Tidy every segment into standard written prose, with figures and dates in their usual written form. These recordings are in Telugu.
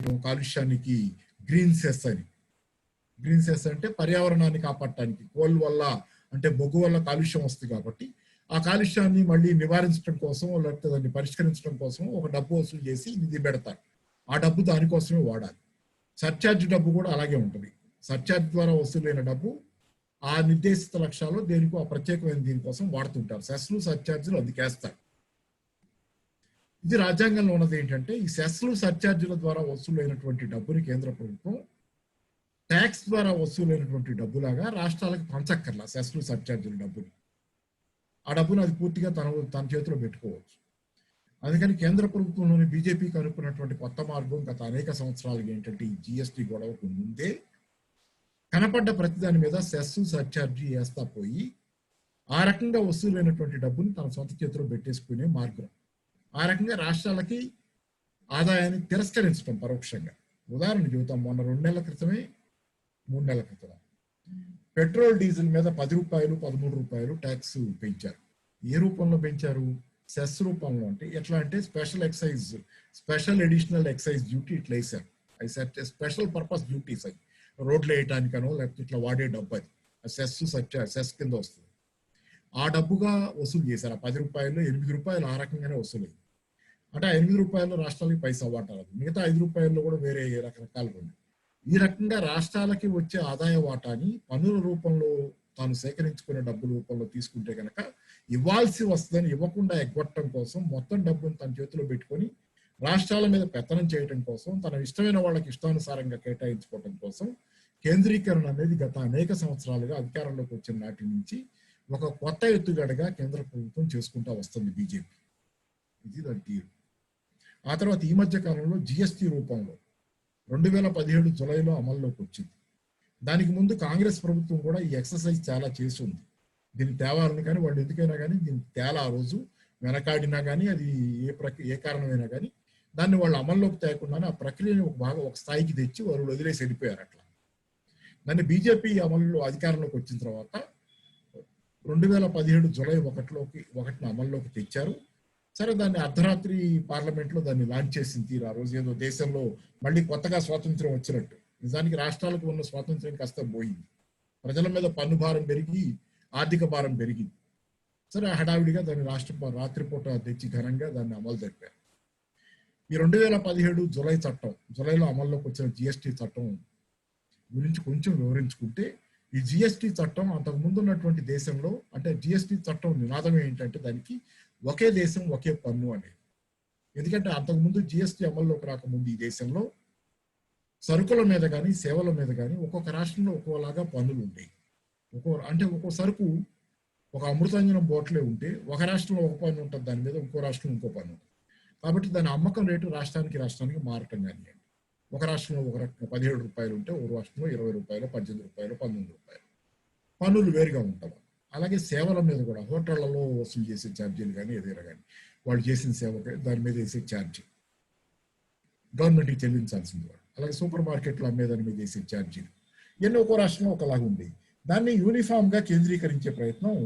కాలుష్యానికి గ్రీన్ సెస్ అని. గ్రీన్ సెస్ అంటే పర్యావరణాన్ని కాపాడటానికి, కోల్ వల్ల అంటే బొగ్గు వల్ల కాలుష్యం వస్తుంది కాబట్టి ఆ కాలుష్యాన్ని మళ్ళీ నివారించడం కోసం లేకపోతే దాన్ని పరిష్కరించడం కోసం ఒక డబ్బు వసూలు చేసి నిధి పెడతారు. ఆ డబ్బు దానికోసమే వాడాలి. సర్ఛార్జ్ డబ్బు కూడా అలాగే ఉంటుంది. సర్ఛార్జ్ ద్వారా వసూలైన డబ్బు ఆ నిర్దేశిత లక్ష్యాలు దేనికో ఆ ప్రత్యేకమైన దీనికోసం వాడుతుంటారు. సెస్లు సర్ఛార్జీలు అందుకేస్తారు. ఇది రాజ్యాంగంలో ఉన్నది ఏంటంటే ఈ సెస్లు సర్ఛార్జీల ద్వారా వసూలైనటువంటి డబ్బుని కేంద్ర ప్రభుత్వం ట్యాక్స్ ద్వారా వసూలైనటువంటి డబ్బులాగా రాష్ట్రాలకు పంచక్కర్లా. సెస్లు సర్ఛార్జీల డబ్బుని, ఆ డబ్బును అది పూర్తిగా తన చేతిలో పెట్టుకోవచ్చు. అందుకని కేంద్ర ప్రభుత్వంలోని బీజేపీకి అనుకున్నటువంటి కొత్త మార్గం గత అనేక సంవత్సరాలుగా ఏంటంటే ఈ జిఎస్టీ గొడవకు ముందే కనపడ్డ ప్రతిదాని మీద సెస్ సర్ఛార్జీ వేస్తా పోయి ఆ రకంగా వసూలైనటువంటి డబ్బుని తన సొంత చేతిలో పెట్టేసుకునే మార్గం. ఆ రకంగా రాష్ట్రాలకి ఆదాయాన్ని తిరస్కరించడం పరోక్షంగా. ఉదాహరణ చెబుతాం, మొన్న 2 నెలల క్రితమే 3 నెలల క్రితం పెట్రోల్ డీజిల్ మీద 10 రూపాయలు 13 రూపాయలు ట్యాక్స్ పెంచారు. ఏ రూపంలో పెంచారు? సెస్ రూపంలో. అంటే ఎట్లా అంటే స్పెషల్ ఎడిషనల్ ఎక్సైజ్ డ్యూటీ ఇట్లా వేసారు. అది స్పెషల్ పర్పస్ డ్యూటీస్ అవి రోడ్లు వేయటానికనో లేకపోతే ఇట్లా వాడే డబ్బు అది సెస్ కింద వస్తుంది. ఆ డబ్బుగా వసూలు చేశారు. ఆ 10 రూపాయలు 8 రూపాయలు ఆ రకంగానే వసూలైంది. అంటే ఆ 8 రూపాయలు రాష్ట్రాలకి పైసా వాటాలు, మిగతా 5 రూపాయల్లో కూడా వేరే రకరకాలుగా ఉంది. ఈ రకంగా రాష్ట్రాలకి వచ్చే ఆదాయ వాటాని పన్నుల రూపంలో తాను సేకరించుకునే డబ్బుల రూపంలో తీసుకుంటే కనుక ఇవ్వాల్సి వస్తుందని ఇవ్వకుండా ఎగ్గొట్టడం కోసం మొత్తం డబ్బును తన చేతిలో పెట్టుకొని రాష్ట్రాల మీద పెత్తనం చేయడం కోసం, తన ఇష్టమైన వాళ్ళకి ఇష్టానుసారంగా కేటాయించుకోవడం కోసం కేంద్రీకరణ అనేది గత అనేక సంవత్సరాలుగా అధికారంలోకి వచ్చిన నాటి నుంచి ఒక కొత్త ఎత్తుగడగా కేంద్ర ప్రభుత్వం చేసుకుంటూ వస్తుంది బీజేపీ. ఇది దాని తీరు. ఆ తర్వాత ఈ మధ్య కాలంలో జిఎస్టీ రూపంలో 2017 జులైలో అమల్లోకి వచ్చింది. దానికి ముందు కాంగ్రెస్ ప్రభుత్వం కూడా ఈ ఎక్సర్సైజ్ చాలా చేసి ఉంది. దీన్ని తేవాలని కానీ వాళ్ళు ఎందుకైనా కానీ దీన్ని తేలా ఆ రోజు వెనకాడినా కానీ అది ఏ కారణమైనా కానీ దాన్ని వాళ్ళు అమల్లోకి తేకుండానే ఆ ప్రక్రియని ఒక స్థాయికి తెచ్చి వాళ్ళు వదిలేసి వెళ్ళిపోయారు. అట్లా దాన్ని బీజేపీ అధికారంలోకి వచ్చిన తర్వాత 2017 జులై 1న అమల్లోకి తెచ్చారు. సరే, దాన్ని అర్ధరాత్రి పార్లమెంట్లో దాన్ని లాంచ్ చేసిన తీరు. ఆ రోజు ఏదో దేశంలో మళ్ళీ కొత్తగా స్వాతంత్రం వచ్చినట్టు. నిజానికి రాష్ట్రాలకు ఉన్న స్వాతంత్రం కాస్త పోయింది. ప్రజల మీద పన్ను భారం పెరిగి ఆర్థిక భారం పెరిగింది. సరే, హడావిడిగా దాన్ని రాత్రిపూట తెచ్చి ఘనంగా దాన్ని అమలు జరిపారు. ఈ 2017 జులై చట్టం, జులైలో అమల్లోకి వచ్చిన జిఎస్టీ చట్టం గురించి కొంచెం వివరించుకుంటే, ఈ జిఎస్టీ చట్టం అంతకుముందు ఉన్నటువంటి దేశంలో అంటే జిఎస్టీ చట్టం నినాదం ఏంటంటే దానికి ఒకే దేశం ఒకే పన్ను అనేది. ఎందుకంటే అంతకుముందు జిఎస్టీ అమల్లోకి రాకముందు ఈ దేశంలో సరుకుల మీద కానీ సేవల మీద కానీ ఒక్కొక్క రాష్ట్రంలో ఒక్కోలాగా పన్నులు ఉంటాయి. ఒక్కో సరుకు ఒక అమృతాంజనం బోట్లే ఉంటే ఒక రాష్ట్రంలో ఒక పన్ను ఉంటుంది, దాని మీద ఇంకో రాష్ట్రంలో ఇంకో పన్ను ఉంటుంది. కాబట్టి దాని అమ్మకం రేటు రాష్ట్రానికి మారటం కానీ ఒక రాష్ట్రంలో ఒక రకంగా 17 రూపాయలు ఉంటే ఒక రాష్ట్రంలో 20 రూపాయలు 18 రూపాయలు 19 రూపాయలు పన్నులు వేరుగా ఉంటాయి. అలాగే సేవల మీద కూడా హోటళ్లలో వసూలు చేసే ఛార్జీలు కానీ ఏదైనా కానీ వాళ్ళు చేసిన సేవకి దాని మీద వేసే ఛార్జీ గవర్నమెంట్కి చెల్లించాల్సింది వాళ్ళు. అలాగే సూపర్ మార్కెట్లు అమ్మే దాని మీద వేసే ఛార్జీలు ఇవన్నీ ఒక్కో రాష్ట్రంలో ఒకలాగా ఉండేవి. దాన్ని యూనిఫామ్ గా కేంద్రీకరించే ప్రయత్నం.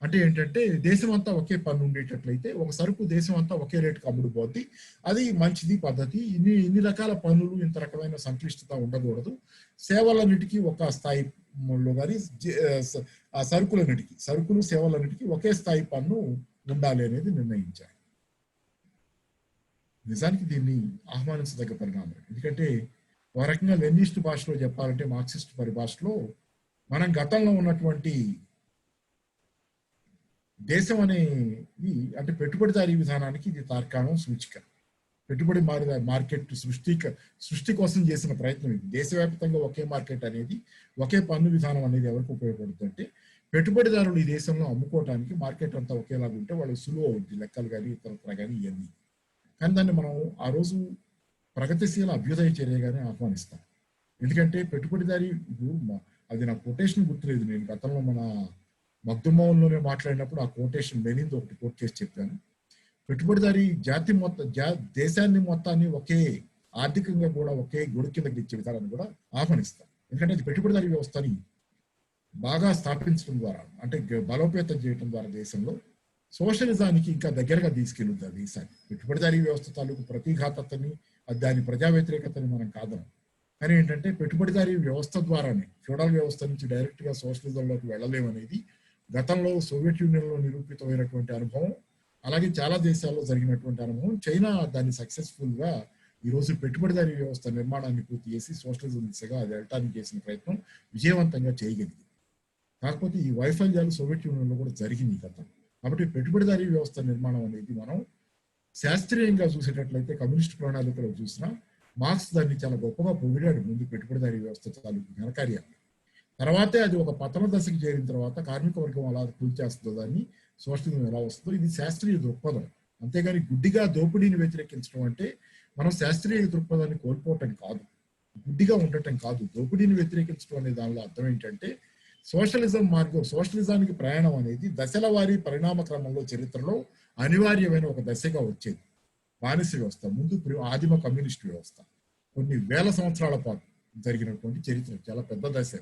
అంటే ఏంటంటే దేశం అంతా ఒకే పన్ను ఉండేటట్లయితే ఒక సరుకు దేశం అంతా ఒకే రేటుకి అమ్ముడుపోద్ది. అది మంచిది పద్ధతి. ఇన్ని రకాల పన్నులు, ఇంత రకమైన సంక్లిష్టత ఉండకూడదు. సేవలన్నిటికీ ఒక స్థాయిలో కానీ ఆ సరుకులు సేవలన్నిటికీ ఒకే స్థాయి పన్ను ఉండాలి అనేది నిర్ణయించారు. నిజానికి దీన్ని ఆహ్వానించదగ్గ పరిణామం. ఎందుకంటే ఒక రకంగా లెనినిస్ట్ భాషలో చెప్పాలంటే, మార్క్సిస్ట్ పరిభాషలో మనం గతంలో ఉన్నటువంటి దేశం అనేది అంటే పెట్టుబడిదారీ విధానానికి ఇది తార్కాణం, సూచిక. పెట్టుబడి మార్కెట్ సృష్టి కోసం చేసిన ప్రయత్నం ఇది. దేశవ్యాప్తంగా ఒకే మార్కెట్ అనేది, ఒకే పన్ను విధానం అనేది ఎవరికి ఉపయోగపడుతుంది అంటే పెట్టుబడిదారులు ఈ దేశంలో అమ్ముకోవడానికి మార్కెట్ అంతా ఒకేలాగా ఉంటే వాళ్ళు సులువు అవుతుంది, లెక్కలు కానీ ఇతరత్ర కానీ ఇవన్నీ. కానీ దాన్ని మనం ఆ రోజు ప్రగతిశీల అభ్యుదయ చర్యగానే ఆహ్వానిస్తాం. ఎందుకంటే పెట్టుబడిదారీ, అది నా కొటేషన్ గుర్తులేదు, నేను గతంలో మన మగ్దుమౌన్లోనే మాట్లాడినప్పుడు ఆ కొటేషన్ లెనిన్ది ఒకటి కోట్ చేసి చెప్పాను. పెట్టుబడిదారీ దేశాన్ని మొత్తాన్ని ఒకే ఆర్థికంగా కూడా ఒకే గొడు కిందకి ఇచ్చే విధానాన్ని కూడా ఆహ్వానిస్తాం. ఎందుకంటే అది పెట్టుబడిదారీ వ్యవస్థని బాగా స్థాపించడం ద్వారా, అంటే బలోపేతం చేయడం ద్వారా దేశంలో సోషలిజానికి ఇంకా దగ్గరగా తీసుకెళ్తుంది ఆ దేశాన్ని. పెట్టుబడిదారీ వ్యవస్థ తాలూకు ప్రతిఘాతని, దాని ప్రజా వ్యతిరేకతని మనం కాదనం. కానీ ఏంటంటే పెట్టుబడిదారీ వ్యవస్థ ద్వారానే ఫ్యూడల్ వ్యవస్థ నుంచి డైరెక్ట్గా సోషలిజంలోకి వెళ్ళలేమనేది గతంలో సోవియట్ యూనియన్లో నిరూపితమైనటువంటి అనుభవం, అలాగే చాలా దేశాల్లో జరిగినటువంటి అనుభవం. చైనా దాన్ని సక్సెస్ఫుల్గా ఈరోజు పెట్టుబడిదారీ వ్యవస్థ నిర్మాణాన్ని పూర్తి చేసి సోషలిజం దిశగా అది వెళ్ళటానికి చేసిన ప్రయత్నం విజయవంతంగా చేయగలిగింది. కాకపోతే ఈ వైఫల్యాలు సోవియట్ యూనియన్లో కూడా జరిగింది గతం. కాబట్టి పెట్టుబడిదారీ వ్యవస్థ నిర్మాణం అనేది మనం శాస్త్రీయంగా చూసేటట్లయితే కమ్యూనిస్ట్ ప్రణాళికలో చూసినా మార్క్స్ దాన్ని చాలా గొప్పగా పొగిడాడు ముందు పెట్టుబడిదారీ వ్యవస్థ తాలూకు ఘనకార్యాన్ని. తర్వాతే అది ఒక పతన దశకి చేరిన తర్వాత కార్మిక వర్గం అలా కూల్చేస్తుందో దాన్ని సోషలిజం ఎలా వస్తుందో ఇది శాస్త్రీయ దృక్పథం. అంతేగాని గుడ్డిగా దోపిడీని వ్యతిరేకించడం అంటే మనం శాస్త్రీయ దృక్పథాన్ని కోల్పోవటం కాదు, గుడ్డిగా ఉండటం కాదు. దోపిడీని వ్యతిరేకించడం అనే దానిలో అర్థం ఏంటంటే సోషలిజం మార్గం, సోషలిజానికి ప్రయాణం అనేది దశల వారీ పరిణామ క్రమంలో చరిత్రలో అనివార్యమైన ఒక దశగా వచ్చేది. బానిస వ్యవస్థ, ముందు ఆదిమ కమ్యూనిస్ట్ వ్యవస్థ, కొన్ని వేల సంవత్సరాల పాటు జరిగినటువంటి చరిత్ర, చాలా పెద్ద దశ.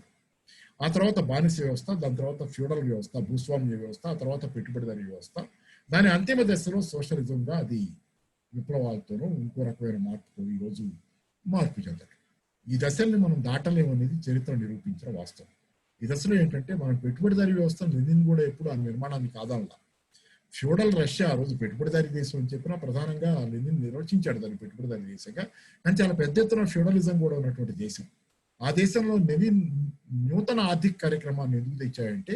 ఆ తర్వాత బానిస వ్యవస్థ, దాని తర్వాత ఫ్యూడల్ వ్యవస్థ, భూస్వామ్య వ్యవస్థ, ఆ తర్వాత పెట్టుబడిదారీ వ్యవస్థ, దాని అంతిమ దశలో సోషలిజంగా అది విప్లవాలతోనూ ఇంకో రకమైన మార్పుతో ఈరోజు మార్పు చెందడం. ఈ దశల్ని మనం దాటలేమనేది చరిత్ర నిరూపించిన వాస్తవం. ఈ దశలో ఏంటంటే మనం పెట్టుబడిదారీ వ్యవస్థ లెనిన్ కూడా ఎప్పుడు ఆ నిర్మాణాన్ని కాదనలా. ఫ్యూడల్ రష్యా ఆ రోజు పెట్టుబడిదారీ దేశం అని చెప్పినా ప్రధానంగా లెనిన్ నిర్వచించాడు దాన్ని పెట్టుబడిదారీ దేశంగా. కానీ చాలా పెద్ద ఎత్తున ఫ్యూడలిజం కూడా ఉన్నటువంటి దేశం. ఆ దేశంలో లెనిన్ నూతన ఆర్థిక కార్యక్రమాన్ని ఎందుకు తెచ్చాయంటే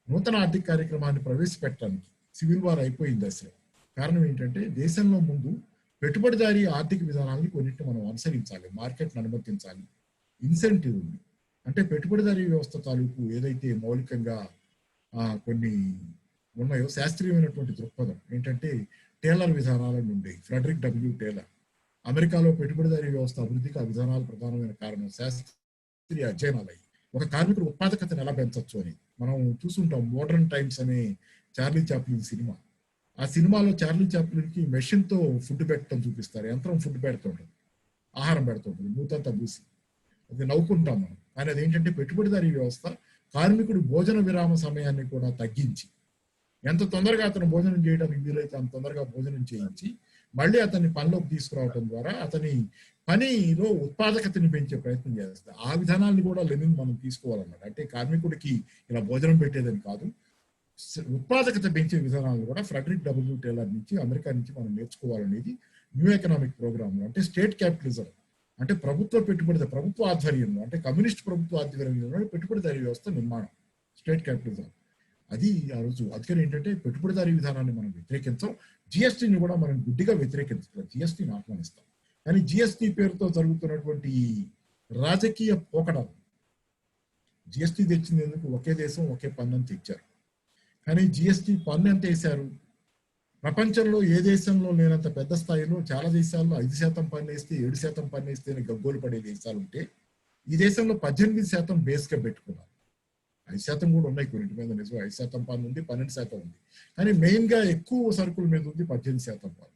నూతన ఆర్థిక కార్యక్రమాన్ని ప్రవేశపెట్టడానికి సివిల్ వార్ అయిపోయింది అసలు. కారణం ఏంటంటే దేశంలో ముందు పెట్టుబడిదారీ ఆర్థిక విధానాన్ని కొన్నింటిని మనం అనుసరించాలి, మార్కెట్ను అనుమతించాలి, ఇన్సెంటివ్ ఉంది. అంటే పెట్టుబడిదారీ వ్యవస్థ తాలూకు ఏదైతే మౌలికంగా కొన్ని ఉన్నాయో శాస్త్రీయమైనటువంటి దృక్పథం ఏంటంటే టేలర్ విధానాల నుండి ఫ్రెడరిక్ డబ్ల్యూ టేలర్ అమెరికాలో పెట్టుబడిదారీ వ్యవస్థ అభివృద్ధికి ఆ విధానాలు ప్రధానమైన కారణం. శాస్త్రీయ అధ్యయనాలు ఒక కార్మికుడు ఉత్పాదకతను ఎలా పెంచవచ్చు అని మనం చూసుంటాం. మోడర్న్ టైమ్స్ అనే చార్లీ చాప్లిన్ సినిమా, ఆ సినిమాలో చార్లీ చాప్లిన్కి మెషిన్తో ఫుడ్ పెట్టడం చూపిస్తారు. యంత్రం ఫుడ్ పెడుతుంటుంది, ఆహారం పెడుతుంటుంది, మూతంతా పూసి. అది నవ్వుకుంటాం మనం. కానీ అదేంటంటే పెట్టుబడిదారీ వ్యవస్థ కార్మికుడు భోజన విరామ సమయాన్ని కూడా తగ్గించి ఎంత తొందరగా అతను భోజనం చేయడానికి వీలైతే అంత తొందరగా భోజనం చేయించి మళ్ళీ అతన్ని పనిలోకి తీసుకురావడం ద్వారా అతని పనిలో ఉత్పాదకతని పెంచే ప్రయత్నం చేస్తారు. ఆ విధానాన్ని కూడా లెనిన్ మనం తీసుకోవాలన్నమాట. అంటే కార్మికుడికి ఇలా భోజనం పెట్టేదని కాదు, ఉత్పాదకత పెంచే విధానాలు కూడా ఫ్రెడరిక్ డబ్ల్యూ టేలర్ నుంచి అమెరికా నుంచి మనం నేర్చుకోవాలనేది న్యూ ఎకనామిక్ ప్రోగ్రామ్. అంటే స్టేట్ క్యాపిటలిజం అంటే ప్రభుత్వ పెట్టుబడి, ప్రభుత్వ ఆధ్వర్యంలో అంటే కమ్యూనిస్ట్ ప్రభుత్వ ఆధ్వర్యంలో పెట్టుబడిదారీ వ్యవస్థ నిర్మాణం, స్టేట్ క్యాపిటలిజం. అది ఆ రోజు అందుకని ఏంటంటే పెట్టుబడిదారీ విధానాన్ని మనం వ్యతిరేకించాం, జిఎస్టీని కూడా మనం గుడ్డిగా వ్యతిరేకించాం, జిఎస్టీని ఆహ్వానిస్తాం. కానీ జిఎస్టీ పేరుతో జరుగుతున్నటువంటి రాజకీయ పోకడాలు, జిఎస్టీ తెచ్చింది ఎందుకు, ఒకే దేశం ఒకే పన్ను అని తెచ్చారు. కానీ జిఎస్టీ పన్ను ఎంత వేశారు? ప్రపంచంలో ఏ దేశంలో లేనంత పెద్ద స్థాయిలో చాలా దేశాల్లో 5% పన్ను వేస్తే 7% పన్ను వేస్తేనే గగ్గోలు పడే దేశాలు ఉంటే ఈ దేశంలో 18% బేస్గా పెట్టుకున్నారు. 5% కూడా ఉన్నాయి కొన్నింటి మీద, నిజం 5% పన్ను ఉంది, 12% ఉంది. కానీ మెయిన్ గా ఎక్కువ సరుకుల మీద ఉంది 18% పన్ను.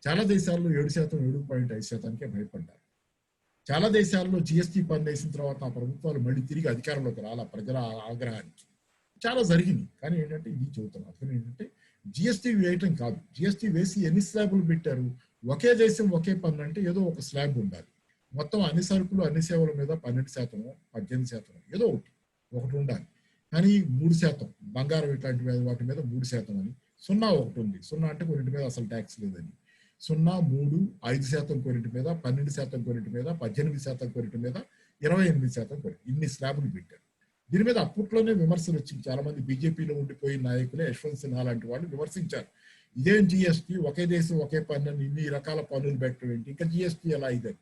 చాలా దేశాల్లో 7%, 7.5%కే భయపడ్డారు. చాలా దేశాల్లో జిఎస్టీ పన్ను వేసిన తర్వాత ఆ ప్రభుత్వాలు మళ్ళీ తిరిగి అధికారంలోకి రాలా ప్రజల ఆగ్రహానికి. చాలా జరిగింది. కానీ ఏంటంటే ఇది చెబుతున్నాం. అందుకని ఏంటంటే జిఎస్టీ వేయటం కాదు, జిఎస్టీ వేసి ఎన్ని స్లాబులు పెట్టారు? ఒకే దేశం ఒకే పన్ను అంటే ఏదో ఒక స్లాబ్ ఉండాలి. మొత్తం అన్ని సరుకులు అన్ని సేవల మీద 12%, 18% ఏదో ఒకటి ఉండాలి. కానీ 3% బంగారం ఇట్లాంటి వాటి మీద 3% అని, 0 ఒకటి ఉంది. 0 అంటే కొన్నింటి మీద అసలు ట్యాక్స్ లేదని, 0, 3, 5% కొన్నింటి మీద, 12% కొన్నింటి మీద, 18% కొన్నింటి మీద, 28% కొన్నింటి, ఇన్ని స్లాబులు పెట్టారు. దీని మీద అప్పట్లోనే విమర్శలు వచ్చింది. చాలా మంది బీజేపీలో ఉండిపోయిన నాయకులే, యశ్వంత్ సిన్హా లాంటి వాళ్ళు విమర్శించారు. ఇదేం జిఎస్టీ, ఒకే దేశం ఒకే పన్ను, ఇన్ని రకాల పన్నులు పెట్టడం ఏంటి, ఇంకా జిఎస్టీ ఎలా ఇదని.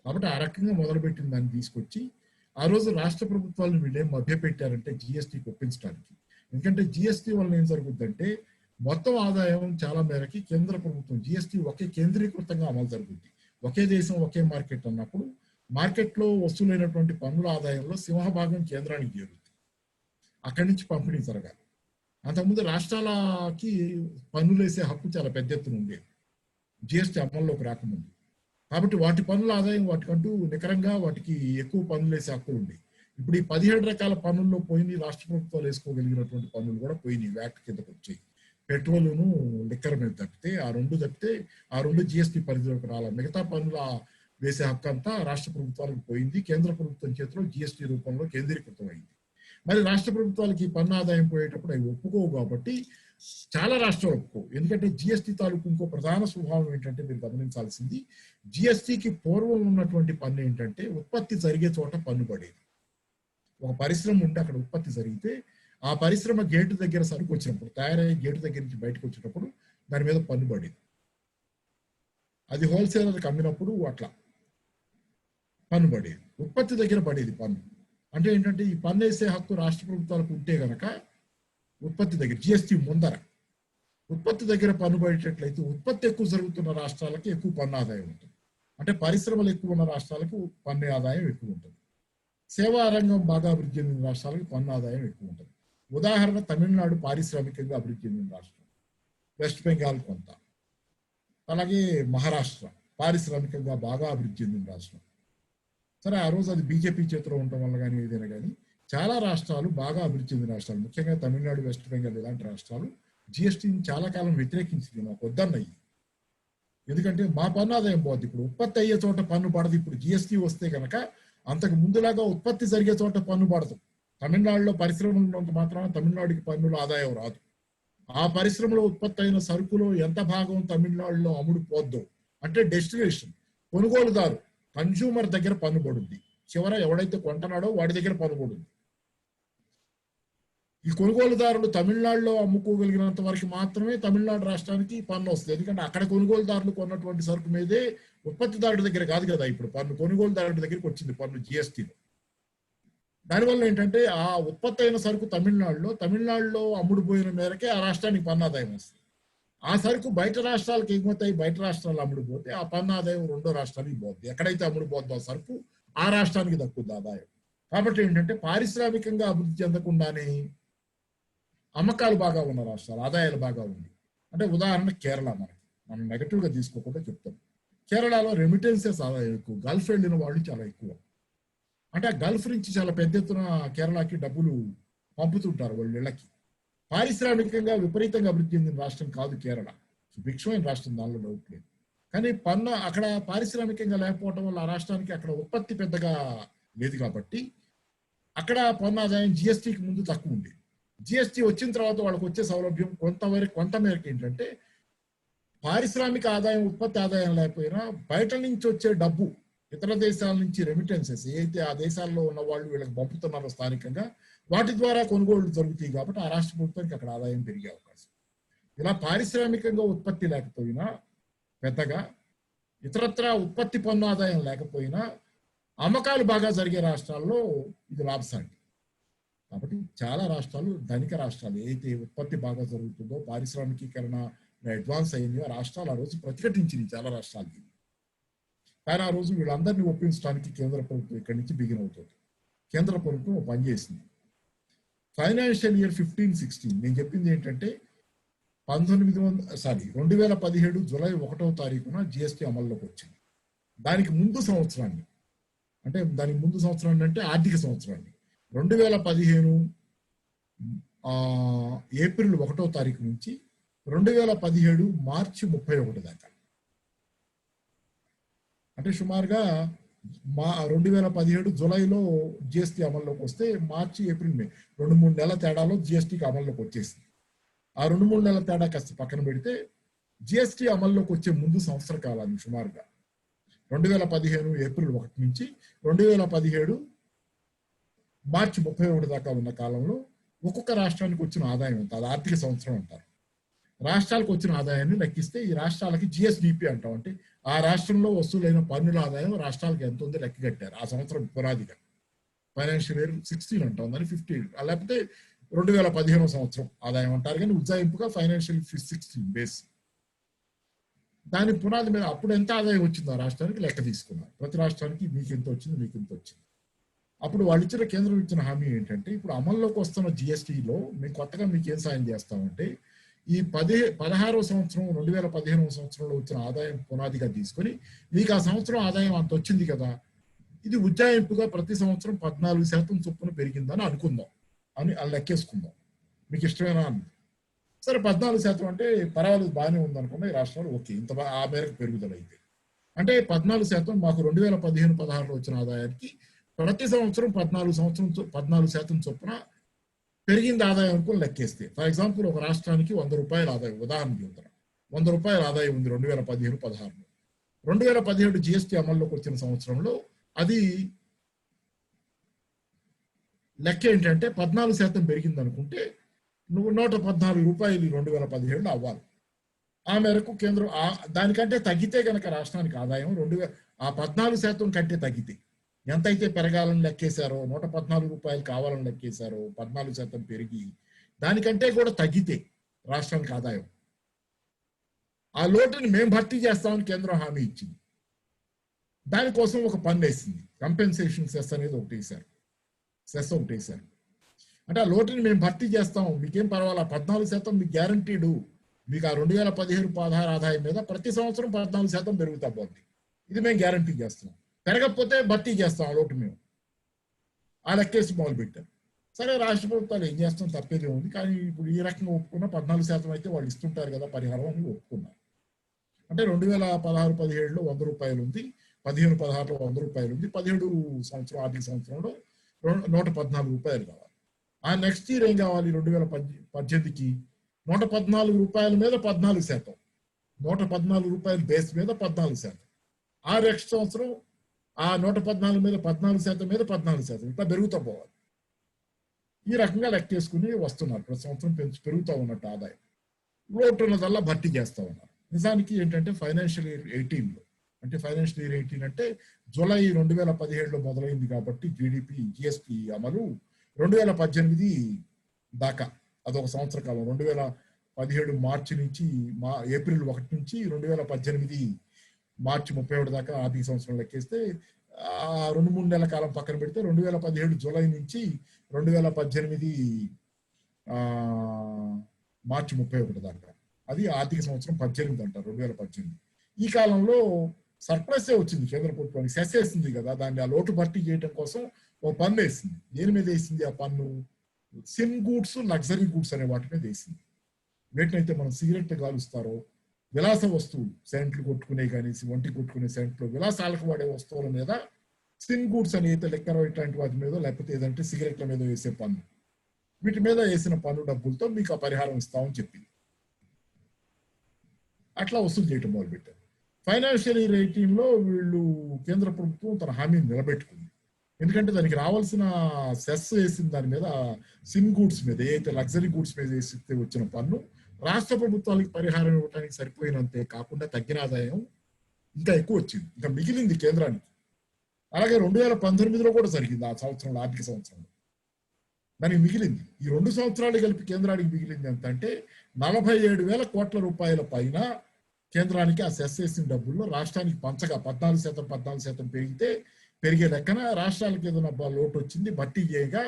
కాబట్టి ఆ రకంగా మొదలుపెట్టిన దాన్ని తీసుకొచ్చి ఆ రోజు రాష్ట్ర ప్రభుత్వాలను వీళ్ళేం మభ్యపెట్టారంటే జిఎస్టీకి ఒప్పించడానికి. ఎందుకంటే జిఎస్టీ వల్ల ఏం జరుగుతుందంటే మొత్తం ఆదాయం చాలా మేరకి కేంద్ర ప్రభుత్వం, జిఎస్టీ ఒకే కేంద్రీకృతంగా అమలు జరుగుతుంది. ఒకే దేశం ఒకే మార్కెట్ అన్నప్పుడు మార్కెట్లో వసూలైనటువంటి పన్నుల ఆదాయంలో సింహభాగం కేంద్రానికి చేరుతుంది, అక్కడి నుంచి పంపిణీ జరగాలి. అంతకుముందు రాష్ట్రాలకి పన్నులు వేసే హక్కు చాలా పెద్ద ఎత్తున ఉండేది జిఎస్టీ అమల్లోకి రాకముందు. కాబట్టి వాటి పన్నుల ఆదాయం వాటికంటూ నికరంగా వాటికి ఎక్కువ పన్నులు వేసే హక్కులు ఉండేవి. ఇప్పుడు ఈ 17 రకాల పన్నుల్లో పోయినాయి, రాష్ట్ర ప్రభుత్వాలు వేసుకోగలిగినటువంటి పన్నులు కూడా పోయినాయి, వ్యాట్ కిందకు వచ్చాయి. పెట్రోలును లిక్కర్ మీద తప్పితే ఆ రెండు జిఎస్టీ పరిధిలోకి రాల. మిగతా పన్నుల వేసే హక్కు అంతా రాష్ట్ర ప్రభుత్వాలకు పోయింది. కేంద్ర ప్రభుత్వం చేతిలో జిఎస్టీ రూపంలో కేంద్రీకృతం అయింది. మరి రాష్ట్ర ప్రభుత్వాలకి పన్ను ఆదాయం పోయేటప్పుడు అవి ఒప్పుకోవు కాబట్టి చాలా రాష్ట్రాలు ఒప్పుకోవు. ఎందుకంటే జిఎస్టీ తాలూకు ఇంకో ప్రధాన స్వభావం ఏంటంటే మీరు గమనించాల్సింది, జిఎస్టీకి పూర్వం ఉన్నటువంటి పన్ను ఏంటంటే ఉత్పత్తి జరిగే చోట పన్ను పడేది. ఒక పరిశ్రమ ఉంటే అక్కడ ఉత్పత్తి జరిగితే ఆ పరిశ్రమ గేటు దగ్గర సరుకు వచ్చినప్పుడు, తయారయ్యే గేటు దగ్గర నుంచి బయటకు వచ్చేటప్పుడు దాని మీద పన్ను పడేది. అది హోల్సేలర్కి అమ్మినప్పుడు అట్లా పన్ను పడేది. ఉత్పత్తి దగ్గర పడేది పన్ను. అంటే ఏంటంటే ఈ పన్ను వేసే హక్కు రాష్ట్ర ప్రభుత్వాలకు ఉంటే గనక ఉత్పత్తి దగ్గర జిఎస్టీ ముందర ఉత్పత్తి దగ్గర పన్ను పడేటట్లయితే ఉత్పత్తి ఎక్కువ జరుగుతున్న రాష్ట్రాలకి ఎక్కువ పన్ను ఆదాయం ఉంటుంది. అంటే పరిశ్రమలు ఎక్కువ ఉన్న రాష్ట్రాలకు పన్ను ఆదాయం ఎక్కువ ఉంటుంది. సేవా రంగం బాగా అభివృద్ధి చెందిన రాష్ట్రాలకు పన్ను ఆదాయం ఎక్కువ ఉంటుంది. ఉదాహరణ తమిళనాడు పారిశ్రామికంగా అభివృద్ధి చెందిన రాష్ట్రం, వెస్ట్ బెంగాల్ కొంత, అలాగే మహారాష్ట్ర పారిశ్రామికంగా బాగా అభివృద్ధి చెందిన రాష్ట్రం. సరే ఆ రోజు అది బీజేపీ చేతిలో ఉండటం వల్ల కానీ ఏదైనా కానీ చాలా రాష్ట్రాలు బాగా అభివృద్ధి చెందిన రాష్ట్రాలు, ముఖ్యంగా తమిళనాడు, వెస్ట్ బెంగాల్ ఇలాంటి రాష్ట్రాలు జిఎస్టీని చాలా కాలం వ్యతిరేకించింది. మాకు వద్దన్నయ్యి. ఎందుకంటే మా పన్ను ఆదాయం పోద్ది. ఇప్పుడు ఉత్పత్తి అయ్యే చోట పన్ను పడదు. ఇప్పుడు జిఎస్టీ వస్తే కనుక అంతకు ముందులాగా ఉత్పత్తి జరిగే చోట పన్ను పడదు. తమిళనాడులో పరిశ్రమలు ఉన్నంత మాత్రాన తమిళనాడుకి పన్నుల ఆదాయం రాదు. ఆ పరిశ్రమలో ఉత్పత్తి అయిన సరుకులో ఎంత భాగం తమిళనాడులో అమ్ముడు పోద్దో, అంటే డెస్టినేషన్ కొనుగోలుదారు కన్స్యూమర్ దగ్గర పన్ను పడుద్ది. చివర ఎవడైతే కొంటున్నాడో వాడి దగ్గర పన్ను పడుద్ది. ఈ కొనుగోలుదారులు తమిళనాడులో అమ్ముకోగలిగినంత వరకు మాత్రమే తమిళనాడు రాష్ట్రానికి పన్ను వస్తుంది. ఎందుకంటే అక్కడ కొనుగోలుదారులు కొన్నటువంటి సరుకు మీదే, ఉత్పత్తిదారుడి దగ్గర కాదు కదా ఇప్పుడు పన్ను, కొనుగోలుదారుడి దగ్గరికి వచ్చింది పన్ను జిఎస్టీలో. దానివల్ల ఏంటంటే ఆ ఉత్పత్తి అయిన సరుకు తమిళనాడులో అమ్ముడు పోయిన మేరకే ఆ రాష్ట్రానికి పన్ను ఆదాయం వస్తుంది. ఆ సరుకు బయట రాష్ట్రాలకు ఎగుమతాయి, బయట రాష్ట్రాలు అమ్ముడు పోతే ఆ పన్ను ఆదాయం రెండో రాష్ట్రానికి పోద్ది. ఎక్కడైతే అమ్ముడు పోద్దో ఆ సరుకు ఆ రాష్ట్రానికి దక్కుద్ది ఆదాయం. కాబట్టి ఏంటంటే పారిశ్రామికంగా అభివృద్ధి చెందకుండానే అమ్మకాలు బాగా ఉన్న రాష్ట్రాలు, ఆదాయాలు బాగా ఉంది. అంటే ఉదాహరణ కేరళ, మనం నెగటివ్గా తీసుకోకుండా చెప్తాం. కేరళలో రెమిటెన్సెస్ ఆదాయం ఎక్కువ, గల్ఫ్ వెళ్ళిన వాళ్ళు చాలా ఎక్కువ. అంటే ఆ గల్ఫ్ నుంచి చాలా పెద్ద ఎత్తున కేరళకి డబ్బులు పంపుతుంటారు వాళ్ళ ఇళ్ళకి. పారిశ్రామికంగా విపరీతంగా అభివృద్ధి చెందిన రాష్ట్రం కాదు కేరళ, సుభిక్షమైన రాష్ట్రం, దానిలో డౌట్ లేదు. కానీ పన్ను అక్కడ పారిశ్రామికంగా లేకపోవడం వల్ల ఆ రాష్ట్రానికి అక్కడ ఉత్పత్తి పెద్దగా లేదు కాబట్టి అక్కడ పన్ను ఆదాయం జిఎస్టీకి ముందు తక్కువ ఉంది. జిఎస్టీ వచ్చిన తర్వాత వాళ్ళకి వచ్చే సౌలభ్యం కొంత మేరకు ఏంటంటే పారిశ్రామిక ఆదాయం, ఉత్పత్తి ఆదాయం లేకపోయినా బయట నుంచి వచ్చే డబ్బు, ఇతర దేశాల నుంచి రెమిటెన్సెస్ ఏదైతే ఆ దేశాల్లో ఉన్న వాళ్ళు వీళ్ళకి పంపుతున్నారో స్థానికంగా, వాటి ద్వారా కొనుగోళ్లు జరుగుతాయి కాబట్టి ఆ రాష్ట్ర ప్రభుత్వానికి అక్కడ ఆదాయం పెరిగే అవకాశం. ఇలా పారిశ్రామికంగా ఉత్పత్తి లేకపోయినా పెద్దగా, ఇతరత్ర ఉత్పత్తి పన్ను ఆదాయం లేకపోయినా అమ్మకాలు బాగా జరిగే రాష్ట్రాల్లో ఇది లాభసాటి. కాబట్టి చాలా రాష్ట్రాలు, ధనిక రాష్ట్రాలు ఏదైతే ఉత్పత్తి బాగా జరుగుతుందో, పారిశ్రామికీకరణ అడ్వాన్స్ అయిందో ఆ రాష్ట్రాలు ఆ రోజు ప్రతిఘటించింది చాలా రాష్ట్రాలకి. కానీ ఆ రోజు వీళ్ళందరినీ ఒప్పించడానికి కేంద్ర ప్రభుత్వం ఇక్కడి నుంచి బిగిన్ అవుతుంది. కేంద్ర ప్రభుత్వం పనిచేసింది. ఫైనాన్షియల్ ఇయర్ 15-16 నేను చెప్పింది ఏంటంటే 2017 జూలై 1వ తారీఖున జిఎస్టీ అమల్లోకి వచ్చింది. దానికి ముందు సంవత్సరాన్ని అంటే ఆర్థిక సంవత్సరాన్ని 2015 ఏప్రిల్ 1వ తారీఖు నుంచి 2017 మార్చి 31 దాకా, అంటే సుమారుగా 2017 జూలైలో జిఎస్టీ అమల్లోకి వస్తే మార్చి, ఏప్రిల్, మే 2-3 నెలల తేడాలో జిఎస్టీకి అమల్లోకి వచ్చేసింది. ఆ 2-3 నెలల తేడా కాస్త పక్కన పెడితే జిఎస్టీ అమల్లోకి వచ్చే ముందు సంవత్సర కాలాన్ని సుమారుగా 2015 ఏప్రిల్ 1 నుంచి 2017 మార్చి 31 దాకా ఉన్న కాలంలో ఒక్కొక్క రాష్ట్రానికి వచ్చిన ఆదాయం ఎంత, అది ఆర్థిక సంవత్సరం అంటారు. రాష్ట్రాలకు వచ్చిన ఆదాయాన్ని లెక్కిస్తే ఈ రాష్ట్రాలకి జిఎస్డిపి అంటాం. అంటే ఆ రాష్ట్రంలో వసూలైన పన్నుల ఆదాయం రాష్ట్రాలకు ఎంత ఉందో లెక్క కట్టారు ఆ సంవత్సరం పునాదిగా. ఫైనాన్షియల్ ఇయర్ 16 అంటాం, దాన్ని 15 లేకపోతే 2015 సంవత్సరం ఆదాయం అంటారు. కానీ ఉజ్జాయింపుగా ఫైనాన్షియల్ 16 బేస్. దాని పునాది మీద అప్పుడు ఎంత ఆదాయం వచ్చిందో ఆ రాష్ట్రానికి లెక్క తీసుకున్నారు. ప్రతి రాష్ట్రానికి మీకు ఎంత వచ్చింది, మీకు ఎంత వచ్చింది. అప్పుడు వాళ్ళు ఇచ్చిన, కేంద్రం ఇచ్చిన హామీ ఏంటంటే ఇప్పుడు అమల్లోకి వస్తున్న జిఎస్టీలో మేము కొత్తగా మీకు ఏం సాయం చేస్తామంటే ఈ 2015 సంవత్సరంలో వచ్చిన ఆదాయం పునాదిగా తీసుకొని మీకు ఆ సంవత్సరం ఆదాయం అంత వచ్చింది కదా, ఇది ఉజ్జాయింపుగా ప్రతి సంవత్సరం 14% చొప్పున పెరిగిందని అనుకుందాం అని లెక్కేసుకుందాం, మీకు ఇష్టమేనా అని. సరే 14% అంటే పర్వాలేదు, బాగానే ఉందనుకున్న ఈ రాష్ట్రాలు. ఓకే, ఇంత ఆ మేరకు పెరుగుదల అయితే అంటే 14% మాకు 2015-16లో వచ్చిన ఆదాయానికి ప్రతి సంవత్సరం 14% చొప్పున పెరిగింది ఆదాయం అనుకుని లెక్కేస్తే, ఫర్ ఎగ్జాంపుల్ ఒక రాష్ట్రానికి ₹100 ఆదాయం, ఉదాహరణ చెబుతాను, ₹100 ఆదాయం ఉంది 2015-16లో. 2017 జిఎస్టీ అమల్లోకి వచ్చిన సంవత్సరంలో అది లెక్క ఏంటంటే 14% పెరిగింది అనుకుంటే నువ్వు ₹114 2017లో అవ్వాలి. ఆ మేరకు కేంద్రం దానికంటే తగ్గితే గనక రాష్ట్రానికి ఆదాయం ఆ 14% కంటే తగ్గితే ఎంతైతే పెరగాలని లెక్కేశారో, ₹114 కావాలని లెక్కేశారో, 14% పెరిగి దానికంటే కూడా తగ్గితే రాష్ట్రానికి ఆదాయం, ఆ లోటుని మేము భర్తీ చేస్తామని కేంద్రం హామీ ఇచ్చింది. దానికోసం ఒక పన్ను వేసింది, కంపెన్సేషన్ సెస్ అనేది ఒకటి వేశారు. అంటే ఆ లోటుని మేము భర్తీ చేస్తాం, మీకేం పర్వాలా, 14% మీకు గ్యారంటీడు, మీకు ఆ 2017-16 ఆదాయం మీద ప్రతి సంవత్సరం 14% పెరుగుతా పోద్ది, ఇది మేము గ్యారంటీ చేస్తున్నాం, పెరగకపోతే భర్తీ చేస్తాం ఆ లోటు మేము, ఆ లెక్కేసి మొదలు పెట్టారు. సరే, రాష్ట్ర ప్రభుత్వాలు ఏం చేస్తాం, తప్పేదే ఉంది. కానీ ఇప్పుడు ఈ రకంగా ఒప్పుకున్న 14% అయితే వాళ్ళు ఇస్తుంటారు కదా పరిహారం అని ఒప్పుకున్నారు. అంటే 2016-17లో ₹100 ఉంది, 15-16లో ₹100 ఉంది, 17 సంవత్సరం ఆర్థిక సంవత్సరంలో ₹114 కావాలి. ఆ నెక్స్ట్ ఇయర్ ఏం కావాలి, 2018కి ₹114 మీద 14%, ₹114 బేస్ మీద 14%. ఆ నెక్స్ట్ సంవత్సరం ఆ 114 మీద 14% మీద 14%, ఇట్లా పెరుగుతూ పోవాలి. ఈ రకంగా లెక్కేసుకుని వస్తున్నారు, ప్రతి సంవత్సరం పెరుగుతూ ఉన్నట్టు ఆదాయం, లోటు ఉన్నదల్లా భర్తీ చేస్తూ ఉన్నారు. నిజానికి ఏంటంటే ఫైనాన్షియల్ ఇయర్ 18లో, అంటే ఫైనాన్షియల్ ఇయర్ 18 అంటే జూలై 2017లో మొదలైంది కాబట్టి జిఎస్టీ అమలు 2018 దాకా అదొక సంవత్సర కాలం. 2017 మార్చి నుంచి ఏప్రిల్ 1 నుంచి 2018 మార్చి 31 దాకా ఆర్థిక సంవత్సరం లెక్కేస్తే 2-3 నెలల కాలం పక్కన పెడితే 2017 జూలై నుంచి 2018 మార్చి 31 దాకా, అది ఆర్థిక సంవత్సరం 18 అంటారు, 2018. ఈ కాలంలో సర్ప్లస్ వచ్చింది కేంద్ర ప్రభుత్వానికి, సెస్ వేసింది కదా, దాన్ని ఆ లోటు భర్తీ చేయడం కోసం ఓ పన్ను వేసింది. దేని మీద వేసింది ఆ పన్ను? సిన్ గూడ్స్, లగ్జరీ గూడ్స్ అనే వాటి మీద వేసింది. వీటినైతే మనం సిగరెట్లు కాలుస్తారో, విలాస వస్తువులు, సెంట్లు కొట్టుకునే కానీ ఒంటి కొట్టుకునే సెంట్లు, విలాసాలకు వాడే వస్తువుల మీద సిన్ గూడ్స్ అని అయితే లెక్కర ఇట్లాంటి వాటి మీద, లేకపోతే ఏదంటే సిగరెట్ల మీద వేసే పన్ను, వీటి మీద వేసిన పన్ను డబ్బులతో మీకు ఆ పరిహారం ఇస్తామని చెప్పింది. అట్లా వసూలు చేయటం మొదలుపెట్టారు. ఫైనాన్షియల్ ఇయర్ 18లో వీళ్ళు కేంద్ర ప్రభుత్వం తన హామీని నిలబెట్టుకుంది. ఎందుకంటే దానికి రావాల్సిన సెస్ వేసిన దాని మీద, సిన్ గూడ్స్ మీద, ఏదైతే లగ్జరీ గూడ్స్ మీద వేసిస్తే వచ్చిన పన్ను రాష్ట్ర ప్రభుత్వాలకు పరిహారం ఇవ్వడానికి సరిపోయినంతే కాకుండా తగ్గిన ఆదాయం ఇంకా ఎక్కువ వచ్చింది, ఇంకా మిగిలింది కేంద్రానికి. అలాగే 2019లో కూడా జరిగింది, ఆ సంవత్సరంలో, ఆర్థిక సంవత్సరంలో దానికి మిగిలింది. ఈ 2 సంవత్సరాలు కలిపి కేంద్రానికి మిగిలింది ఎంత అంటే 47,000 కోట్ల రూపాయల పైన కేంద్రానికి ఆ సెస్ వేసిన డబ్బుల్లో రాష్ట్రానికి పంచగా 14% పెరిగే లెక్కన రాష్ట్రాలకు ఏదైనా లోటు వచ్చింది, భర్తీ చేయగా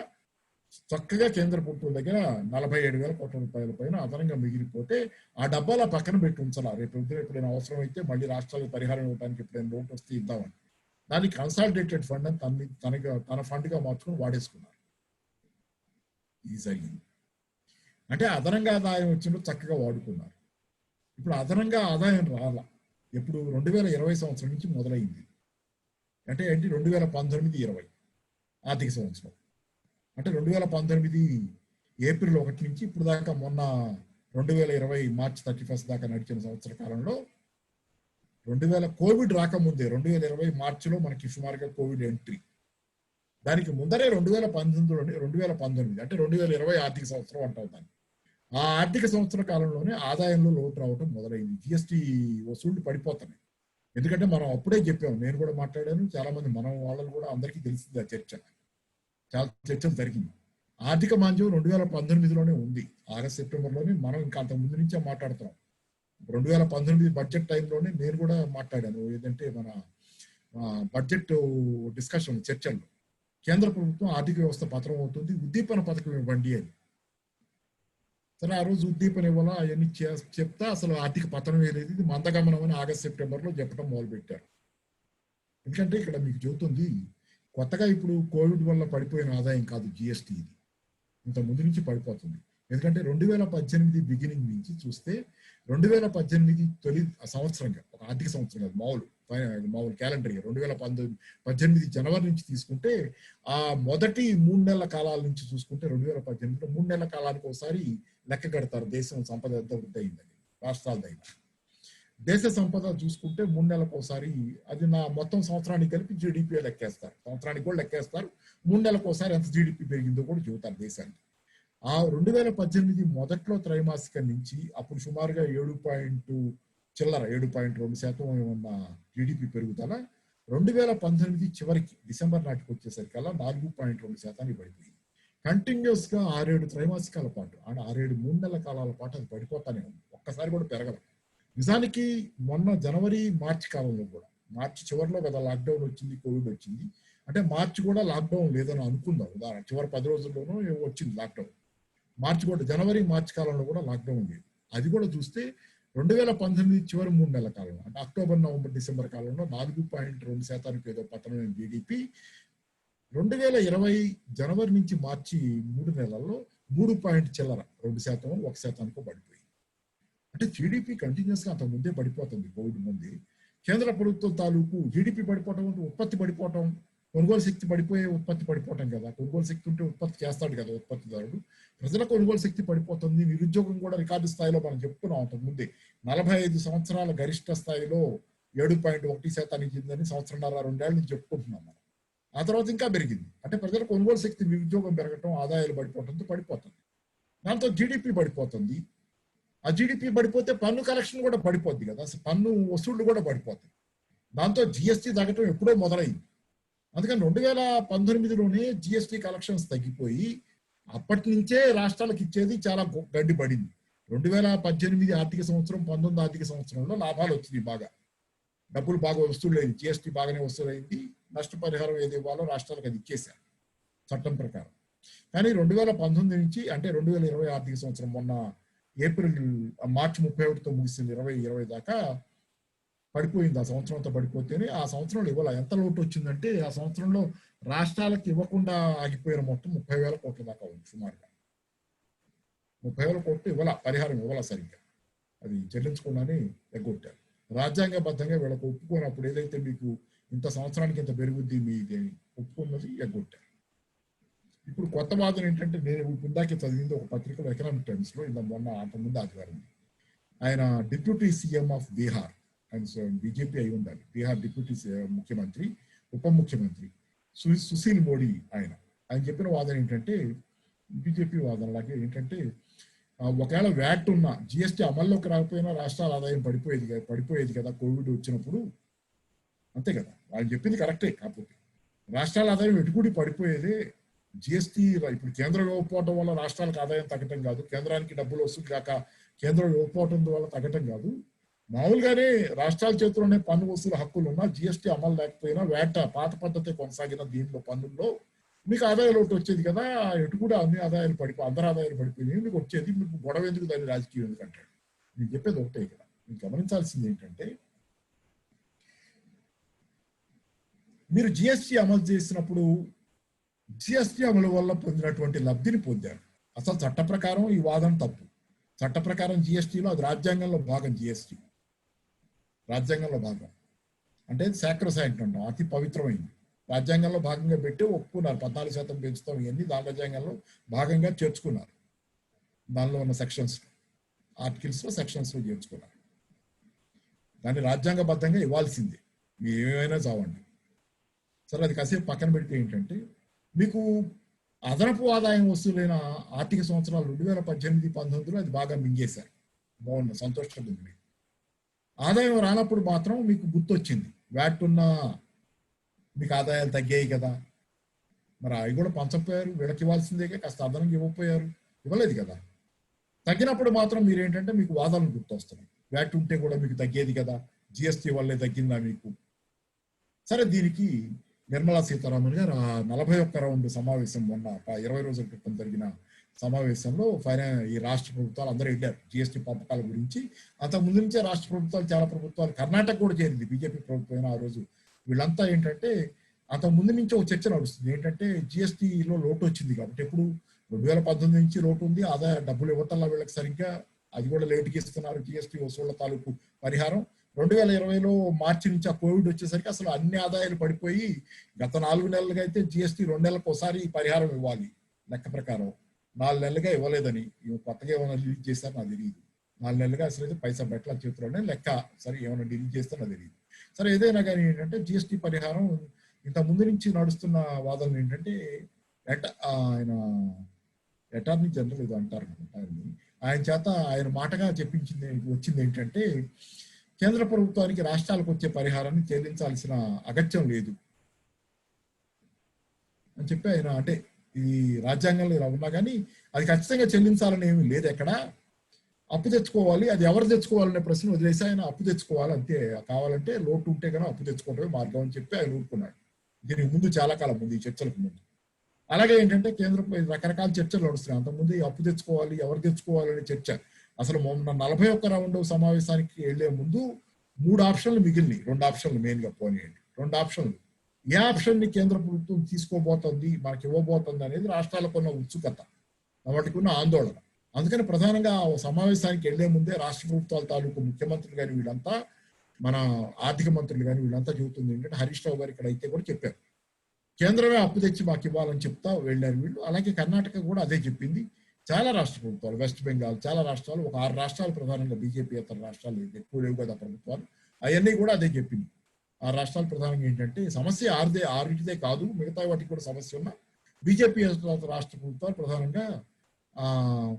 చక్కగా కేంద్ర ప్రభుత్వం దగ్గర 47,000 కోట్ల రూపాయల పైన అదనంగా మిగిలిపోతే ఆ డబ్బాలా పక్కన పెట్టి ఉంచాలా, రేపు ఎప్పుడైనా అవసరం అయితే మళ్ళీ రాష్ట్రాలకు పరిహారం ఇవ్వడానికి ఎప్పుడైనా లోటు వస్తే ఇద్దామని, దానికి కన్సాలిడేటెడ్ ఫండ్ అని తన ఫండ్గా మార్చుకుని వాడేసుకున్నారు. ఇది జరిగింది. అంటే అదనంగా ఆదాయం వచ్చినప్పుడు చక్కగా వాడుకున్నారు. ఇప్పుడు అదనంగా ఆదాయం రాలా, ఎప్పుడు 2020 సంవత్సరం నుంచి మొదలైంది. అంటే ఏంటి, 2019-20 ఆర్థిక సంవత్సరం, అంటే 2019 ఏప్రిల్ 1 నుంచి ఇప్పుడు దాకా మొన్న 2020 మార్చి 31 దాకా నడిచిన సంవత్సర కాలంలో కోవిడ్ రాకముందే 2020 మార్చిలో మనకి సుమారుగా కోవిడ్ ఎంట్రీ, దానికి ముందరే 2019 అంటే 2020 ఆర్థిక సంవత్సరం అంటాం దాన్ని. ఆ ఆర్థిక సంవత్సర కాలంలోనే ఆదాయంలో లోటు రావడం మొదలైంది, జిఎస్టీ వసూళ్లు పడిపోతున్నాయి. ఎందుకంటే మనం అప్పుడే చెప్పాము, నేను కూడా మాట్లాడాను, చాలా మంది మనం వాళ్ళని కూడా అందరికీ తెలిసింది ఆ చర్చ, చాలా చర్చలు జరిగింది. ఆర్థిక మాంద్యం 2019లోనే ఉంది, ఆగస్ట్ సెప్టెంబర్లోనే. మనం ఇంకా అంతకు ముందు నుంచే మాట్లాడుతున్నాం. 2019 బడ్జెట్ టైంలోనే నేను కూడా మాట్లాడాను, ఏదంటే మన బడ్జెట్ డిస్కషన్ చర్చల్లో కేంద్ర ప్రభుత్వం ఆర్థిక వ్యవస్థ పతనం అవుతుంది, ఉద్దీపన పథకం ఇవ్వండి అని. సరే, ఆ రోజు ఉద్దీపన ఇవ్వాలా అవన్నీ చెప్తా అసలు ఆర్థిక పతనం ఏదైతే ఇది మందగమనం అని ఆగస్ట్ సెప్టెంబర్లో చెప్పడం మొదలుపెట్టారు. ఎందుకంటే ఇక్కడ మీకు చెబుతుంది, కొత్తగా ఇప్పుడు కోవిడ్ వల్ల పడిపోయిన ఆదాయం కాదు జిఎస్టీ, ఇది ఇంత ముందు నుంచి పడిపోతుంది. ఎందుకంటే 2018 బిగినింగ్ నుంచి చూస్తే 2018 తొలి సంవత్సరంగా ఒక ఆర్థిక సంవత్సరం కాదు, మామూలు క్యాలెండర్ ఇయర్ 2018 జనవరి నుంచి తీసుకుంటే ఆ మొదటి 3 నెలల కాలాల నుంచి చూసుకుంటే 2018లో 3 నెలల కాలానికి ఒకసారి లెక్క కడతారు దేశం సంపద ఎంత వృద్ధి అయిందని, రాష్ట్రాలదైనా. దేశ సంపద చూసుకుంటే 3 నెలలకు ఒకసారి అది నా మొత్తం సంవత్సరానికి కలిపి జీడిపి లెక్కేస్తారు, సంవత్సరానికి కూడా లెక్కేస్తారు. 3 నెలలకు ఒకసారి ఎంత జీడిపి పెరిగిందో కూడా చెబుతారు దేశానికి. ఆ 2018 మొదట్లో త్రైమాసికం నుంచి అప్పుడు సుమారుగా 7.2% ఉన్న జీడిపి పెరుగుదల 2019 చివరికి డిసెంబర్ నాటికి వచ్చేసరికల్లా 4.2% పడిపోయింది. కంటిన్యూస్ గా 6-7 త్రైమాసికాల పాటు, 6-7 3 నెలల కాలాల పాటు అది పడిపోతానే ఉంది, ఒక్కసారి కూడా పెరగదు. నిజానికి మొన్న జనవరి మార్చి కాలంలో కూడా, మార్చి చివరిలో కదా లాక్డౌన్ వచ్చింది, కోవిడ్ వచ్చింది. అంటే మార్చి కూడా లాక్డౌన్ లేదని అనుకుందాం, ఉదాహరణ చివరి 10 రోజుల్లోనూ వచ్చింది లాక్డౌన్. మార్చి కూడా, జనవరి మార్చి కాలంలో కూడా లాక్డౌన్ లేదు. అది కూడా చూస్తే 2019 చివరి 3 నెలల కాలంలో, అంటే అక్టోబర్ నవంబర్ డిసెంబర్ కాలంలో 4.2% ఏదో పతనమైన జీడిపి 2020 జనవరి నుంచి మార్చి 3 నెలల్లో 3.2% 1% పడిపోయింది. అంటే జీడిపి కంటిన్యూస్ గా అంత ముందే పడిపోతుంది కోవిడ్ ముందే. కేంద్ర ప్రభుత్వం తాలూకు జీడిపి పడిపోవటం అంటే ఉత్పత్తి పడిపోవటం, కొనుగోలు శక్తి పడిపోయే ఉత్పత్తి పడిపోవటం కదా. కొనుగోలు శక్తి ఉంటే ఉత్పత్తి చేస్తాడు కదా ఉత్పత్తిదారుడు. ప్రజల కొనుగోలు శక్తి పడిపోతుంది, నిరుద్యోగం కూడా రికార్డు స్థాయిలో మనం చెప్పుకున్నాం అంతకు ముందే. 45 సంవత్సరాల గరిష్ట స్థాయిలో 7.1% చెందని సంవత్సరంన్నర 2 ఏళ్ళ నుంచి చెప్పుకుంటున్నాం మనం. ఆ తర్వాత ఇంకా పెరిగింది. అంటే ప్రజల కొనుగోలు శక్తి, నిరుద్యోగం పెరగటం, ఆదాయాలు పడిపోవడంతో పడిపోతుంది. దాంతో జీడిపి పడిపోతుంది. ఆ జీడిపి పడిపోతే పన్ను కలెక్షన్ కూడా పడిపోద్ది కదా, పన్ను వసూళ్లు కూడా పడిపోతాయి. దాంతో జిఎస్టీ తగ్గటం ఎప్పుడో మొదలైంది. అందుకని 2019లోనే జిఎస్టీ కలెక్షన్స్ తగ్గిపోయి అప్పటి నుంచే రాష్ట్రాలకు ఇచ్చేది చాలా గడ్డి పడింది. 2018 ఆర్థిక సంవత్సరం 19 ఆర్థిక సంవత్సరంలో లాభాలు వచ్చినాయి, బాగా డబ్బులు బాగా వసూలైంది, జిఎస్టీ బాగానే వసూలైంది. నష్టపరిహారం ఏది ఇవ్వాలో రాష్ట్రాలకు అది ఇచ్చేశారు చట్టం ప్రకారం. కానీ 2019 నుంచి, అంటే 2020 ఆర్థిక సంవత్సరం మొన్న మార్చి 31తో ముగిసింది, 2020 దాకా పడిపోయింది. ఆ సంవత్సరం అంతా పడిపోతేనే ఆ సంవత్సరంలో ఇవ్వాల ఎంత లోటు వచ్చిందంటే, ఆ సంవత్సరంలో రాష్ట్రాలకు ఇవ్వకుండా ఆగిపోయిన మొత్తం 30,000 కోట్ల దాకా ఉంది సుమారుగా. 30,000 కోట్లు ఇవ్వాల, పరిహారం ఇవ్వాల సరిగ్గా, అది చెల్లించకుండానే ఎగ్గొట్టారు. రాజ్యాంగబద్ధంగా వీళ్ళకు ఒప్పుకున్నప్పుడు ఏదైతే మీకు ఇంత సంవత్సరానికి ఇంత పెరుగుద్ది మీది ఒప్పుకున్నది ఎగ్గొట్టారు. ఇప్పుడు కొత్త వాదన ఏంటంటే, నేను ఇందాకే చదివింది ఒక పత్రికలో, ఎకనామిక్ టైమ్స్ లో, మొన్న అంతకుముందు ఆదివారం, ఆయన డిప్యూటీ సీఎం ఆఫ్ బీహార్, ఆయన బీజేపీ అయి ఉండాలి, బీహార్ డిప్యూటీ ముఖ్యమంత్రి, ఉప ముఖ్యమంత్రి సుశీల్ మోడీ, ఆయన చెప్పిన వాదన ఏంటంటే, బీజేపీ వాదనలాగే ఏంటంటే, ఒకవేళ వ్యాట్ ఉన్న జిఎస్టీ అమల్లోకి రాకపోయినా రాష్ట్రాల ఆదాయం పడిపోయేది కదా కోవిడ్ వచ్చినప్పుడు, అంతే కదా. వాళ్ళు చెప్పింది కరెక్టే. కాకపోతే రాష్ట్రాల ఆదాయం ఎటుకుడి పడిపోయేదే. జిఎస్టీ ఇప్పుడు కేంద్రం ఇవ్వకపోవడం వల్ల రాష్ట్రాలకు ఆదాయం తగ్గటం కాదు, కేంద్రానికి డబ్బులు వసూలు కాక కేంద్రం ఇవ్వకపోవడం వల్ల తగ్గటం కాదు. మామూలుగానే రాష్ట్రాల చేతిలోనే పన్ను వసూలు హక్కులు ఉన్నా, జిఎస్టీ అమలు లేకపోయినా, వ్యాట్ పాత పద్ధతి కొనసాగిన దీనిలో పన్నుల్లో మీకు ఆదాయ లోటు వచ్చేది కదా. ఎటు కూడా అన్ని ఆదాయాలు అందరి ఆదాయాలు పడిపోయినాయి, మీకు వచ్చేది, మీకు గొడవ ఎందుకు, దాన్ని రాజకీయం ఎందుకంటాడు. నేను చెప్పేది ఒకటే ఇక్కడ. మీరు గమనించాల్సింది ఏంటంటే, మీరు జిఎస్టీ అమలు చేసినప్పుడు జిఎస్టీ అమలు వల్ల పొందినటువంటి లబ్ధిని పొందారు. అసలు చట్ట ప్రకారం ఈ వాదన తప్పు. చట్ట ప్రకారం జిఎస్టీలో అది రాజ్యాంగంలో భాగం. జిఎస్టీ రాజ్యాంగంలో భాగం, అంటే సాక్రోసైంట్ అంటాం, అతి పవిత్రమైంది. రాజ్యాంగంలో భాగంగా పెట్టి ఒప్పుకున్నారు. 14% పెంచుతాం, ఇవన్నీ దాని రాజ్యాంగంలో భాగంగా చేర్చుకున్నారు. దానిలో ఉన్న సెక్షన్స్, ఆర్టికల్స్ లో సెక్షన్స్ లో చేర్చుకున్నారు. దాన్ని రాజ్యాంగబద్ధంగా ఇవ్వాల్సిందే, మీరు ఏమైనా చావండి. సరే, అది కాసేపు పక్కన పెడితే ఏంటంటే, మీకు అదనపు ఆదాయం వసూలైన ఆర్థిక సంవత్సరాలు 2018-19లో అది బాగా మింగేశారు. బాగుంది, సంతోషంగా ఉంది. ఆదాయం రానప్పుడు మాత్రం మీకు గుర్తొచ్చింది, వ్యాట్ ఉన్న మీకు ఆదాయాలు తగ్గాయి కదా, మరి అవి కూడా పంచపోయారు, వీళ్ళకి ఇవ్వాల్సిందే, కాస్త అదనంగా ఇవ్వలేదు కదా. తగ్గినప్పుడు మాత్రం మీరు ఏంటంటే మీకు వాదనలు గుర్తొస్తున్నాయి. వ్యాట్ ఉంటే కూడా మీకు తగ్గేది కదా, జిఎస్టీ వల్లే తగ్గిందా మీకు. సరే, దీనికి నిర్మలా సీతారామన్ గారు 41 రౌండ్ సమావేశం మొన్న 20 రోజుల క్రితం జరిగిన సమావేశంలో ఈ రాష్ట్ర ప్రభుత్వాలు అందరూ వెళ్ళారు జిఎస్టీ పంపకాల గురించి. అంతకు ముందు నుంచే రాష్ట్ర ప్రభుత్వాలు, చాలా ప్రభుత్వాలు, కర్ణాటక కూడా చేరింది, బీజేపీ ప్రభుత్వం ఆ రోజు. వీళ్ళంతా ఏంటంటే అంతకు ముందు నుంచి ఒక చర్చ నడుస్తుంది ఏంటంటే, జిఎస్టీలో లోటు వచ్చింది కాబట్టి, ఎప్పుడు 2018 నుంచి లోటు ఉంది, ఆదాయ డబ్బులు ఇవ్వటంలో వీళ్ళకి సరిగ్గా, అది కూడా లేటుకి ఇస్తున్నారు జిఎస్టీ వసూళ్ల తాలూకు పరిహారం. 2020లో మార్చి నుంచి ఆ కోవిడ్ వచ్చేసరికి అసలు అన్ని ఆదాయాలు పడిపోయి గత 4 నెలలుగా అయితే జిఎస్టీ 2 నెలలకు ఒకసారి పరిహారం ఇవ్వాలి లెక్క ప్రకారం, 4 నెలలుగా ఇవ్వలేదని కొత్తగా ఏమైనా రిలీజ్ చేస్తారో నాకు తెలియదు. 4 నెలలుగా అసలు అయితే పైసా బెట్ల చేతిలోనే లెక్క, సరే ఏమైనా రిలీజ్ చేస్తారో నాకు తెలియదు. సరే ఏదైనా కానీ ఏంటంటే జిఎస్టీ పరిహారం ఇంత ముందు నుంచి నడుస్తున్న వాదనలు ఏంటంటే ఆయన అటార్నీ జనరల్ ఏదో అంటారు ఆయన చేత ఆయన మాటగా వచ్చింది ఏంటంటే కేంద్ర ప్రభుత్వానికి రాష్ట్రాలకు వచ్చే పరిహారాన్ని చెల్లించాల్సిన అగత్యం లేదు అని చెప్పి ఆయన, అంటే ఈ రాజ్యాంగంలో ఇలా ఉన్నా కానీ అది ఖచ్చితంగా చెల్లించాలని ఏమీ లేదు, ఎక్కడ అప్పు తెచ్చుకోవాలి, అది ఎవరు తెచ్చుకోవాలనే ప్రశ్న వదిలేసి ఆయన అప్పు తెచ్చుకోవాలి అంతే, కావాలంటే లోటు ఉంటే కన్నా అప్పు తెచ్చుకోవడమే మార్గం అని చెప్పి ఆయన ఊరుకున్నాడు. దీనికి ముందు చాలా కాలం ముందు, ఈ చర్చలకు ముందు. అలాగే ఏంటంటే కేంద్రం రకరకాల చర్చలు నడుస్తున్నాయి. అంతకుముందు అప్పు తెచ్చుకోవాలి, ఎవరు తెచ్చుకోవాలనే చర్చ. అసలు మొన్న 41వ రౌండ్ సమావేశానికి వెళ్లే ముందు 3 ఆప్షన్లు మిగిలినాయి, 2 ఆప్షన్లు మెయిన్ గా పోనీయండి, 2 ఆప్షన్లు. ఏ ఆప్షన్ ని కేంద్ర ప్రభుత్వం తీసుకోబోతోంది, మనకి ఇవ్వబోతోంది అనేది రాష్ట్రాలకు ఉన్న ఉత్సుకత, వాటికి ఉన్న ఆందోళన. అందుకని ప్రధానంగా సమావేశానికి వెళ్లే ముందే రాష్ట్ర ప్రభుత్వాల తాలూకు ముఖ్యమంత్రులు కానీ వీళ్ళంతా, మన ఆర్థిక మంత్రులు కానీ వీళ్ళంతా చెబుతుంది ఏంటంటే, హరీష్ రావు గారు ఇక్కడ అయితే కూడా చెప్పారు, కేంద్రమే అప్పు తెచ్చి మాకు ఇవ్వాలని చెప్తా వెళ్ళారు వీళ్ళు. అలాగే కర్ణాటక కూడా అదే చెప్పింది. చాలా రాష్ట్ర ప్రభుత్వాలు, వెస్ట్ బెంగాల్, చాలా రాష్ట్రాలు, ఒక 6 రాష్ట్రాలు ప్రధానంగా బీజేపీ ఇతర రాష్ట్రాలు ఎక్కువ లేవు కదా ప్రభుత్వాలు, అవన్నీ కూడా అదే చెప్పింది. 6 రాష్ట్రాలు ప్రధానంగా ఏంటంటే సమస్య ఆరిటిదే కాదు, మిగతా వాటికి కూడా సమస్య ఉన్న బీజేపీ రాష్ట్ర ప్రభుత్వాలు ప్రధానంగా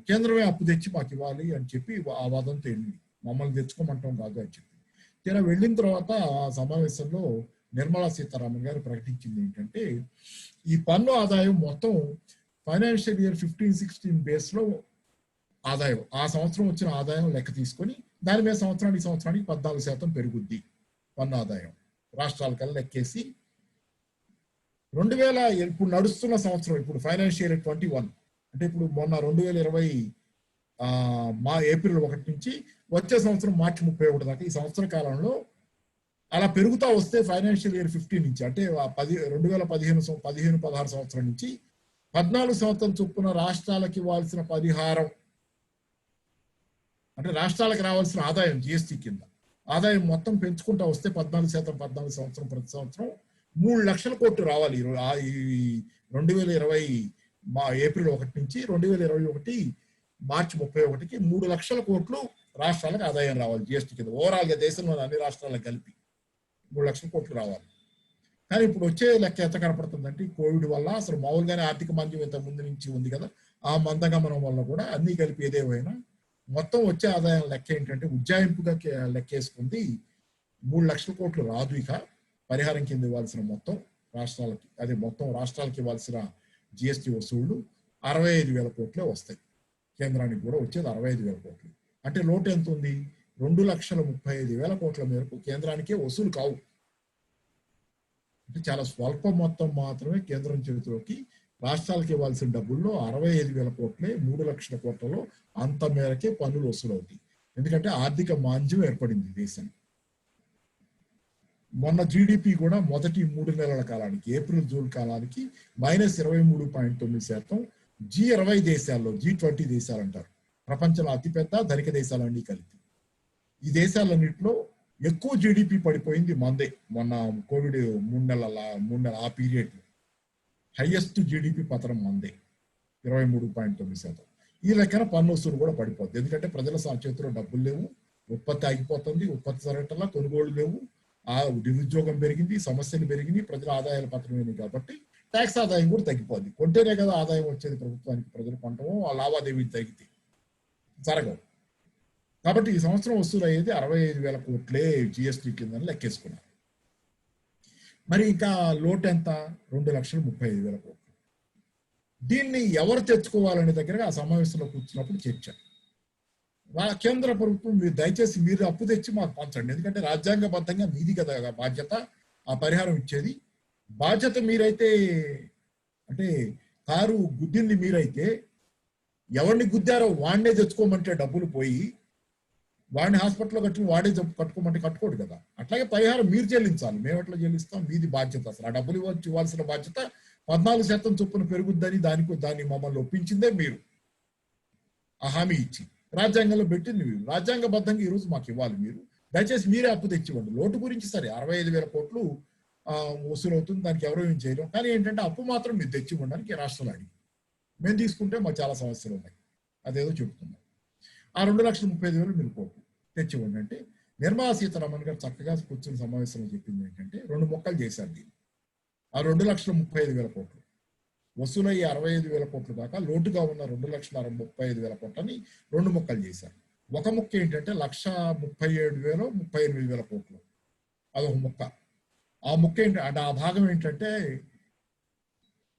కేంద్రమే అప్పు తెచ్చి మాకు ఇవ్వాలి అని చెప్పి ఆ వాదంతో వెళ్ళింది, మమ్మల్ని తెచ్చుకోమంటాం కాదు అని చెప్పి. తీరా వెళ్ళిన తర్వాత ఆ సమావేశంలో నిర్మలా సీతారామన్ గారు ప్రకటించింది ఏంటంటే, ఈ పన్ను ఆదాయం మొత్తం ఫైనాన్షియల్ ఇయర్ 15-16 బేస్ లో ఆదాయం, ఆ సంవత్సరం వచ్చిన ఆదాయం లెక్క తీసుకొని దాని మీద సంవత్సరానికి 14% పెరుగుద్ది పన్ను ఆదాయం రాష్ట్రాలకల్లా లెక్కేసి. 2000 ఇప్పుడు నడుస్తున్న సంవత్సరం, ఇప్పుడు ఫైనాన్షియల్ ఇయర్ 21 అంటే ఇప్పుడు మొన్న 2020 ఏప్రిల్ 1 నుంచి వచ్చే సంవత్సరం మార్చి 31 దాకా ఈ సంవత్సర కాలంలో అలా పెరుగుతా వస్తే ఫైనాన్షియల్ ఇయర్ 15 నుంచి అంటే 2015-16 సంవత్సరం నుంచి 14 సంవత్సరం చొప్పున రాష్ట్రాలకు ఇవ్వాల్సిన పరిహారం, అంటే రాష్ట్రాలకు రావాల్సిన ఆదాయం జిఎస్టీ కింద ఆదాయం మొత్తం పెంచుకుంటా వస్తే 14% 14 సంవత్సరం ప్రతి సంవత్సరం 3 లక్షల కోట్లు రావాలి. ఈ 2020 ఏప్రిల్ 1 నుంచి 2021 మార్చి 31కి 3 లక్షల కోట్లు రాష్ట్రాలకు ఆదాయం రావాలి జిఎస్టీ కింద. ఓవరాల్ గా దేశంలోని అన్ని రాష్ట్రాలకు కలిపి 3 లక్షల కోట్లు రావాలి. కానీ ఇప్పుడు వచ్చే లెక్క ఎంత కనపడుతుందంటే, కోవిడ్ వల్ల అసలు మామూలుగానే ఆర్థిక మాంద్యం ఇంత ముందు నుంచి ఉంది కదా, ఆ మందగమనం వల్ల కూడా అన్ని కలిపి ఏదేమైనా మొత్తం వచ్చే ఆదాయం లెక్క ఏంటంటే, ఉజ్జాయింపుగా లెక్కేసుకుంది 3 లక్షల కోట్లు రాదు. ఇక పరిహారం కింద ఇవ్వాల్సిన మొత్తం రాష్ట్రాలకి, అదే మొత్తం రాష్ట్రాలకి ఇవ్వాల్సిన జిఎస్టీ వసూళ్లు 65,000 కోట్లే వస్తాయి. కేంద్రానికి కూడా వచ్చేది 65,000 కోట్లు. అంటే లోటు ఎంత ఉంది? 2,35,000 కోట్ల మేరకు కేంద్రానికే వసూలు కావు. అంటే చాలా స్వల్ప మొత్తం మాత్రమే కేంద్రం చేతిలోకి, రాష్ట్రాలకు ఇవ్వాల్సిన డబ్బుల్లో 65,000 కోట్లే 3 లక్షల కోట్లలో అంత మేరకే పన్నులు వసూలు అవుతాయి. ఎందుకంటే ఆర్థిక మాంద్యం ఏర్పడింది దేశం. మొన్న జీడిపి కూడా మొదటి 3 నెలల కాలానికి, ఏప్రిల్ జూన్ కాలానికి -23.9%. G20 దేశాల్లో, G20 దేశాలు అంటారు, ప్రపంచంలో అతిపెద్ద ధనిక దేశాలన్నీ కలిపి, ఈ దేశాలన్నింటిలో ఎక్కువ జీడిపి పడిపోయింది మందే. మొన్న కోవిడ్ 3 నెలల ఆ పీరియడ్ హైయెస్ట్ జీడిపి పతనం మందే, 23.9%. ఈ లెక్కన పన్ను వసూలు కూడా పడిపోతుంది. ఎందుకంటే ప్రజల చేతిలో డబ్బులు లేవు, ఉత్పత్తి ఆగిపోతుంది, ఉత్పత్తి జరగటంలా కొనుగోలు లేవు, ఆ నిరుద్యోగం పెరిగింది, సమస్యలు పెరిగినాయి, ప్రజల ఆదాయాలు పతనమైనవి. కాబట్టి ట్యాక్స్ ఆదాయం కూడా తగ్గిపోద్ది. కొంటేనే కదా ఆదాయం వచ్చేది ప్రభుత్వానికి, ప్రజలు కొంటమో ఆ లావాదేవీలు తగ్గితే జరగవు. కాబట్టి ఈ సంవత్సరం వసూలు అయ్యేది 65,000 కోట్లే జిఎస్టీ కింద లెక్కేసుకున్నారు. మరి ఇంకా లోటు ఎంత? 2,35,000 కోట్లు. దీన్ని ఎవరు తెచ్చుకోవాలనే దగ్గర ఆ సమావేశంలో కూర్చున్నప్పుడు చర్చ. కేంద్ర ప్రభుత్వం దయచేసి మీరు అప్పు తెచ్చి మాకు పంచండి, ఎందుకంటే రాజ్యాంగబద్ధంగా మీది కదా బాధ్యత ఆ పరిహారం ఇచ్చేది. బాధ్యత మీరైతే, అంటే కారు గుద్దింది మీరైతే ఎవరిని గుద్దారో వాడినే తెచ్చుకోమంటే డబ్బులు పోయి, వాడిని హాస్పిటల్లో కట్టుకుని వాడే కట్టుకోమంటే కట్టుకోడు కదా. అట్లాగే పరిహారం మీరు చెల్లించాలి, మేము ఎట్లా చెల్లిస్తాం? మీది బాధ్యత. అసలు ఆ డబ్బులు ఇవ్వాల్సిన బాధ్యత 14% చొప్పున పెరుగుద్దని దాన్ని మమ్మల్ని ఒప్పించిందే మీరు. ఆ హామీ ఇచ్చి రాజ్యాంగంలో పెట్టింది మీరు. రాజ్యాంగబద్ధంగా ఈరోజు మాకు ఇవ్వాలి మీరు. దయచేసి మీరే అప్పు తెచ్చివ్వండి. లోటు గురించి సరే 65,000 కోట్లు వసూలు అవుతుంది, దానికి ఎవరో ఏం చేయలేం. కానీ ఏంటంటే అప్పు మాత్రం మీరు తెచ్చివ్వడానికి రాష్ట్రాలు అడిగి మేము తీసుకుంటే మాకు చాలా సమస్యలు ఉన్నాయి, అదేదో చెప్తున్నాం. ఆ 2,35,000 మీరు కోట్లు తెచ్చివ్వండి అంటే నిర్మలా సీతారామన్ గారు చక్కగా కూర్చుని సమావేశంలో చెప్పింది ఏంటంటే 2 మొక్కలు చేశారు దీన్ని. ఆ 2,35,000 కోట్లు వసూలయ్యి 65,000 కోట్ల దాకా లోటుగా ఉన్న 2,35,000 కోట్లని 2 మొక్కలు చేశారు. ఒక ముక్క ఏంటంటే 1,37,000 38,000 కోట్లు, అదొక ముక్క. ఆ ముక్క ఏంటి అంటే ఆ భాగం ఏంటంటే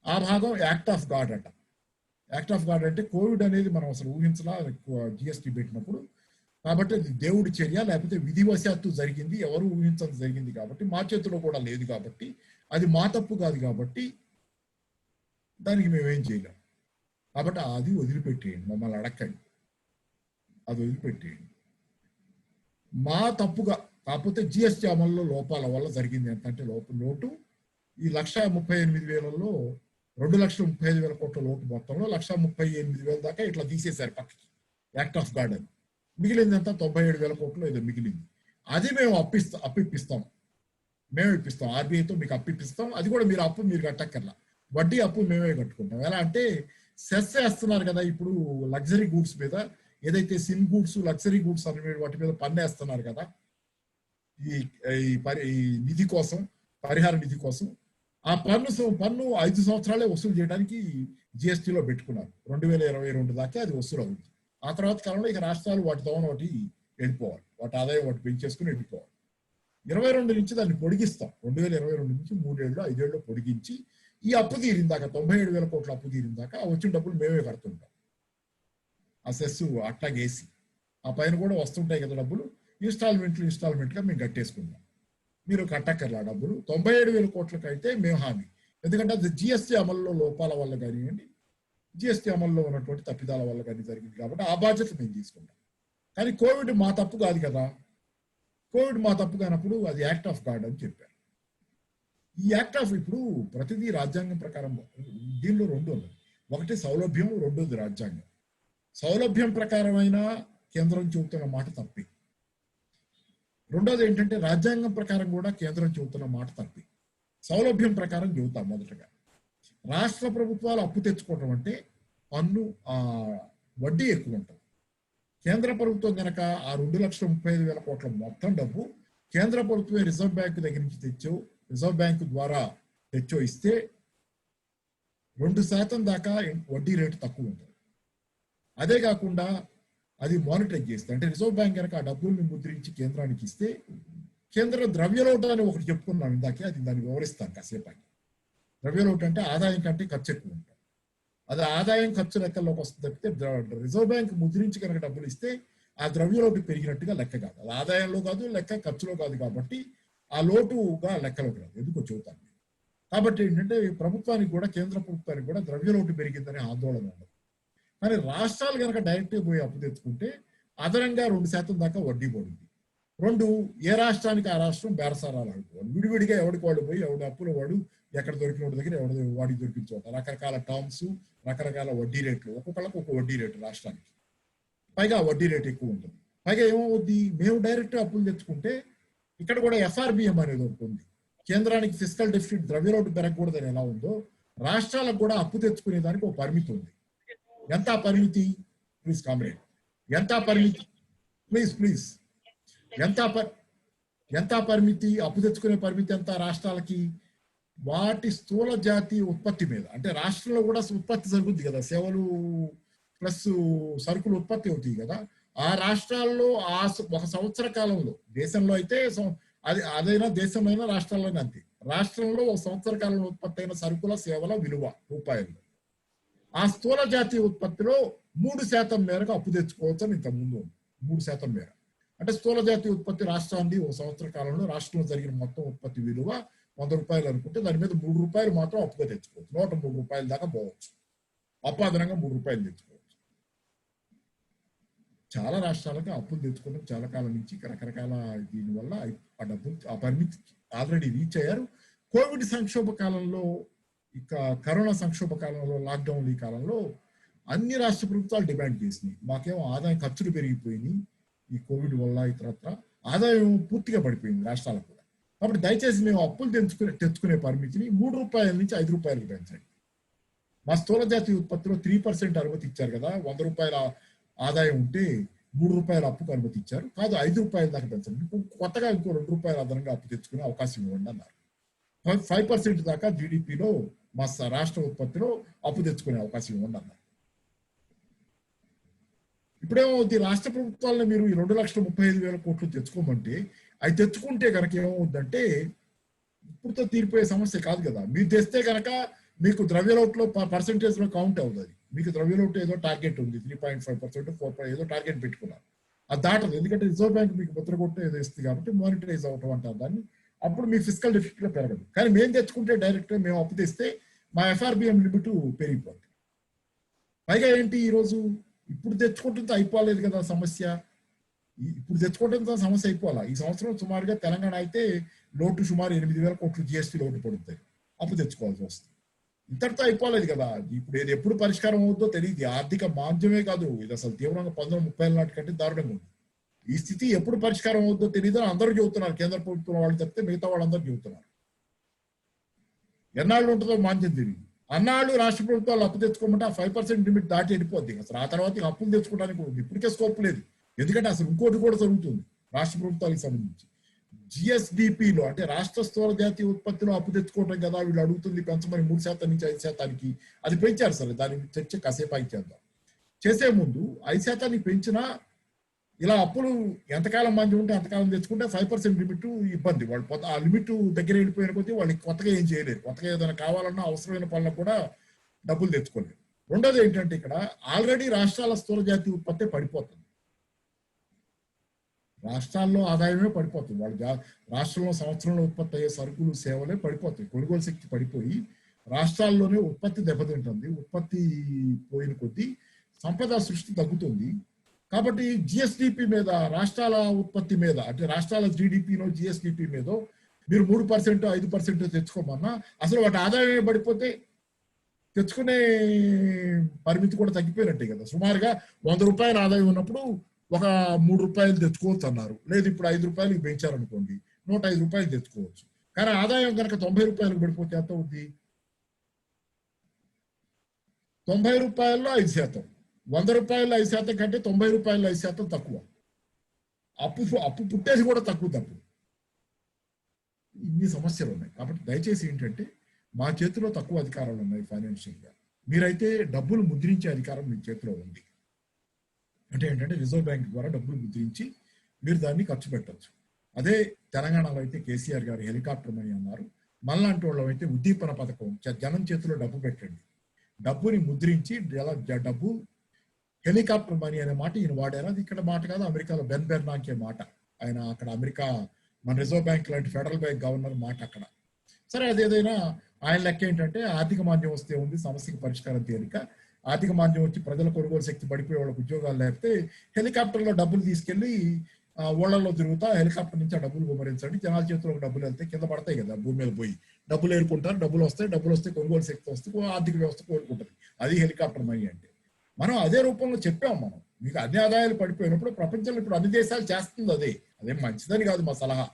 ఆ భాగం యాక్ట్ ఆఫ్ గాడ్ అట. యాక్ట్ ఆఫ్ గాడ్ అంటే కోవిడ్ అనేది మనం అసలు ఊహించలా జిఎస్టీ పెట్టినప్పుడు. కాబట్టి అది దేవుడి చర్య, లేకపోతే విధివశాత్తు జరిగింది, ఎవరు ఊహించదు జరిగింది కాబట్టి, మా చేతిలో కూడా లేదు కాబట్టి, అది మా తప్పు కాదు కాబట్టి దానికి మేమేం చేయలేం. కాబట్టి అది వదిలిపెట్టేయండి, మమ్మల్ని అడక్కండి, అది వదిలిపెట్టేయండి. మా తప్పుగా కాకపోతే జిఎస్టీ అమల్లో లోపాల వల్ల జరిగింది ఎంతంటే లోటు ఈ 1,38,000లో 2,35,000 కోట్ల లోటు మొత్తంలో 1,38,000 దాకా ఇట్లా తీసేశారు పక్కకి, యాక్ట్ ఆఫ్ గాడ్ అని. మిగిలింది ఎంత 97,000 కోట్లు ఏదో మిగిలింది. అది మేము అప్పిప్పిస్తాం, మేము ఇప్పిస్తాం, ఆర్బీఐతో మీకు అప్పిప్పిస్తాం. అది కూడా మీరు అప్పు మీరు కట్టక్కర్లా, వడ్డీ అప్పు మేమే కట్టుకుంటాం. ఎలా అంటే సెస్ వేస్తున్నారు కదా ఇప్పుడు లగ్జరీ గూడ్స్ మీద, ఏదైతే సిన్ గూడ్స్ లగ్జరీ గూడ్స్ అని వాటి మీద పన్ను వేస్తున్నారు కదా ఈ నిధి కోసం, పరిహార నిధి కోసం. ఆ పన్ను 5 సంవత్సరాలే వసూలు చేయడానికి జిఎస్టీలో పెట్టుకున్నారు. 2022 దాకా అది వసూలు అవుతుంది. ఆ తర్వాత కాలంలో ఇక రాష్ట్రాలు వాటి దోన ఒకటి వెళ్ళిపోవాలి, వాటి ఆదాయం వాటి పెంచేసుకుని వెళ్ళిపోవాలి. 22 నుంచి దాన్ని పొడిగిస్తాం, 2022 నుంచి 3 ఏళ్ళు 5 ఏళ్ళు పొడిగించి ఈ అప్పు తీరిందాక 97,000 కోట్ల అప్పు తీరిందాక వచ్చిన డబ్బులు మేమే కడుతుంటాం. ఆ సెస్ అట్లాగేసి ఆ పైన కూడా వస్తుంటాయి కదా డబ్బులు, ఇన్స్టాల్మెంట్గా మేము కట్టేసుకుంటాం. మీరు కట్టక్కర్లా డబ్బులు. 97,000 కోట్లకు అయితే మేము హామీ. ఎందుకంటే అది జిఎస్టీ అమల్లో లోపాల వల్ల కానివ్వండి, జిఎస్టీ అమల్లో ఉన్నటువంటి తప్పిదాల వల్ల కానీ జరిగింది కాబట్టి ఆ బాధ్యత మేము తీసుకుంటాం. కానీ కోవిడ్ మా తప్పు కాదు కదా. కోవిడ్ మా తప్పు కానప్పుడు అది యాక్ట్ ఆఫ్ గాడ్ అని చెప్పారు. ఈ యాక్ట్ ఆఫ్ ఇప్పుడు ప్రతిదీ రాజ్యాంగం ప్రకారం దీనిలో 2 ఉన్నాయి. ఒకటి సౌలభ్యం, రెండోది రాజ్యాంగం. సౌలభ్యం ప్రకారమైన కేంద్రం చెబుతున్న మాట తప్పి, రెండోది ఏంటంటే రాజ్యాంగం ప్రకారం కూడా కేంద్రం చెబుతున్న మాట తప్పి. సౌలభ్యం ప్రకారం చెబుతాం. మొదటగా రాష్ట్ర ప్రభుత్వాలు అప్పు తెచ్చుకోవడం అంటే పన్ను వడ్డీ ఎక్కువ ఉంటుంది. కేంద్ర ప్రభుత్వం కనుక ఆ 2,35,000 కోట్ల మొత్తం డబ్బు కేంద్ర ప్రభుత్వమే రిజర్వ్ బ్యాంకు దగ్గర నుంచి రిజర్వ్ బ్యాంకు ద్వారా ఇస్తే 2% దాకా వడ్డీ రేటు తక్కువ ఉంటుంది. అదే కాకుండా అది మానిటరైజ్ చేస్తే, అంటే రిజర్వ్ బ్యాంక్ కనుక ఆ డబ్బుల్ని ముద్రించి కేంద్రానికి ఇస్తే, కేంద్ర ద్రవ్యలోటు అని ఒకటి చెప్పుకున్నాం ఇందాకే, అది దాన్ని వివరిస్తాను కాసేపు. ద్రవ్యలోటు అంటే ఆదాయం కంటే ఖర్చు ఎక్కువ ఉంటుంది. అది ఆదాయం ఖర్చు లెక్కల్లోకి వస్తుంది తప్పితే రిజర్వ్ బ్యాంక్ ముద్రించి కనుక డబ్బులు ఇస్తే ఆ ద్రవ్యలోటు పెరిగినట్టుగా లెక్క కాదు. అది ఆదాయంలో కాదు, లెక్క ఖర్చులో కాదు. కాబట్టి ఆ లోటుగా లెక్కలోకి రాదు. ఎందుకో చెబుతాను. కాబట్టి ఏంటంటే ప్రభుత్వానికి కూడా, కేంద్ర ప్రభుత్వానికి కూడా ద్రవ్యలోటు పెరిగిందనే ఆందోళన ఉండదు. కానీ రాష్ట్రాలు కనుక డైరెక్ట్గా పోయి అప్పు తెచ్చుకుంటే అదనంగా 2% దాకా వడ్డీ పడింది. 2, ఏ రాష్ట్రానికి ఆ రాష్ట్రం బేరసారాలు ఆడుకోవాలి. విడివిడిగా ఎవడికి వాడు పోయి ఎవడి అప్పుల వాడు ఎక్కడ దొరికిన వాడి దగ్గర వాడికి దొరికించోట రకరకాల టర్మ్స్, రకరకాల వడ్డీ రేట్లు, ఒక్కొక్కళ్ళకి ఒక వడ్డీ రేటు రాష్ట్రానికి. పైగా వడ్డీ రేటు ఎక్కువ ఉంటుంది. పైగా ఏమవుద్ది, మేము డైరెక్ట్ అప్పులు తెచ్చుకుంటే ఇక్కడ కూడా ఎఫ్ఆర్బిఎం అనేది ఒకటి ఉంది. కేంద్రానికి ఫిస్కల్ డెఫిసిట్ ద్రవ్యలోటు పెరగకూడదని ఎలా ఉందో, రాష్ట్రాలకు కూడా అప్పు తెచ్చుకునే దానికి ఒక పరిమితి ఉంది. ఎంత పరిమితి? ప్లీజ్ కామ్రేడ్, ఎంత పరిమితి? ప్లీజ్ ఎంత పరిమితి? అప్పు తెచ్చుకునే పరిమితి ఎంత రాష్ట్రాలకి? వాటి స్థూల జాతీయ ఉత్పత్తి మీద. అంటే రాష్ట్రంలో కూడా ఉత్పత్తి జరుగుద్ది కదా, సేవలు ప్లస్ సరుకులు ఉత్పత్తి అవుతాయి కదా. ఆ రాష్ట్రాల్లో ఒక సంవత్సర కాలంలో, దేశంలో అయితే అది అదైనా దేశంలో అయినా రాష్ట్రాల్లోనే అంతే, రాష్ట్రంలో ఒక సంవత్సర కాలంలో ఉత్పత్తి అయిన సరుకుల సేవల విలువ రూపాయల్లో, ఆ స్థూల జాతీయ ఉత్పత్తిలో 3% మేరకు అప్పు తెచ్చుకోవచ్చు అని ఇంత ముందు 3% మేర. అంటే స్థూల జాతీయ ఉత్పత్తి రాష్ట్రాన్ని ఒక సంవత్సర కాలంలో రాష్ట్రంలో జరిగిన మొత్తం ఉత్పత్తి విలువ 100 రూపాయలు అనుకుంటే దాని మీద 3 రూపాయలు మాత్రం అప్పుగా తెచ్చుకోవచ్చు. 103 రూపాయల దాకా పోవచ్చు, అపాదనంగా 3 రూపాయలు తెచ్చుకోవచ్చు. చాలా రాష్ట్రాలకు అప్పులు తెచ్చుకోవడం చాలా కాలం నుంచి రకరకాల దీనివల్ల ఆ డబ్బు ఆ పరిమితి ఆల్రెడీ రీచ్ అయ్యారు. కోవిడ్ సంక్షోభ కాలంలో ఇక కరోనా సంక్షోభ కాలంలో, లాక్డౌన్ ఈ కాలంలో అన్ని రాష్ట్ర ప్రభుత్వాలు డిమాండ్ చేసినాయి. మాకేమో ఆదాయం ఖర్చులు పెరిగిపోయినాయి ఈ కోవిడ్ వల్ల, ఇతరత్ర ఆదాయం పూర్తిగా పడిపోయింది రాష్ట్రాలకు కూడా. కాబట్టి దయచేసి మేము అప్పులు తెచ్చుకునే పరిమితిని ₹3 నుంచి ₹5 పెంచండి. మా స్థూల జాతీయ ఉత్పత్తిలో 3% అనుమతి ఇచ్చారు కదా, ₹100 ఆదాయం ఉంటే ₹3 అప్పుకు అనుమతి ఇచ్చారు, కాదు ₹5 దాకా పెంచండి. కొత్తగా ఇంకో ₹2 అదనంగా అప్పు తెచ్చుకునే అవకాశం ఇవ్వండి అన్నారు. 5% దాకా జీడిపిలో మా రాష్ట్ర ఉత్పత్తిలో అప్పు తెచ్చుకునే అవకాశం ఇవ్వండి అన్నారు. ఇప్పుడేమవుద్ది, రాష్ట్ర ప్రభుత్వాలను మీరు ఈ 2,35,000 కోట్లు తెచ్చుకోమంటే, అవి తెచ్చుకుంటే కనుక ఏమవుద్దంటే ఇప్పుడుతో తీరిపోయే సమస్య కాదు కదా. మీరు తెస్తే కనుక మీకు ద్రవ్యలోటులో పర్సెంటేజ్ లో కౌంట్ అవుతుంది. మీకు ద్రవ్యలోటు ఏదో టార్గెట్ ఉంది, 3.5%, 4% ఏదో టార్గెట్ పెట్టుకున్నారు. అది దాటదు, ఎందుకంటే రిజర్వ్ బ్యాంక్ మీకు ముద్రగొట్టు ఏదో ఇస్తుంది కాబట్టి మానిటరైజ్ అవటం అంటారు దాన్ని. అప్పుడు మీ ఫిజికల్ డెఫిసిట్ లో పెరగదు. కానీ మేము తెచ్చుకుంటే డైరెక్ట్ మేము అప్పు తెస్తే మా FRBM లిమిట్ పెరిగిపోతుంది. పైగా ఏంటి, ఈరోజు ఇప్పుడు తెచ్చుకుంటుందో అయిపోలేదు కదా సమస్య. ఇప్పుడు తెచ్చుకోవడంతో సమస్య అయిపోవాలా. ఈ సంవత్సరం సుమారుగా తెలంగాణ అయితే లోటు సుమారు 8,000 కోట్లు GST లోటు పడుతుంది, అప్పు తెచ్చుకోవాల్సి వస్తుంది. ఇంతటితో అయిపోలేదు కదా. ఇప్పుడు ఇది ఎప్పుడు పరిష్కారం అవుతుందో తెలియదు. ఆర్థిక మాంద్యమే కాదు, ఇది అసలు తీవ్రంగా 1930 నాటి కంటే దారుణంగా ఉంది. ఈ స్థితి ఎప్పుడు పరిష్కారం అవుతుందో తెలియదు అని అందరూ చెబుతున్నారు. కేంద్ర ప్రభుత్వం వాళ్ళు చెప్తే మిగతా వాళ్ళందరూ చెబుతున్నారు. ఎన్నాళ్ళు ఉంటుందో మాంద్యం తెలియదు. అన్నాళ్ళు రాష్ట్ర ప్రభుత్వాలు అప్పు తెచ్చుకోమంటే ఆ 5% లిమిట్ దాటి వెళ్ళిపోద్ది. అసలు ఆ తర్వాత అప్పులు తెచ్చుకోవడానికి ఇప్పటికే స్కోప్ లేదు. ఎందుకంటే అసలు ఇంకోటి కూడా జరుగుతుంది రాష్ట్ర ప్రభుత్వాలకు సంబంధించి. GSDPలో అంటే రాష్ట్ర స్థూల జాతీయ ఉత్పత్తిలో అప్పు తెచ్చుకోవడం కదా వీళ్ళు అడుగుతుంది పెంచమని 3% నుంచి 5%. అది పెంచారు. సరే, దాని చర్చ కాసేపు చేద్దాం. చేసే ముందు 5% పెంచినా ఇలా అప్పులు ఎంతకాలం మంది ఉంటే అంతకాలం తెచ్చుకుంటే 5% లిమిట్ ఇబ్బంది. వాళ్ళు ఆ లిమిట్ దగ్గర వెళ్ళిపోయిన కొద్దీ వాళ్ళకి కొత్తగా ఏం చేయలేరు. కొత్తగా ఏదైనా కావాలన్నా అవసరమైన పనులకు కూడా డబ్బులు తెచ్చుకోలేరు. రెండోది ఏంటంటే ఇక్కడ ఆల్రెడీ రాష్ట్రాల స్థూల జాతీయ ఉత్పత్తి పడిపోతుంది. రాష్ట్రాల్లో ఆదాయమే పడిపోతుంది. వాళ్ళు రాష్ట్రంలో సంవత్సరంలో ఉత్పత్తి అయ్యే సరుకులు, సేవలే పడిపోతాయి. కొనుగోలు శక్తి పడిపోయి రాష్ట్రాల్లోనే ఉత్పత్తి దెబ్బతింటుంది. ఉత్పత్తి పోయిన కొద్దీ సంపద సృష్టి తగ్గుతుంది. కాబట్టి GSDP మీద, రాష్ట్రాల ఉత్పత్తి మీద, అంటే రాష్ట్రాల GDPలో GSDP మీద మీరు 3%, 5% తెచ్చుకోమన్నా అసలు వాటి ఆదాయమే పడిపోతే తెచ్చుకునే పరిమితి కూడా తగ్గిపోయినట్టే కదా. సుమారుగా ₹100 ఆదాయం ఉన్నప్పుడు ఒక ₹3 తెచ్చుకోవచ్చు అన్నారు. లేదు, ఇప్పుడు ₹5 పెంచారనుకోండి, ₹105 తెచ్చుకోవచ్చు. కానీ ఆదాయం కనుక ₹90 పడిపోతే ఎంత అవుద్ది? ₹90లో 5%, ₹100 5% కంటే ₹90 5% తక్కువ. అప్పు పుట్టేసి కూడా తక్కువ. ఇన్ని సమస్యలు ఉన్నాయి. కాబట్టి దయచేసి ఏంటంటే మా చేతిలో తక్కువ అధికారాలు ఉన్నాయి ఫైనాన్షియల్ గా. మీరైతే డబ్బులు ముద్రించే అధికారం మీ చేతిలో ఉంది. అంటే ఏంటంటే రిజర్వ్ బ్యాంక్ ద్వారా డబ్బులు ముద్రించి మీరు దాన్ని ఖర్చు పెట్టచ్చు. అదే తెలంగాణలో అయితే కేసీఆర్ గారు హెలికాప్టర్ మనీ అన్నారు. మళ్ళాంటి వాళ్ళం అయితే ఉద్దీపన పథకం, జనం చేతిలో డబ్బు పెట్టండి, డబ్బుని ముద్రించి డబ్బు హెలికాప్టర్ మనీ అనే మాట ఈయన వాడారు. అది ఇక్కడ మాట కాదు, అమెరికాలో బెన్ బెర్నాంకే మాట. ఆయన అక్కడ అమెరికా మన రిజర్వ్ బ్యాంక్ లాంటి ఫెడరల్ బ్యాంక్ గవర్నర్ మాట అక్కడ. సరే, అదేదైనా ఆయన లెక్క ఏంటంటే ఆర్థిక మాంద్యం వస్తే ఉంది సమస్యకి పరిష్కారం తేలిక. ఆర్థిక మాంద్యం వచ్చి ప్రజల కొనుగోలు శక్తి పడిపోయే వాళ్ళకి ఉద్యోగాలు లేకపోతే హెలికాప్టర్లో డబ్బులు తీసుకెళ్లి ఓళ్లలో తిరుగుతా హెలికాప్టర్ నుంచి ఆ డబ్బులు గుమ్మరించండి. జనాల చేతిలో డబ్బులు వెళ్తే కింద పడతాయి కదా, భూమి మీద పోయి డబ్బులు ఏరుకుంటారు. డబ్బులు వస్తే కొనుగోలు శక్తి వస్తే ఆర్థిక వ్యవస్థ కోరుకుంటుంది. అది హెలికాప్టర్ మనీ అంటే. మనం అదే రూపంలో చెప్పాం. మనం మీకు అన్ని ఆదాయాలు పడిపోయినప్పుడు ప్రపంచంలో ఇప్పుడు అన్ని దేశాలు చేస్తుంది అదేం మంచిదని కాదు మా సలహా.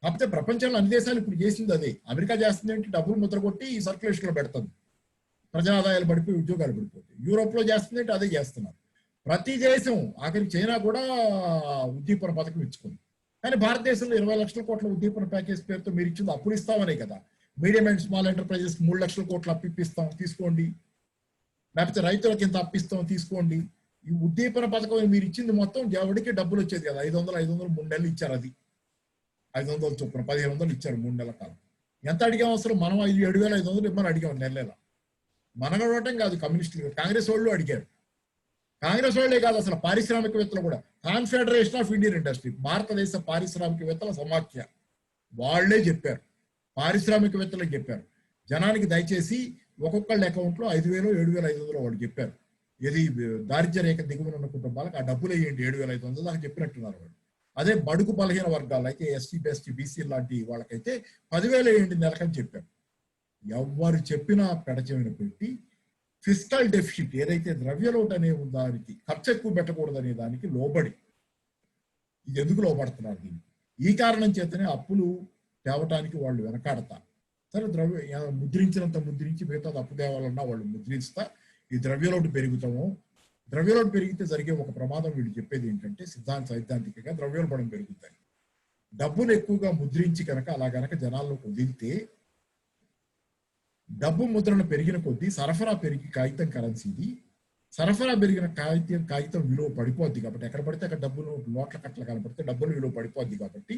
కాకపోతే ప్రపంచంలో అన్ని దేశాలు ఇప్పుడు చేసింది అదే. అమెరికా చేస్తుంది ఏంటి, డబ్బులు ముద్ర కొట్టి ఈ సర్క్యులేషన్ లో పెడుతుంది, ప్రజా ఆదాయాలు పడిపోయి ఉద్యోగాలు పడిపోతాయి. యూరోప్ లో చేస్తుంది ఏంటి, అదే చేస్తున్నారు. ప్రతి దేశం, ఆఖరికి చైనా కూడా ఉద్దీపన పథకం ఇచ్చుకుంది. కానీ భారతదేశంలో 20 లక్షల కోట్ల ఉద్దీపన ప్యాకేజ్ పేరుతో మీరు ఇచ్చింది అప్పులు ఇస్తామనే కదా. మీడియం అండ్ స్మాల్ ఎంటర్ప్రైజెస్ 3 లక్షల కోట్లు అప్పిస్తాం తీసుకోండి, లేకపోతే రైతులకు ఇంత అప్పిస్తాం తీసుకోండి. ఈ ఉద్దీపన పథకం మీరు ఇచ్చింది మొత్తం ఎవరికి డబ్బులు వచ్చేది కదా. 500 3 నెలలు ఇచ్చారు. అది 500 చొప్పున 1500 ఇచ్చారు 3 నెలల కాలం. ఎంత అడిగాం అసలు మనం? 7,500 ఇవ్వమని అడిగాం నెల. మనం అడగటం కాదు, కమ్యూనిస్టులు కాంగ్రెస్ వాళ్ళు అడిగారు. కాంగ్రెస్ వాళ్ళే కాదు, అసలు పారిశ్రామికవేత్తలు కూడా, కాన్ఫెడరేషన్ ఆఫ్ ఇండియన్ ఇండస్ట్రీ, భారతదేశ పారిశ్రామికవేత్తల సమాఖ్య వాళ్లే చెప్పారు, పారిశ్రామికవేత్తలకు చెప్పారు, జనానికి దయచేసి ఒక్కొక్కళ్ళ అకౌంట్ లో 5,000 7,500 వాళ్ళు చెప్పారు. ఏది దారిద్ర్య రేఖ దిగువన ఉన్న కుటుంబాలకు ఆ డబ్బులు వేయండి 7,500 దాకా చెప్పినట్టున్నారు వాళ్ళు. అదే బడుగు బలహీన వర్గాలు అయితే SC, ST, BC లాంటి వాళ్ళకైతే 10,000 వేయండి నెలకని చెప్పారు. ఎవరు చెప్పినా పెడచెవిన పెట్టి ఫిస్కల్ డెఫిసిట్ ఏదైతే ద్రవ్యలోటు అనే దానికి ఖర్చు ఎక్కువ పెట్టకూడదు అనే దానికి లోబడి ఇది ఎందుకు లోపడుతున్నారు దీనికి? ఈ కారణం చేతనే అప్పులు తేవటానికి వాళ్ళు వెనకాడతారు. సరే ముద్రించినంత ముద్రించి మిగతా అప్పు తేవాలన్నా వాళ్ళు ముద్రిస్తా ఈ ద్రవ్యలోటు పెరుగుతాము. ద్రవ్యలోటు పెరిగితే జరిగే ఒక ప్రమాదం వీళ్ళు చెప్పేది ఏంటంటే సైద్ధాంతికంగా ద్రవ్యోల్బణం పెరుగుతాయి. డబ్బును ఎక్కువగా ముద్రించి కనుక అలా గనక జనాల్లోకి వదిలితే డబ్బు ముద్రణ పెరిగిన కొద్దీ సరఫరా పెరిగి కాగితం కరెన్సీది సరఫరా పెరిగిన కాగితం విలువ పడిపోద్ది కాబట్టి ఎక్కడ పడితే అక్కడ డబ్బులు నోట్ల కట్టలు కనపడితే డబ్బులు విలువ పడిపోద్ది కాబట్టి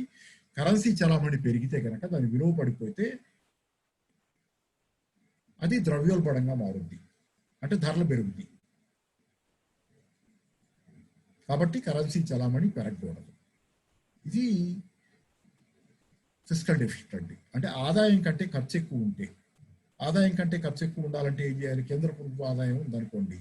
కరెన్సీ చలామణి పెరిగితే కనుక దాని విలువ పడిపోతే అది ద్రవ్యోల్బణంగా మారుద్ది, అంటే ధరలు పెరుగుతాయి. కాబట్టి కరెన్సీ చలామణి పెరగకూడదు. ఇది ఫిస్కల్ డెఫిసిట్ అండి. అంటే ఆదాయం కంటే ఖర్చు ఎక్కువ ఉంటే, ఆదాయం కంటే ఖర్చు ఎక్కువ ఉండాలంటే ఏం చేయాలి? కేంద్ర ప్రభుత్వ ఆదాయం ఉందనుకోండి,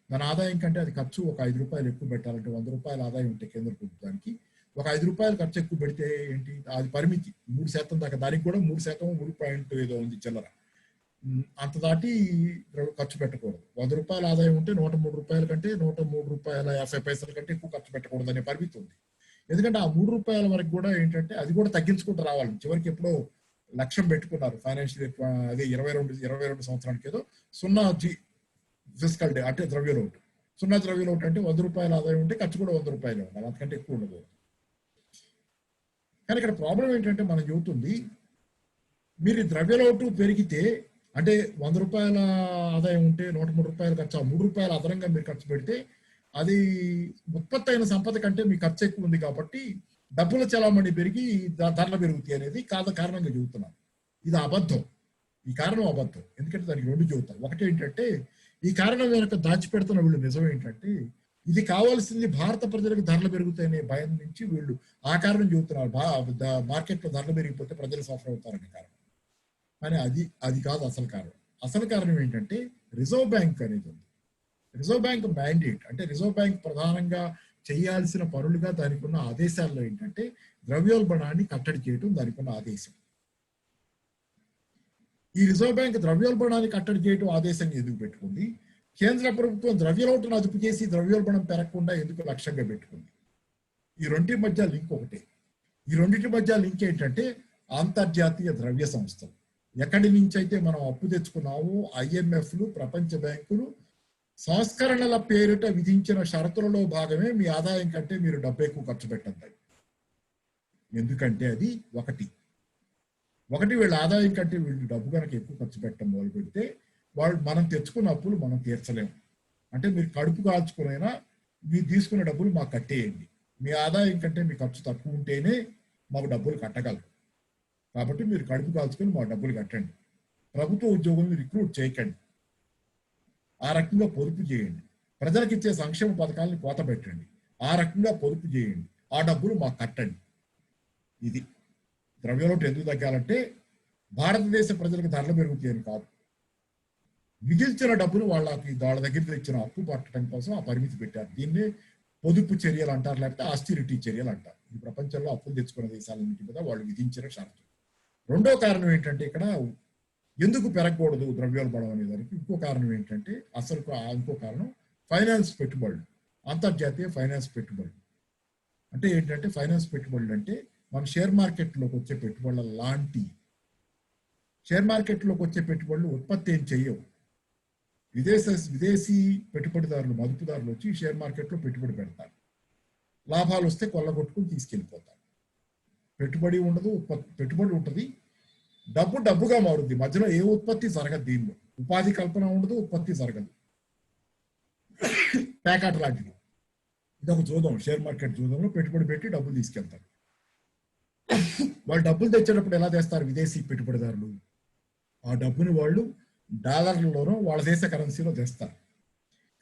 మన ఆదాయం కంటే అది ఖర్చు ఒక 5 రూపాయలు ఎక్కువ పెట్టాలంటే 100 రూపాయల ఆదాయం ఉంటే కేంద్ర ప్రభుత్వానికి ఒక 5 రూపాయలు ఖర్చు ఎక్కువ పెడితే ఏంటి? అది పరిమితి 3% దాకా, దానికి కూడా 3% 3 ఏదో ఉంది చిల్లర, అంత దాటి ఖర్చు పెట్టకూడదు. 100 రూపాయల ఆదాయం ఉంటే 103 రూపాయల కంటే 103 రూపాయల 50 పైసల కంటే ఎక్కువ ఖర్చు పెట్టకూడదు అనే పరిమితి ఉంది. ఎందుకంటే ఆ 3 రూపాయల వరకు కూడా ఏంటంటే అది కూడా తగ్గించుకుంటూ రావాలి. చివరికి ఎప్పుడో లక్ష్యం పెట్టుకున్నారు ఫైనాన్షియల్, అదే 22 సంవత్సరానికి ఏదో 0 ఫిస్కల్ డే అంటే ద్రవ్యలోటు. 0 ద్రవ్యలోటు అంటే 100 రూపాయల ఆదాయం ఉంటే ఖర్చు కూడా 100 రూపాయలు ఉండాలి, అంతకంటే ఎక్కువ ఉండకూడదు. కానీ ఇక్కడ ప్రాబ్లం ఏంటంటే మనం చెబుతుంది, మీరు ద్రవ్యలోటు పెరిగితే అంటే 100 రూపాయల ఆదాయం ఉంటే 103 రూపాయలు ఖర్చు, 3 రూపాయలు అదనంగా మీరు ఖర్చు పెడితే అది ఉత్పత్తి అయిన సంపద కంటే మీ ఖర్చు ఎక్కువ ఉంది కాబట్టి డబ్బుల చలామణి పెరిగి ధరలు పెరుగుతాయి అనేది కారణంగా చెబుతున్నాను. ఇది అబద్ధం. ఈ కారణం అబద్ధం. ఎందుకంటే దానికి 2 చెబుతారు. ఒకటి ఏంటంటే ఈ కారణం వెనక దాచిపెడుతున్న వీళ్ళు నిజం ఏంటంటే ఇది కావాల్సింది భారత ప్రజలకు ధరలు పెరుగుతాయనే భయం నుంచి వీళ్ళు ఆ కారణం చెబుతున్నారు. మార్కెట్లో ధరలు పెరిగిపోతే ప్రజలు సఫర్ అవుతారనే కారణం. కానీ అది కాదు అసలు కారణం. అసలు కారణం ఏంటంటే రిజర్వ్ బ్యాంక్ అనేది ఉంది. రిజర్వ్ బ్యాంక్ మ్యాండేట్ అంటే రిజర్వ్ బ్యాంక్ ప్రధానంగా చేయాల్సిన పనులుగా దానికి ఉన్న ఆదేశాల్లో ఏంటంటే ద్రవ్యోల్బణాన్ని కట్టడి చేయడం దానికి ఉన్న ఆదేశం. ఈ రిజర్వ్ బ్యాంక్ ద్రవ్యోల్బణాన్ని కట్టడి చేయడం ఆదేశంగా ఎందుకు పెట్టుకుంది? కేంద్ర ప్రభుత్వం ద్రవ్యలోటును అదుపు చేసి ద్రవ్యోల్బణం పెరగకుండా ఎందుకు లక్ష్యంగా పెట్టుకుంది? ఈ రెండింటి మధ్య లింక్ ఒకటే. ఈ రెండింటి మధ్య లింక్ ఏంటంటే అంతర్జాతీయ ద్రవ్య సంస్థలు. ఎక్కడి నుంచి అయితే మనం అప్పు తెచ్చుకున్నామో IMFలు, ప్రపంచ బ్యాంకులు సంస్కరణల పేరిట విధించిన షరతులలో భాగమే మీ ఆదాయం కంటే మీరు డబ్బు ఎక్కువ ఖర్చు పెట్టద్దు. ఎందుకంటే అది ఒకటి వీళ్ళ ఆదాయం కంటే వీళ్ళు డబ్బు కనుక ఎక్కువ ఖర్చు పెట్టడం మొదలు పెడితే వాళ్ళు మనం తెచ్చుకున్న అప్పులు మనం తీర్చలేము. అంటే మీరు కడుపు కాల్చుకునైనా మీరు తీసుకున్న డబ్బులు మాకు కట్టేయండి, మీ ఆదాయం కంటే మీ ఖర్చు తక్కువ ఉంటేనే మాకు డబ్బులు కట్టగలరు, కాబట్టి మీరు కడుపు కాల్చుకొని మా డబ్బులు కట్టండి, ప్రభుత్వ ఉద్యోగులను రిక్రూట్ చేయకండి, ఆ రకంగా పొదుపు చేయండి, ప్రజలకు ఇచ్చే సంక్షేమ పథకాలను కోత పెట్టండి, ఆ రకంగా పొదుపు చేయండి, ఆ డబ్బులు మాకు కట్టండి. ఇది ద్రవ్యలోటు ఎందుకు తగ్గాలంటే భారతదేశ ప్రజలకు ధరలు పెరుగుతాయని కాదు, మిగిల్చిన డబ్బులు వాళ్ళ దగ్గర తెచ్చిన అప్పు పట్టడం కోసం ఆ పరిమితి పెట్టారు. దీన్ని పొదుపు చర్యలు అంటారు, లేకపోతే ఆస్టిరిటీ చర్యలు అంటారు. ఈ ప్రపంచంలో అప్పులు తెచ్చుకున్న దేశాలన్నింటి మీద వాళ్ళు విధించిన షరతు. రెండో కారణం ఏంటంటే ఇక్కడ ఎందుకు పెరగకూడదు ద్రవ్యోల్బణం అనే దానికి ఇంకో కారణం ఏంటంటే ఇంకో కారణం ఫైనాన్స్ పెట్టుబడులు, అంతర్జాతీయ ఫైనాన్స్ పెట్టుబడులు. అంటే ఏంటంటే ఫైనాన్స్ పెట్టుబడులు అంటే మన షేర్ మార్కెట్లోకి వచ్చే పెట్టుబడుల లాంటి. షేర్ మార్కెట్లోకి వచ్చే పెట్టుబడులు ఉత్పత్తి ఏం చెయ్యవు. విదేశీ పెట్టుబడిదారులు, మదుపుదారులు వచ్చి షేర్ మార్కెట్లో పెట్టుబడి పెడతారు, లాభాలు వస్తే కొల్లగొట్టుకుని తీసుకెళ్ళిపోతారు. పెట్టుబడి ఉండదు, పెట్టుబడి ఉంటుంది, డబ్బుగా మారుద్ది. మధ్యలో ఏ ఉత్పత్తి జరగదు, దీనిలో ఉపాధి కల్పన ఉండదు, ఉత్పత్తి జరగదు. ప్యాకెట్ లాంటిది. ఇదొక జూదం, షేర్ మార్కెట్ జూదంలో పెట్టుబడి పెట్టి డబ్బులు తీసుకెళ్తారు. వాళ్ళు డబ్బులు తెచ్చేటప్పుడు ఎలా తెస్తారు? విదేశీ పెట్టుబడిదారులు ఆ డబ్బుని వాళ్ళు డాలర్లలోనో వాళ్ళ దేశ కరెన్సీలో తెస్తారు.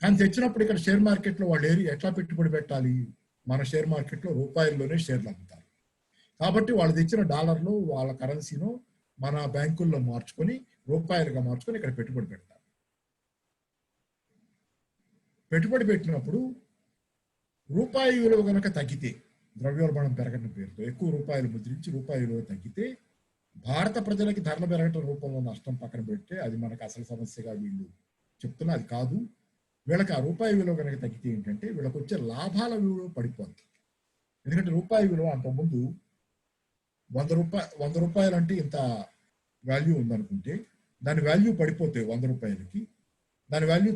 కానీ తెచ్చినప్పుడు ఇక్కడ షేర్ మార్కెట్లో వాళ్ళు ఎట్లా పెట్టుబడి పెట్టాలి? మన షేర్ మార్కెట్లో రూపాయల్లోనే షేర్లు అమ్ముతారు. కాబట్టి వాళ్ళు తెచ్చిన డాలర్లు వాళ్ళ కరెన్సీను మన బ్యాంకుల్లో మార్చుకొని రూపాయలుగా మార్చుకొని ఇక్కడ పెట్టుబడి పెడతారు. పెట్టుబడి పెట్టినప్పుడు రూపాయి విలువ కనుక తగ్గితే, ద్రవ్యోల్బణం పెరగని పేరుతో ఎక్కువ రూపాయలు ముద్రించి రూపాయి విలువ తగ్గితే భారత ప్రజలకి ధరలు పెరగటం రూపంలో నష్టం పక్కన పెడితే అది మనకు అసలు సమస్యగా వీళ్ళు చెప్తున్నా అది కాదు. వీళ్ళకి ఆ రూపాయి విలువ కనుక తగ్గితే ఏంటంటే వీళ్ళకి వచ్చే లాభాల విలువ పడిపోతుంది. ఎందుకంటే రూపాయి విలువ అంతకుముందు 100 రూపాయలు అంటే ఇంత వాల్యూ ఉందనుకుంటే దాని వాల్యూ పడిపోతే 100 రూపాయలకి దాని వాల్యూ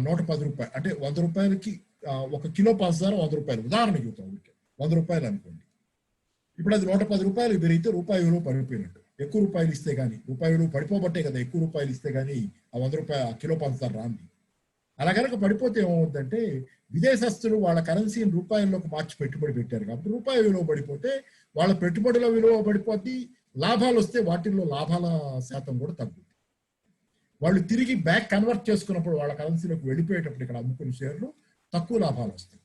110 రూపాయలు. అంటే 100 రూపాయలకి 1 కిలో పంచదార 100 రూపాయలు ఉదాహరణ చెబుతాం. 100 రూపాయలు అనుకోండి. ఇప్పుడు అది 110 రూపాయలు పెరిగితే రూపాయి విలువ పడిపోయినట్టు. ఎక్కువ రూపాయలు ఇస్తే కానీ రూపాయి విలువ పడిపోబట్టే కదా ఎక్కువ రూపాయలు ఇస్తే కానీ ఆ 100 రూపాయలు ఆ కిలో పంచదార రాంది. అలా కనుక పడిపోతే ఏమవుతుందంటే విదేశస్తులు వాళ్ళ కరెన్సీని రూపాయల్లోకి మార్చి పెట్టుబడి పెట్టారు కాబట్టి రూపాయి విలువ పడిపోతే వాళ్ళ పెట్టుబడుల విలువ పడిపోద్ది. లాభాలు వస్తే వాటిల్లో లాభాల శాతం కూడా తగ్గుతుంది. వాళ్ళు తిరిగి బ్యాక్ కన్వర్ట్ చేసుకున్నప్పుడు వాళ్ళ కరెన్సీలోకి వెళ్ళిపోయేటప్పుడు ఇక్కడ అమ్ముకున్న షేర్లు తక్కువ లాభాలు వస్తాయి.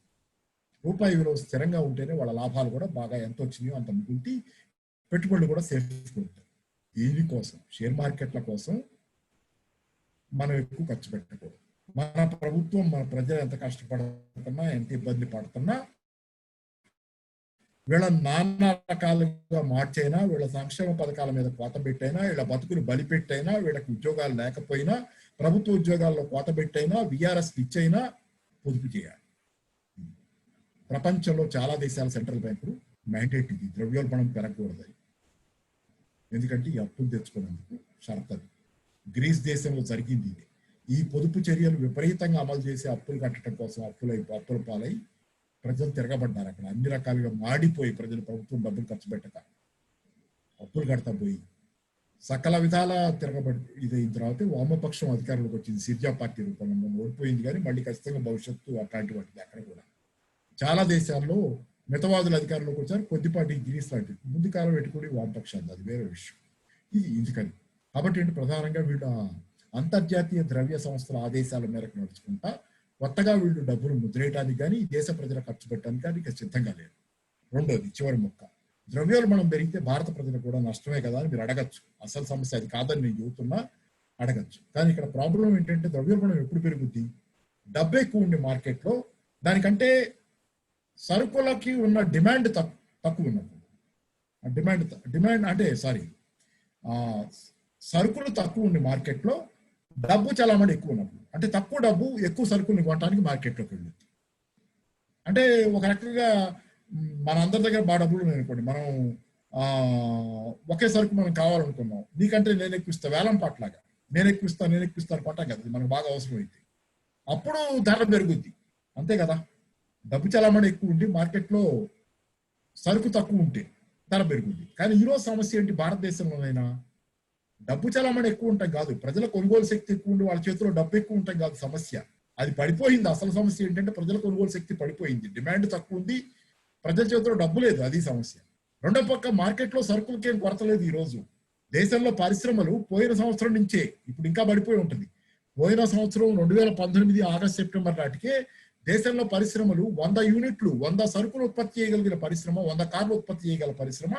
రూపాయి విలువ స్థిరంగా ఉంటేనే వాళ్ళ లాభాలు కూడా బాగా ఎంత వచ్చినాయో అంత మిగులుతీ, పెట్టుబడులు కూడా సేఫ్ ఉంటాయి. దీనికోసం షేర్ మార్కెట్ల కోసం మనం ఎక్కువ ఖర్చు పెట్టకూడదు. మన ప్రభుత్వం మన ప్రజలు ఎంత కష్టపడుతున్నా ఎంత ఇబ్బంది పడుతున్నా వీళ్ళ నానా రకాలుగా మార్చైనా వీళ్ళ సంక్షేమ పథకాల మీద కోత పెట్టైనా వీళ్ళ బతుకుని బలిపెట్టైనా వీళ్ళకి ఉద్యోగాలు లేకపోయినా ప్రభుత్వ ఉద్యోగాల్లో కోత పెట్టైనా విఆర్ఎస్ ఇచ్చైనా పొదుపు చేయాలి. ప్రపంచంలో చాలా దేశాల సెంట్రల్ బ్యాంకులు మ్యాండేట్ ఇది ద్రవ్యోల్బణం పెరగకూడదు. ఎందుకంటే ఈ అప్పులు తెచ్చుకునేందుకు షరతు అది. గ్రీస్ దేశంలో జరిగింది ఇది. ఈ పొదుపు చర్యలు విపరీతంగా అమలు చేసి అప్పులు కట్టడం కోసం అప్పుల పాలై ప్రజలు తిరగబడ్డారు. అక్కడ అన్ని రకాలుగా మాడిపోయి ప్రజలు ప్రభుత్వం డబ్బులు ఖర్చు పెట్టక అప్పులు కడతా పోయి సకల విధాల తిరగబడి ఇదైన తర్వాత వామపక్షం అధికారంలోకి వచ్చింది. సిర్జా పార్టీ రూపంలో ఓడిపోయింది కానీ మళ్ళీ ఖచ్చితంగా భవిష్యత్తు అట్లాంటి వాటిది అక్కడ కూడా. చాలా దేశాల్లో మితవాదుల అధికారంలోకి వచ్చారు. కొద్దిపాటి గ్రీస్ లాంటివి ముందు కాలం పెట్టుకుని వామపక్షాలు, అది వేరే విషయం. ఇది ఎందుకని కాబట్టి ఏంటి ప్రధానంగా వీళ్ళ అంతర్జాతీయ ద్రవ్య సంస్థల ఆదేశాల మేరకు నడుచుకుంటా కొత్తగా వీళ్ళు డబ్బులు ముద్రేయడానికి కానీ దేశ ప్రజల ఖర్చు పెట్టడానికి కానీ ఇక సిద్ధంగా లేరు. రెండోది చివరి మొక్క, ద్రవ్యోల్బణం పెరిగితే భారత ప్రజలకు కూడా నష్టమే కదా అని మీరు అడగచ్చు. అసలు సమస్య అది కాదని నేను చెబుతున్నా, అడగచ్చు. కానీ ఇక్కడ ప్రాబ్లం ఏంటంటే ద్రవ్యోల్బణం ఎప్పుడు పెరుగుద్ది? డబ్బు ఎక్కువ ఉండే మార్కెట్లో దానికంటే సరుకులకి ఉన్న డిమాండ్ తక్కువ ఉన్నప్పుడు, డిమాండ్ అంటే సరుకులు తక్కువ ఉండే మార్కెట్లో డబ్బు చలామణి ఎక్కువ ఉన్నప్పుడు, అంటే తక్కువ డబ్బు ఎక్కువ సరుకుల్ని కొనడానికి మార్కెట్లోకి వెళ్ళింది. అంటే ఒక రకంగా మన అందరి దగ్గర బాగా డబ్బులు ఉన్నాయి అనుకోండి, మనం ఒకే సరుకు మనం కావాలనుకున్నాం, నీకంటే నేను ఎక్కువ ఇస్తా, వేలం పాటలాగా నేను ఎక్కువ ఇస్తాను పట్టాం కదా, మనకు బాగా అవసరం అయితే అప్పుడు ధర పెరుగుద్ది. అంతే కదా, డబ్బు చలామణి ఎక్కువ ఉండి మార్కెట్లో సరుకు తక్కువ ఉంటే ధర పెరుగుద్ది. కానీ ఈరోజు సమస్య ఏంటి? భారతదేశంలోనైనా డబ్బు చలామణి ఎక్కువ ఉంటాం కాదు, ప్రజల కొనుగోలు శక్తి ఎక్కువ ఉండి వాళ్ళ చేతిలో డబ్బు ఎక్కువ ఉంటాం కాదు సమస్య, అది పడిపోయింది. అసలు సమస్య ఏంటంటే ప్రజల కొనుగోలు శక్తి పడిపోయింది, డిమాండ్ తక్కువ ఉంది, ప్రజల చేతిలో డబ్బు లేదు, అది సమస్య. రెండో పక్క మార్కెట్లో సరుకులకేం కొరత లేదు. ఈ రోజు దేశంలో పరిశ్రమలు పోయిన సంవత్సరం నుంచే ఇప్పుడు ఇంకా పడిపోయి ఉంటుంది. పోయిన సంవత్సరం 2018 ఆగస్టు సెప్టెంబర్ నాటికే దేశంలో పరిశ్రమలు 100 యూనిట్లు 100 సరుకులు ఉత్పత్తి చేయగలిగిన పరిశ్రమ, 100 కార్లు ఉత్పత్తి చేయగల పరిశ్రమ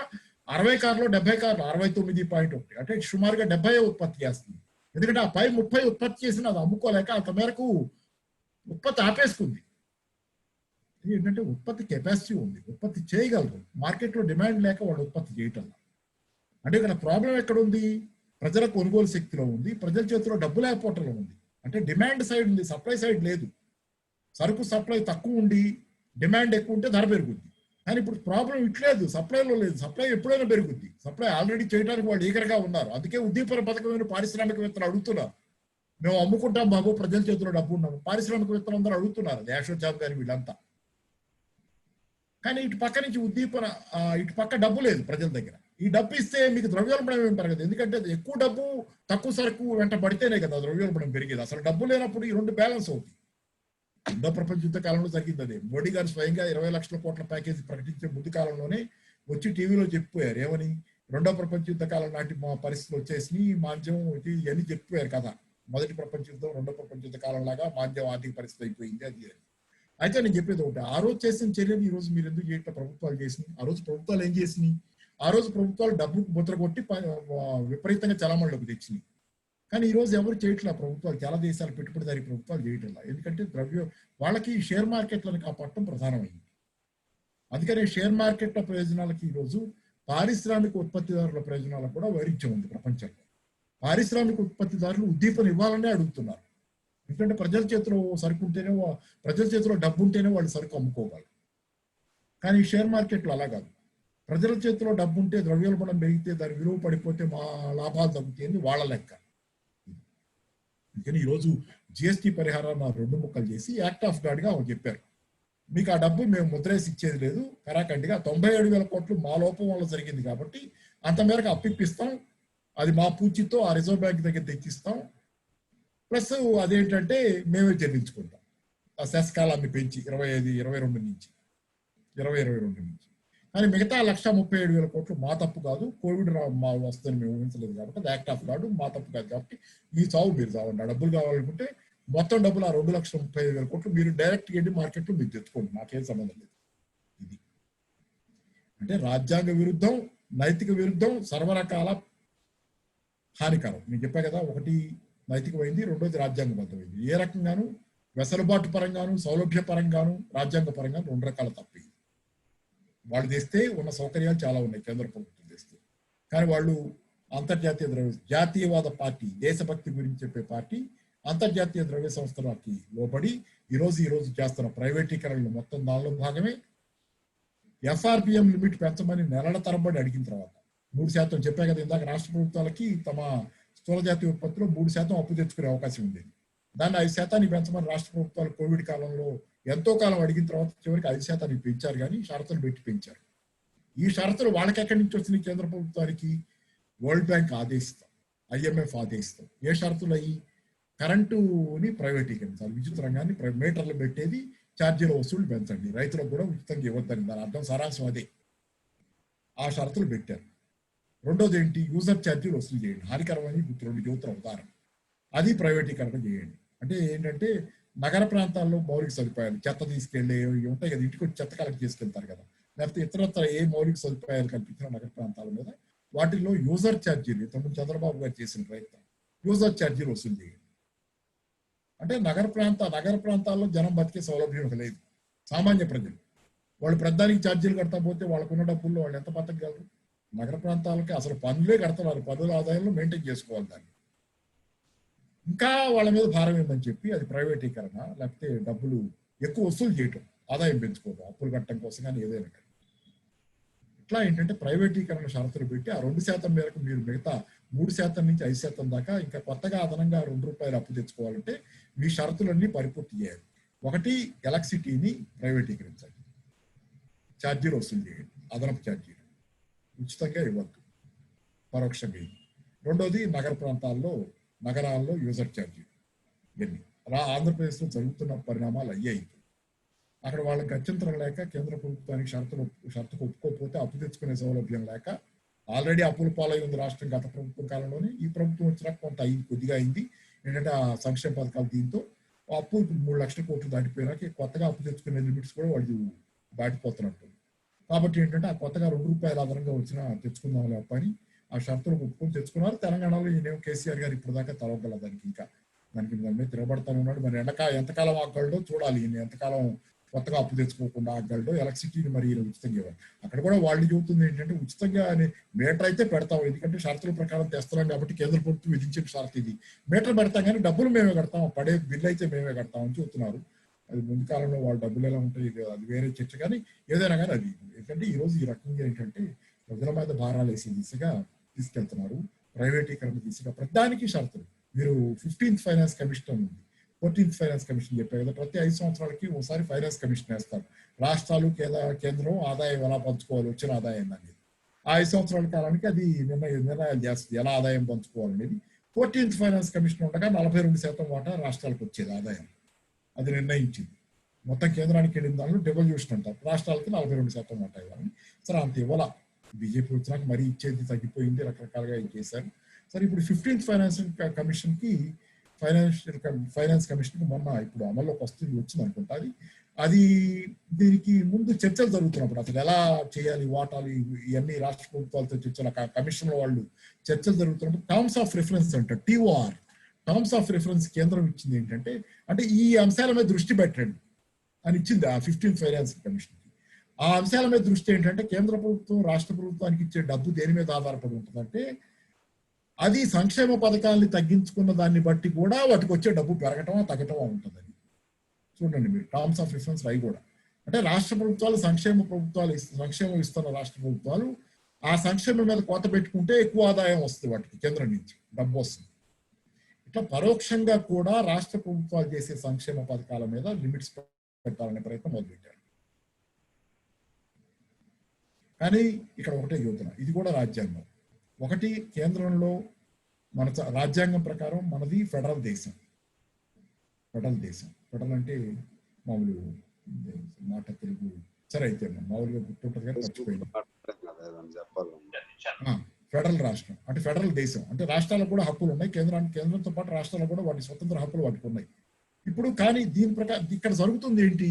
60 కార్లు 70 కార్లు 69.1, అంటే సుమారుగా 70 ఉత్పత్తి చేస్తుంది. ఎందుకంటే ఆ పై 30 ఉత్పత్తి చేసిన అది అమ్ముకోలేక అంత మేరకు ఉత్పత్తి ఆపేసుకుంది. ఏంటంటే ఉత్పత్తి కెపాసిటీ ఉంది, ఉత్పత్తి చేయగలరు, మార్కెట్లో డిమాండ్ లేక వాళ్ళు ఉత్పత్తి చేయటం. అంటే ఇక్కడ ప్రాబ్లం ఎక్కడ ఉంది? ప్రజల కొనుగోలు శక్తిలో ఉంది, ప్రజల చేతిలో డబ్బు లేకపోవటంలో ఉంది. అంటే డిమాండ్ సైడ్ ఉంది, సప్లై సైడ్ లేదు. సరుకు సప్లై తక్కువ ఉండి డిమాండ్ ఎక్కువ ఉంటే ధర పెరుగుద్ది. కానీ ఇప్పుడు ప్రాబ్లం ఇట్లేదు, సప్లైలో లేదు. సప్లై ఎప్పుడైనా పెరుగుద్ది, సప్లై ఆల్రెడీ చేయడానికి వాళ్ళు ఈగరగా ఉన్నారు. అందుకే ఉద్దీపన పథకమైన పారిశ్రామికవేత్తలు అడుగుతున్నారు, మేము అమ్ముకుంటాం బాబు, ప్రజల చేతిలో డబ్బు ఉన్నాము. పారిశ్రామికవేత్తలు అందరూ అడుగుతున్నారు, యాషోజాబ్ గారి వీళ్ళంతా. కానీ ఇటు పక్క నుంచి ఉద్దీపన, ఇటు పక్క డబ్బు లేదు ప్రజల దగ్గర. ఈ డబ్బు ఇస్తే మీకు ద్రవ్యోల్బణం ఏం పెరగదు, ఎందుకంటే ఎక్కువ డబ్బు తక్కువ సరుకు వెంట పడితేనే కదా ద్రవ్యోల్బణం పెరిగేది. అసలు డబ్బు లేనప్పుడు ఈ రెండు బ్యాలెన్స్ అవుతుంది. రెండో ప్రపంచ యుద్ధ కాలంలో జరిగింది అదే. మోడీ గారు స్వయంగా 20 లక్షల కోట్ల ప్యాకేజీ ప్రకటించే ముందు కాలంలోనే వచ్చి టీవీలో చెప్పిపోయారు. ఏమని? రెండో ప్రపంచ యుద్ధ కాలం నాటి మా పరిస్థితులు వచ్చేసి మాంద్యం ఇవన్నీ చెప్పిపోయారు కదా. మొదటి ప్రపంచ యుద్ధం రెండో ప్రపంచ యుద్ధ కాలం లాగా మాంద్యం ఆర్థిక పరిస్థితి అయిపోయింది అది. అయితే నేను చెప్పేది ఒకటి, ఆ రోజు చేసిన చర్యలు ఈ రోజు మీరు ఎందుకు చేయట్లా? ప్రభుత్వాలు చేసినాయి. ఆ రోజు ప్రభుత్వాలు ఏం చేసినాయి? ఆ రోజు ప్రభుత్వాలు డబ్బు ముద్ర కొట్టి విపరీతంగా చలామణిలోకి తెచ్చినాయి. కానీ ఈ రోజు ఎవరు చేయట్లా ప్రభుత్వాలు, చాలా దేశాలు పెట్టుబడిదారీ ప్రభుత్వాలు చేయట్లా. ఎందుకంటే వాళ్ళకి షేర్ మార్కెట్లను కాపాడటం ప్రధానమైంది. అందుకనే షేర్ మార్కెట్ల ప్రయోజనాలకి ఈరోజు పారిశ్రామిక ఉత్పత్తిదారుల ప్రయోజనాలకు కూడా వైరుధ్యం ఉంది ప్రపంచంలో. పారిశ్రామిక ఉత్పత్తిదారులు ఉద్దీపన ఇవ్వాలనే అడుగుతున్నారు. ఎందుకంటే ప్రజల చేతిలో సరుకు ఉంటేనే, ప్రజల చేతిలో డబ్బు ఉంటేనే వాళ్ళు సరుకు అమ్ముకోగలరు. కానీ షేర్ మార్కెట్లో అలా కాదు. ప్రజల చేతిలో డబ్బు ఉంటే, ద్రవ్యోల్బణం పెరిగితే, దాని విలువ పడిపోతే మా లాభాలు తగ్గుతాయని వాళ్ళ లెక్క. అందుకని ఈరోజు జిఎస్టీ పరిహారాన్ని 2 ముక్కలు చేసి యాక్ట్ ఆఫ్ గాడ్గా చెప్పారు, మీకు ఆ డబ్బు మేము ముద్రేసి ఇచ్చేది లేదు, కరాఖండిగా 97,000 కోట్లు మా లోపం వల్ల జరిగింది కాబట్టి అంత మేరకు అప్పిప్పిస్తాం, అది మా పూచితో ఆ రిజర్వ్ బ్యాంక్ దగ్గర తెచ్చిస్తాం, ప్లస్ అదేంటంటే మేమే చెల్లించుకుంటాం. ఆ సెస్ కాలాన్ని పెంచి 22 నుంచి. కానీ మిగతా 1,37,000 కోట్లు మా తప్పు కాదు, కోవిడ్ మా వస్తుందని మేము ఊహించలేదు కాబట్టి, అది యాక్ట్ ఆఫ్ గాడ్, మా తప్పు కాదు కాబట్టి మీ చావు మీరు చావండి. ఆ డబ్బులు కావాలనుకుంటే మొత్తం డబ్బులు ఆ 2,35,000 కోట్లు మీరు డైరెక్ట్ వెళ్ళి మార్కెట్లో మీరు తెచ్చుకోండి, నాకేం సంబంధం లేదు. ఇది అంటే రాజ్యాంగ విరుద్ధం, నైతిక విరుద్ధం, సర్వరకాల హానికరం. నేను చెప్పా కదా, ఒకటి నైతికమైంది, రెండోది రాజ్యాంగబద్ధమైంది. ఏ రకంగాను వెసలుబాటు పరంగాను, సౌలభ్య పరంగాను, రాజ్యాంగ పరంగాను 2 రకాల తప్పి. వాళ్ళు తెస్తే ఉన్న సౌకర్యాలు చాలా ఉన్నాయి కేంద్ర ప్రభుత్వం తెస్తే, కానీ వాళ్ళు అంతర్జాతీయ జాతీయవాద పార్టీ, దేశభక్తి గురించి చెప్పే పార్టీ, అంతర్జాతీయ ద్రవ్య సంస్థలకి లోబడి ఈరోజు చేస్తున్న ప్రైవేటీకరణలు మొత్తం దానిలో భాగమే. ఎఫ్ఆర్బిఎం లిమిట్ పెంచమని నెలల తరబడి అడిగిన తర్వాత 3% చెప్పా కదా ఇందాక, రాష్ట్ర ప్రభుత్వాలకి తమ స్థూల జాతీయ ఉత్పత్తిలో 3% అప్పు తెచ్చుకునే అవకాశం ఉండేది. దాన్ని 5% పెంచమని రాష్ట్ర ప్రభుత్వాలు కోవిడ్ కాలంలో ఎంతో కాలం అడిగిన తర్వాత చివరికి 5% పెంచారు, కానీ షరతులు పెట్టి పెంచారు. ఈ షరతులు వాళ్ళకి ఎక్కడి నుంచి వచ్చినాయి? కేంద్ర ప్రభుత్వానికి వరల్డ్ బ్యాంక్ ఆదేశిస్తాం, IMF ఆదేశిస్తాం. ఏ షరతులు అయ్యి? కరెంటుని ప్రైవేటీకరించాలి, విద్యుత్ రంగాన్ని మీటర్లు పెట్టేది, ఛార్జీల వసూలు పెంచండి, రైతులకు కూడా ఉచితంగా ఇవ్వద్దని. దాని అర్థం సారాంశం అదే. ఆ షరతులు పెట్టారు. రెండోది ఏంటి? యూజర్ ఛార్జీలు వసూలు చేయండి. హానికరమని 2 యువతల ఉదాహరణ. అది ప్రైవేటీకరణ చేయండి. అంటే ఏంటంటే నగర ప్రాంతాల్లో మౌలిక సదుపాయాలు, చెత్త తీసుకెళ్లే ఉంటాయి కదా, ఇంటికి వచ్చి చెత్త కలెక్ట్ చేసుకెళ్తారు కదా, లేకపోతే ఇతరత్ర ఏ మౌలిక సదుపాయాలు కల్పించిన నగర ప్రాంతాల మీద వాటిల్లో యూజర్ ఛార్జీలు, ఇంతకుముందు చంద్రబాబు గారు చేసిన ప్రయత్నం, యూజర్ ఛార్జీలు వసూలు చేయండి. అంటే నగర ప్రాంతాల్లో జనం బతికే సౌలభ్యం లేదు. సామాన్య ప్రజలు వాళ్ళు ప్రధానికి ఛార్జీలు కడతా పోతే వాళ్ళకున్న డబ్బుల్లో వాళ్ళు ఎంత బతకగలరు? నగర ప్రాంతాలకి అసలు పన్నులే కడతారు, పన్నుల ఆదాయంలో మెయింటైన్ చేసుకోవాలి దాన్ని. ఇంకా వాళ్ళ మీద భారం ఏందని చెప్పి అది ప్రైవేటీకరణ, లేకపోతే డబ్బులు ఎక్కువ వసూలు చేయటం, ఆదాయం పెంచుకోవడం, అప్పులు కట్టడం కోసం కానీ ఏదైనా కానీ. ఇట్లా ఏంటంటే ప్రైవేటీకరణ షరతులు పెట్టి ఆ 2% మేరకు మీరు మిగతా 3% నుంచి 5% దాకా ఇంకా కొత్తగా అదనంగా ₹2 అప్పు తెచ్చుకోవాలంటే మీ షరతులన్నీ పరిపూర్తి చేయాలి. ఒకటి, ఎలక్ట్రిసిటీని ప్రైవేటీకరించాలి, ఛార్జీలు వసూలు చేయండి, అదనపు ఛార్జీలు ఉచితంగా ఇవ్వద్దు, పరోక్షంగా. రెండోది నగరాల్లో యూజర్ ఛార్జీలు. ఇవన్నీ ఆంధ్రప్రదేశ్లో జరుగుతున్న పరిణామాలు అయ్యాయి. అక్కడ వాళ్ళకి గత్యంతరం లేక కేంద్ర ప్రభుత్వానికి షరతుకు ఒప్పుకోకపోతే అప్పు తెచ్చుకునే సౌలభ్యం లేక ఆల్రెడీ అప్పుల పాలై ఉంది రాష్ట్రం గత ప్రభుత్వం కాలంలోనే. ఈ ప్రభుత్వం వచ్చినాక కొంత కొద్దిగా అయింది. ఏంటంటే ఆ సంక్షేమ పథకాలు దీంతో అప్పు ఇప్పుడు 3 లక్షల కోట్లు దాటిపోయినాక కొత్తగా అప్పు తెచ్చుకునే లిమిట్స్ కూడా వాళ్ళు దాటిపోతున్నట్టు. కాబట్టి ఏంటంటే ఆ కొత్తగా ₹2 అదనంగా వచ్చినా తెచ్చుకుందాం లేప అని ఆ షరతులు ఒప్పుకొని తెచ్చుకున్నారు. తెలంగాణలో ఈయనేమో కేసీఆర్ గారు ఇప్పుడు దాకా తలవగల దానికి మీద తిరగబడతానే ఉన్నాడు. మరి ఎంతకాలం ఆగలడో చూడాలి. ఈయన ఎంతకాలం కొత్తగా అప్పు తెచ్చుకోకుండా ఆగలడో. ఎలక్ట్రిసిటీని మరి ఉచితంగా ఇవ్వాలి. అక్కడ కూడా వాళ్ళు చెబుతుంది ఏంటంటే ఉచితంగా మీటర్ అయితే పెడతాం, ఎందుకంటే షరతుల ప్రకారం తెస్తున్నాం కాబట్టి కేంద్ర ప్రభుత్వం విధించిన షరతు ఇది. మీటర్ పెడతాం కానీ డబ్బులు మేమే కడతాం, పడే బిల్లు అయితే మేమే కడతాం అని చెబుతున్నారు. అది ముందు కాలంలో వాళ్ళ డబ్బులు ఎలా ఉంటాయి అది వేరే చర్చ, కానీ ఏదైనా కానీ అది ఎందుకంటే ఈరోజు ఈ రకంగా ఏంటంటే ప్రజల మీద భారాలు వేసే దిశగా తీసుకెళ్తున్నారు. ప్రైవేటీకరణ దిశగా ప్రతిదానికి షరతులు. మీరు 15th ఫైనాన్స్ కమిషన్ ఉంది, 14th ఫైనాన్స్ కమిషన్ చెప్పారు కదా, ప్రతి 5 సంవత్సరాలకి ఒకసారి ఫైనాన్స్ కమిషన్ వేస్తారు. రాష్ట్రాలు కేంద్రం ఆదాయం ఎలా పంచుకోవాలి, వచ్చిన ఆదాయం అనేది ఆ 5 సంవత్సరాల కాలానికి అది నిర్ణయాలు చేస్తుంది, ఎలా ఆదాయం పంచుకోవాలనేది. 14th ఫైనాన్స్ కమిషన్ ఉండగా 42% వాటా రాష్ట్రాలకు వచ్చేది ఆదాయం, అది నిర్ణయించింది. మొత్తం కేంద్రానికి వెళ్ళిన దానిలో డెవల్యూషన్ అంటారు, రాష్ట్రాలకి 42% వాటా ఇవ్వాలని. సరే అంత ఇవ్వాల, బీజేపీ వచ్చినాక మరీ ఇచ్చేది తగ్గిపోయింది, రకరకాలుగా చేశారు. సరే ఇప్పుడు 15th ఫైనాన్స్ కమిషన్కి మొన్న ఇప్పుడు అమల్లోకి వచ్చింది అనుకుంటా. అది దీనికి ముందు చర్చలు జరుగుతున్నప్పుడు అసలు ఎలా చేయాలి వాటాలు ఇవన్నీ రాష్ట్ర ప్రభుత్వాలతో చర్చలు కమిషన్ వాళ్ళు చర్చలు జరుగుతున్నప్పుడు టర్మ్స్ ఆఫ్ రిఫరెన్స్ అంటారు, TOR టర్మ్స్ ఆఫ్ రిఫరెన్స్ కేంద్రం ఇచ్చింది ఏంటంటే ఈ అంశాల మీద దృష్టి పెట్టండి అని ఇచ్చింది ఆ 15th ఫైనాన్స్ కమిషన్కి. ఆ అంశాల మీద దృష్టి ఏంటంటే కేంద్ర ప్రభుత్వం రాష్ట్ర ప్రభుత్వానికి ఇచ్చే డబ్బు దేని మీద ఆధారపడి ఉంటుందంటే అది సంక్షేమ పథకాలని తగ్గించుకున్న దాన్ని బట్టి కూడా వాటికి వచ్చే డబ్బు పెరగటమా తగ్గటమా ఉంటుందని చూడండి మీరు టర్మ్స్ ఆఫ్ రిఫరెన్స్ అవి కూడా. అంటే రాష్ట్ర ప్రభుత్వాలు సంక్షేమం ఇస్తున్న రాష్ట్ర ప్రభుత్వాలు ఆ సంక్షేమం మీద కోత పెట్టుకుంటే ఎక్కువ ఆదాయం వస్తుంది వాటికి కేంద్రం నుంచి డబ్బు వస్తుంది. ఇట్లా పరోక్షంగా కూడా రాష్ట్ర ప్రభుత్వాలు చేసే సంక్షేమ పథకాల మీద లిమిట్స్ పెట్టాలనే ప్రయత్నం మొదలుపెట్టారు. కానీ ఇక్కడ ఒకటే చెబుతున్నా, ఇది కూడా రాజ్యాంగం. ఒకటి, కేంద్రంలో మన రాజ్యాంగం ప్రకారం మనది ఫెడరల్ దేశం. ఫెడరల్ అంటే మామూలు మాట తెలుగు సరే అయితే మామూలుగా గుర్తుంటుంది కానీ మర్చిపోయింది. ఫెడరల్ రాష్ట్రం అంటే ఫెడరల్ దేశం అంటే రాష్ట్రాలకు కూడా హక్కులు ఉన్నాయి. కేంద్రంతో పాటు రాష్ట్రాలకు కూడా వాటి స్వతంత్ర హక్కులు వాటికి ఉన్నాయి. ఇప్పుడు కానీ దీని ప్రకారం ఇక్కడ జరుగుతుంది ఏంటి,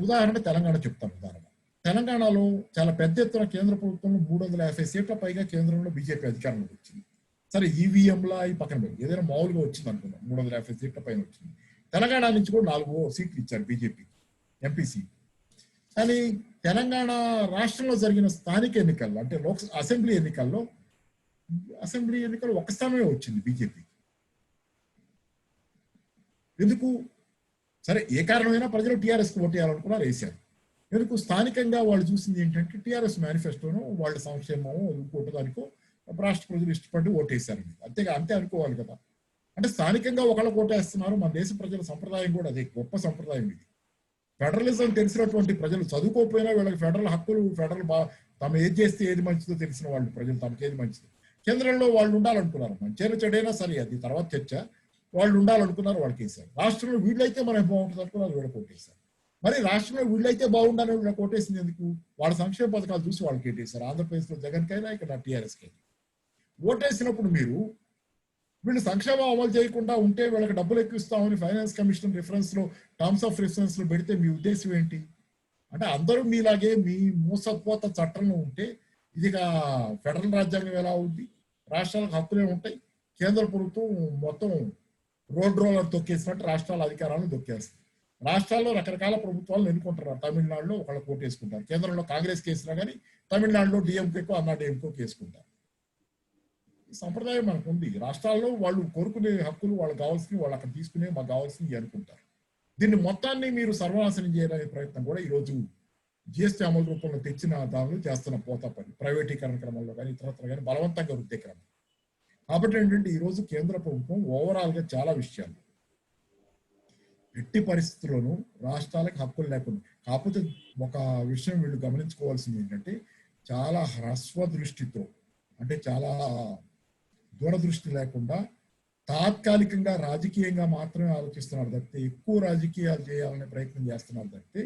ఉదాహరణ తెలంగాణ చెప్తాను. ఉదాహరణ తెలంగాణలో చాలా పెద్ద ఎత్తున కేంద్ర ప్రభుత్వంలో 350 సీట్ల పైగా కేంద్రంలో బీజేపీ అధికారంలోకి వచ్చింది. సరే ఈవీఎంలా ఈ పక్కన పెట్టి ఏదైనా మామూలుగా వచ్చింది అనుకున్నాం, 350 సీట్ల పైన వచ్చింది. తెలంగాణ నుంచి కూడా 4 సీట్లు ఇచ్చారు బీజేపీ ఎంపీ సీట్. కానీ తెలంగాణ రాష్ట్రంలో జరిగిన స్థానిక ఎన్నికల్లో అంటే అసెంబ్లీ ఎన్నికల్లో ఒక్క స్థానమే వచ్చింది బీజేపీ. ఎందుకు? సరే ఏ కారణమైనా ప్రజలు టీఆర్ఎస్కి ఓటు వేయాలనుకున్నారు, వేశారు. ఎందుకు? స్థానికంగా వాళ్ళు చూసింది ఏంటంటే టీఆర్ఎస్ మేనిఫెస్టోను వాళ్ళ సంక్షేమము ఇంకోటి దానికో రాష్ట్ర ప్రజలు ఇష్టపడి ఓటేశారు. అంతే అనుకోవాలి కదా. అంటే స్థానికంగా ఒకళ్ళకి ఓటేస్తున్నారు. మన దేశ ప్రజల సంప్రదాయం కూడా అదే, గొప్ప సంప్రదాయం ఇది. ఫెడరలిజం తెలిసినటువంటి ప్రజలు చదువుకోకపోయినా వీళ్ళకి ఫెడరల్ హక్కులు తమ ఏది చేస్తే ఏది మంచిదో తెలిసిన వాళ్ళు ప్రజలు తమకి ఏది మంచిదో. కేంద్రంలో వాళ్ళు ఉండాలనుకున్నారు, మంచిగా చెడైనా సరే అది తర్వాత చర్చ. వాళ్ళు ఉండాలనుకున్నారు, వాళ్ళకి వేశారు. రాష్ట్రంలో వీళ్ళైతే మనకి బాగుంటుంది అనుకున్నారు, వీళ్ళకి ఓటేశారు. మరి రాష్ట్రంలో వీళ్ళైతే బాగుండాలని వీళ్ళకి ఓటేసింది ఎందుకు? వాళ్ళ సంక్షేమ పథకాలు చూసి వాళ్ళకి ఓటేశారు. ఆంధ్రప్రదేశ్లో జగన్కైనా ఇక్కడ టీఆర్ఎస్కైనా ఓటేసినప్పుడు మీరు వీళ్ళు సంక్షేమం అమలు చేయకుండా ఉంటే వీళ్ళకి డబ్బులు ఎక్కిస్తామని ఫైనాన్స్ కమిషన్ రిఫరెన్స్ లో టర్మ్స్ ఆఫ్ రిఫరెన్స్ లో పెడితే మీ ఉద్దేశం ఏంటి? అంటే అందరూ మీలాగే మీ మూసపోత చట్టంలో ఉంటే ఇదిగా ఫెడరల్ రాజ్యాంగం ఎలా అవుద్ది? రాష్ట్రాలకు హక్కులే ఉంటాయి. కేంద్ర ప్రభుత్వం మొత్తం రోడ్ రోలర్ తొక్కేసినట్టు రాష్ట్రాల అధికారాలను తొక్కేస్తుంది. రాష్ట్రాల్లో రకరకాల ప్రభుత్వాలను ఎన్నుకుంటారు. తమిళనాడులో ఒకళ్ళు కోటేసుకుంటారు, కేంద్రంలో కాంగ్రెస్ కేసినా కానీ తమిళనాడులో డిఎంకేకో అన్నాడీఎంకో కేసుకుంటారు. ఈ సంప్రదాయం మనకు ఉంది. రాష్ట్రాల్లో వాళ్ళు కోరుకునే హక్కులు వాళ్ళకి కావాల్సినవి వాళ్ళు అక్కడ తీసుకునే మాకు కావాల్సినవి అనుకుంటారు. దీన్ని మొత్తాన్ని మీరు సర్వనాశనం చేయడానికి ప్రయత్నం కూడా ఈరోజు జిఎస్టీ అమలు రూపంలో తెచ్చిన దానిలో చేస్తున్న పోతా పని, ప్రైవేటీకరణ క్రమంలో కానీ ఇతరత్ర కానీ బలవంతంగా వృద్ధి క్రమం. కాబట్టి ఏంటంటే ఈరోజు కేంద్ర ప్రభుత్వం ఓవరాల్ గా చాలా విషయాలు ఎట్టి పరిస్థితుల్లోనూ రాష్ట్రాలకు హక్కులు లేకుండా. కాకపోతే ఒక విషయం వీళ్ళు గమనించుకోవాల్సింది ఏంటంటే చాలా హ్రస్వ దృష్టితో అంటే చాలా దూరదృష్టి లేకుండా తాత్కాలికంగా రాజకీయంగా మాత్రమే ఆలోచిస్తున్నారు తప్పితే ఎక్కువ రాజకీయాలు చేయాలనే ప్రయత్నం చేస్తున్నారు తప్పితే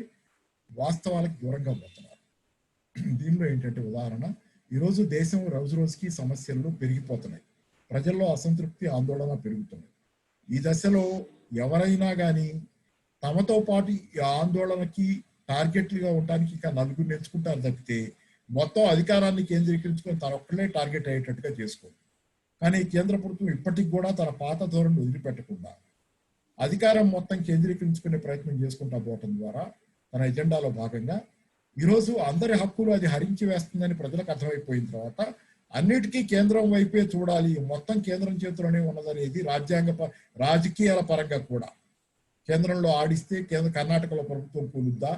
వాస్తవాలకు దూరంగా పోతున్నారు. దీనిలో ఏంటంటే ఉదాహరణ, ఈరోజు దేశం రోజు రోజుకి సమస్యలు పెరిగిపోతున్నాయి, ప్రజల్లో అసంతృప్తి ఆందోళన పెరుగుతున్నాయి. ఈ దశలో ఎవరైనా కానీ తమతో పాటు ఈ ఆందోళనకి టార్గెట్లుగా ఉండడానికి ఇంకా నలుగురు ఎంచుకుంటారు తప్పితే మొత్తం అధికారాన్ని కేంద్రీకరించుకొని తన ఒక్కడే టార్గెట్ అయ్యేటట్టుగా చేసుకోరు. కానీ కేంద్ర ప్రభుత్వం ఇప్పటికి కూడా తన పాత ధోరణి వదిలిపెట్టకుండా అధికారం మొత్తం కేంద్రీకరించుకునే ప్రయత్నం చేసుకుంటా పోవటం ద్వారా తన ఎజెండాలో భాగంగా ఈరోజు అందరి హక్కులు అది హరించి వేస్తుందని ప్రజలకు అర్థమైపోయిన తర్వాత అన్నిటికీ కేంద్రం వైపే చూడాలి, మొత్తం కేంద్రం చేతిలోనే ఉన్నదనేది రాజకీయాల పరంగా కూడా కేంద్రంలో ఆడిస్తే కర్ణాటకలో ప్రభుత్వం కూలుద్దా,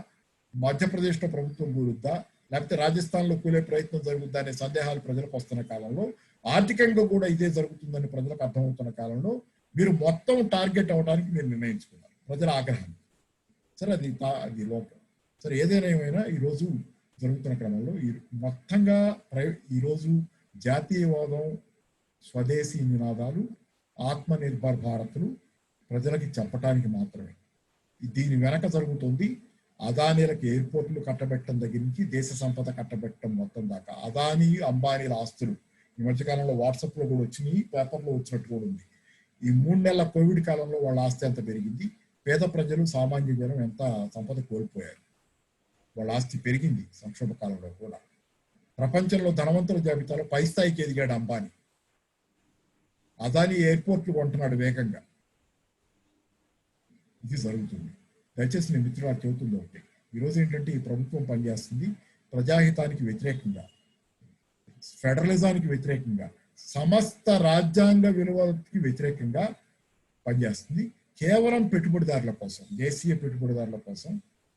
మధ్యప్రదేశ్లో ప్రభుత్వం కూలుద్దా, లేకపోతే రాజస్థాన్లో కూలే ప్రయత్నం జరుగుద్దా అనే సందేహాలు ప్రజలకు వస్తున్న కాలంలో, ఆర్థికంగా కూడా ఇదే జరుగుతుందని ప్రజలకు అర్థమవుతున్న కాలంలో మీరు మొత్తం టార్గెట్ అవ్వడానికి మీరు నిర్ణయించుకున్నారు ప్రజల ఆగ్రహాన్ని. సరే అది లోపం. సరే ఏదైనా ఏమైనా ఈరోజు జరుగుతున్న క్రమంలో మొత్తంగా ఈరోజు జాతీయవాదం, స్వదేశీ నినాదాలు, ఆత్మనిర్భర్ భారత్లు ప్రజలకి చెప్పడానికి మాత్రమే. దీని వెనక జరుగుతుంది అదానీలకు ఎయిర్పోర్ట్లు కట్టబెట్టడం దగ్గర నుంచి దేశ సంపద కట్టబెట్టడం మొత్తం దాకా. అదానీ అంబానీల ఆస్తులు ఈ మధ్యకాలంలో వాట్సాప్ లో కూడా వచ్చినాయి, పేపర్లో వచ్చినట్టు కూడా ఉంది. ఈ 3 నెలల కోవిడ్ కాలంలో వాళ్ళ ఆస్తి ఎంత పెరిగింది, పేద ప్రజలు సామాన్య జనం ఎంత సంపద కోల్పోయారు, వాళ్ళ ఆస్తి పెరిగింది సంక్షోభ కాలంలో కూడా. ప్రపంచంలో ధనవంతుల జాబితాలో పై స్థాయికి ఎదిగాడు అంబానీ. అదానీ ఎయిర్పోర్ట్లు కొంటున్నాడు వేగంగా. ఇది జరుగుతుంది. దయచేసి నేను మిత్రులు చెబుతుంది ఒకటి, ఈరోజు ఏంటంటే ఈ ప్రభుత్వం పనిచేస్తుంది ప్రజాహితానికి వ్యతిరేకంగా, ఫెడరలిజానికి వ్యతిరేకంగా, సమస్త రాజ్యాంగ విలువలకి వ్యతిరేకంగా పనిచేస్తుంది. కేవలం పెట్టుబడిదారుల కోసం, దేశీయ పెట్టుబడిదారుల కోసం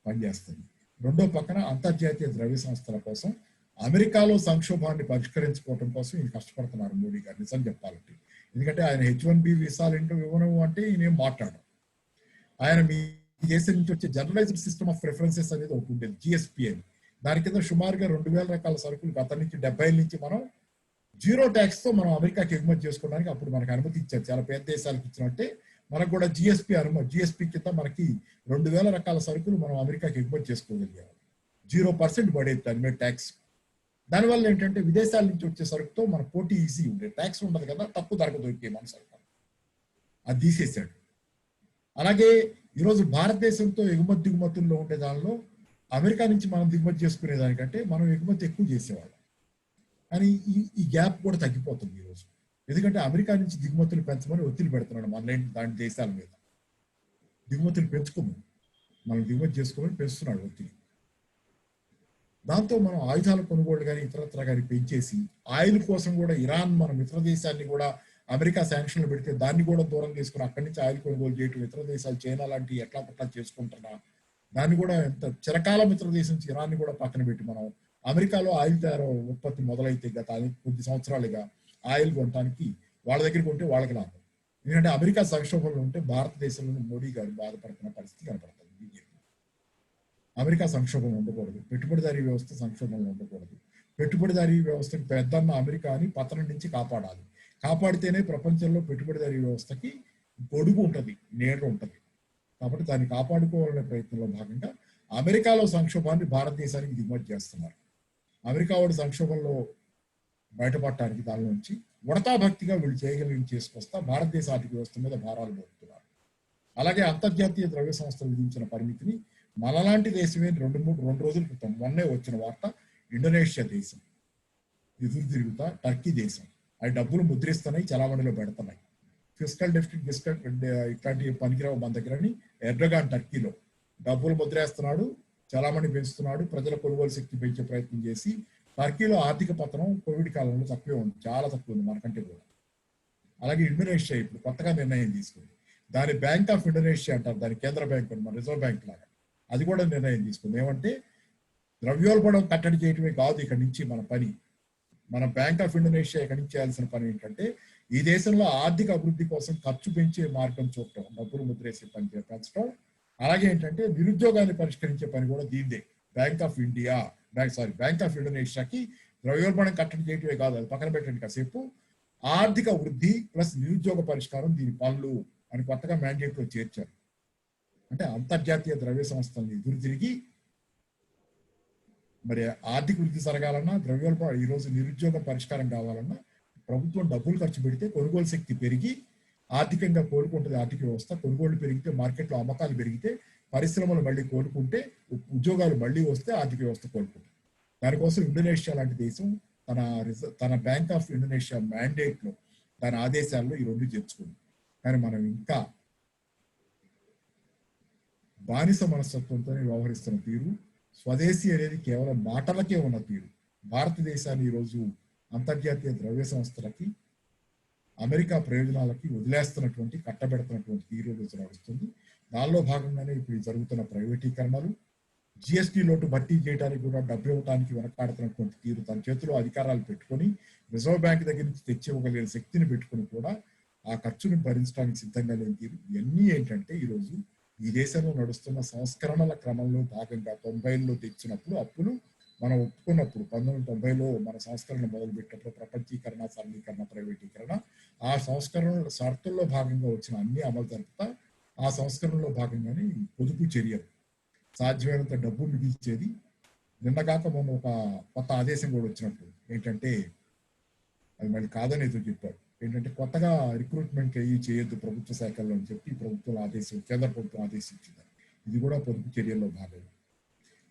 పనిచేస్తుంది. రెండో పక్కన అంతర్జాతీయ ద్రవ్య సంస్థల కోసం, అమెరికాలో సంక్షోభాన్ని పరిష్కరించుకోవడం కోసం ఈయన కష్టపడుతున్నారు మోడీ గారు నిజం చెప్పాలంటే. ఎందుకంటే ఆయన H1B వీసాలు ఏంటో ఇవ్వను అంటే ఈయన మాట్లాడరు. ఆయన మీ దేశం నుంచి వచ్చే జనరలైజ్డ్ సిస్టమ్ ఆఫ్ ప్రిఫరెన్సెస్ అనేది ఒకటి ఉండేది, GSP అని. దాని కింద సుమారుగా 2000 రకాల సరుకులు గత నుంచి 70 నుంచి మనం జీరో ట్యాక్స్ తో మనం అమెరికాకి ఎగుమతి చేసుకోవడానికి అప్పుడు మనకు అనుమతి ఇచ్చారు. చాలా పెద్ద దేశాలకు ఇచ్చినట్టే మనకు కూడా GSP కింద మనకి 2000 రకాల సరుకులు మనం అమెరికాకి ఎగుమతి చేసుకోగలిగాం. 0% పడేది దాని మీద ట్యాక్స్. దానివల్ల ఏంటంటే విదేశాల నుంచి వచ్చే సరుకుతో మన పోటీ ఈజీ ఉండేది, ట్యాక్స్ ఉండదు కదా, తక్కువ ధరకు దొరికే మన సరుకు. అది తీసేశాడు. అలాగే ఈరోజు భారతదేశంతో ఎగుమతి దిగుమతుల్లో ఉండే దానిలో అమెరికా నుంచి మనం దిగుమతి చేసుకునే దానికంటే మనం ఎగుమతి ఎక్కువ చేసేవాళ్ళం. కానీ ఈ గ్యాప్ కూడా తగ్గిపోతుంది ఈరోజు. ఎందుకంటే అమెరికా నుంచి దిగుమతులు పెంచమని ఒత్తిడి పెడుతున్నాడు మన దాని దేశాల మీద. దిగుమతులు పెంచుకోమని, మనం దిగుమతి చేసుకోమని పెంచుతున్నాడు ఒత్తిడి. దాంతో మనం ఆయుధాల కొనుగోలు కానీ ఇతరత్ర కానీ పెంచేసి, ఆయిల్ కోసం కూడా ఇరాన్ మన మిత్ర దేశాన్ని కూడా అమెరికా శాంక్షన్లు పెడితే దాన్ని కూడా దూరం తీసుకుని అక్కడి నుంచి ఆయిల్ కొనుగోలు చేయటం, ఇతర దేశాలు చైనా లాంటి ఎట్లా పట్లా చేసుకుంటున్నా దాన్ని కూడా ఎంత చిరకాల మిత్ర దేశం ఇరాన్ని కూడా పక్కన పెట్టి మనం అమెరికాలో ఆయిల్ తయారు ఉత్పత్తి మొదలైతే గత కొద్ది సంవత్సరాలుగా ఆయిల్ కొనడానికి వాళ్ళ దగ్గరికి ఉంటే వాళ్ళకి లాభం. ఎందుకంటే అమెరికా సంక్షోభంలో ఉంటే భారతదేశంలో మోడీ గారు బాధపడుతున్న పరిస్థితి కనపడుతుంది. బీజేపీ అమెరికా సంక్షోభం ఉండకూడదు, పెట్టుబడిదారీ వ్యవస్థ సంక్షోభంలో ఉండకూడదు, పెట్టుబడిదారీ వ్యవస్థకి పెద్దన్న అమెరికా అని పతనం నుంచి కాపాడాలి. కాపాడితేనే ప్రపంచంలో పెట్టుబడిదారీ వ్యవస్థకి పొడుగు ఉంటుంది, నీడ ఉంటుంది. కాబట్టి దాన్ని కాపాడుకోవాలనే ప్రయత్నంలో భాగంగా అమెరికాలో సంక్షోభాన్ని భారతదేశానికి దిగుమతి చేస్తున్నారు. అమెరికా వాడి సంక్షోభంలో బయటపడటానికి దాని నుంచి ఉడతా భక్తిగా వీళ్ళు చేయగలిగి చేసుకొస్తా భారతదేశ ఆర్థిక వ్యవస్థ మీద భారాలు మోపుతున్నారు. అలాగే అంతర్జాతీయ ద్రవ్య సంస్థలు విధించిన పరిమితిని మనలాంటి దేశమే 2 రోజుల క్రితం మొన్నే వచ్చిన వార్త, ఇండోనేషియా దేశం ఎదురు తిరుగుతా టర్కీ దేశం అవి డబ్బులు ముద్రిస్తున్నాయి, చలామణిలో పెడుతున్నాయి. ఫిస్కల్ డెఫిసిట్ ఇట్లాంటి పనికిరావు మన దగ్గరని ఎర్డోగాన్ టర్కీలో డబ్బులు ముద్రేస్తున్నాడు, చలామణి పెంచుతున్నాడు, ప్రజల కొనుగోలు శక్తి పెంచే ప్రయత్నం చేసి టర్కీలో ఆర్థిక పతనం కోవిడ్ కాలంలో తక్కువే ఉంది, చాలా తక్కువ ఉంది మనకంటే కూడా. అలాగే ఇండోనేషియా ఇప్పుడు కొత్తగా నిర్ణయం తీసుకుంది, దాని బ్యాంక్ ఆఫ్ ఇండోనేషియా అంటారు, దాని కేంద్ర బ్యాంక్ మన రిజర్వ్ బ్యాంక్ లాగా, అది కూడా నిర్ణయం తీసుకుంది. ఏమంటే ద్రవ్యోల్బణం కట్టడి చేయటమే కాదు ఇక్కడి నుంచి మన పని, మన బ్యాంక్ ఆఫ్ ఇండోనేషియా ఇక్కడి నుంచి చేయాల్సిన పని ఏంటంటే ఈ దేశంలో ఆర్థిక అభివృద్ధి కోసం ఖర్చు పెంచే మార్గం చూడటం, డబ్బులు ముద్రేసే పని పెంచడం. అలాగే ఏంటంటే నిరుద్యోగాన్ని పరిష్కరించే పని కూడా దీందే. బ్యాంక్ ఆఫ్ ఇండోనేషియాకి ద్రవ్యోల్బణం కట్టడి చేయటమే కాదు, అది పక్కన పెట్టండి కాసేపు, ఆర్థిక వృద్ధి ప్లస్ నిరుద్యోగ పరిష్కారం దీని పనులు అని కొత్తగా మ్యాండేట్ లో చేర్చారు. అంటే అంతర్జాతీయ ద్రవ్య సంస్థల్ని ఎదురు తిరిగి మరి ఆర్థిక వృద్ధి జరగాలన్నా, ద్రవ్యోల్బణం ఈరోజు నిరుద్యోగం పరిష్కారం కావాలన్నా ప్రభుత్వం డబ్బులు ఖర్చు పెడితే కొనుగోలు శక్తి పెరిగి ఆర్థికంగా కోలుకుంటుంది ఆర్థిక వ్యవస్థ. కొనుగోలు పెరిగితే, మార్కెట్లో అమ్మకాలు పెరిగితే, పరిశ్రమలు మళ్ళీ కోలుకుంటే, ఉద్యోగాలు మళ్ళీ వస్తే ఆర్థిక వ్యవస్థ కోలుకుంటుంది. దానికోసం ఇండోనేషియా లాంటి దేశం తన బ్యాంక్ ఆఫ్ ఇండోనేషియా మ్యాండేట్ లో, దాని ఆదేశాల్లో ఈ 2 చేర్చుకుంది. కానీ మనం ఇంకా బానిస మనస్తత్వంతో వ్యవహరిస్తున్న తీరు, స్వదేశీ అనేది కేవలం మాటలకే ఉన్న తీరు, భారతదేశాన్ని ఈరోజు అంతర్జాతీయ ద్రవ్య సంస్థలకి, అమెరికా ప్రయోజనాలకి వదిలేస్తున్నటువంటి, కట్టబెడుతున్నటువంటి తీరు రోజు నడుస్తుంది. దానిలో భాగంగానే ఇప్పుడు జరుగుతున్న ప్రైవేటీకరణలు, GST లోటు భర్తీ చేయడానికి కూడా డబ్బు ఇవ్వడానికి వెనకాడుతున్నటువంటి తీరు, తన చేతిలో అధికారాలు పెట్టుకొని రిజర్వ్ బ్యాంక్ దగ్గర నుంచి తెచ్చి ఇవ్వగలిగిన శక్తిని పెట్టుకుని కూడా ఆ ఖర్చుని భరించడానికి సిద్ధంగా లేని తీరు. ఇవన్నీ ఏంటంటే ఈరోజు ఈ దేశంలో నడుస్తున్న సంస్కరణల క్రమంలో భాగంగా 90లో తెచ్చినప్పుడు అప్పులు మనం ఒప్పుకున్నప్పుడు 1990లో మన సంస్కరణ మొదలుపెట్టినప్పుడు ప్రపంచీకరణ, సరళీకరణ, ప్రైవేటీకరణ, ఆ సంస్కరణ షరతుల్లో భాగంగా వచ్చిన అన్ని అమలు జరుపుతా ఆ సంస్కరణలో భాగంగానే పొదుపు చర్యలు, సాధ్యమైనంత డబ్బు మిగిల్చేది. నిన్నగాక మొన్న ఒక కొత్త ఆదేశం కూడా వచ్చినప్పుడు ఏంటంటే, అది మళ్ళీ కాదని ఏదో చెప్పారు, ఏంటంటే కొత్తగా రిక్రూట్మెంట్ అయ్యి చేయొద్దు ప్రభుత్వ శాఖల్లో అని చెప్పి ప్రభుత్వం ఆదేశం, కేంద్ర ప్రభుత్వం ఆదేశించింది. ఇది కూడా పొదుపు చర్యల్లో భాగం.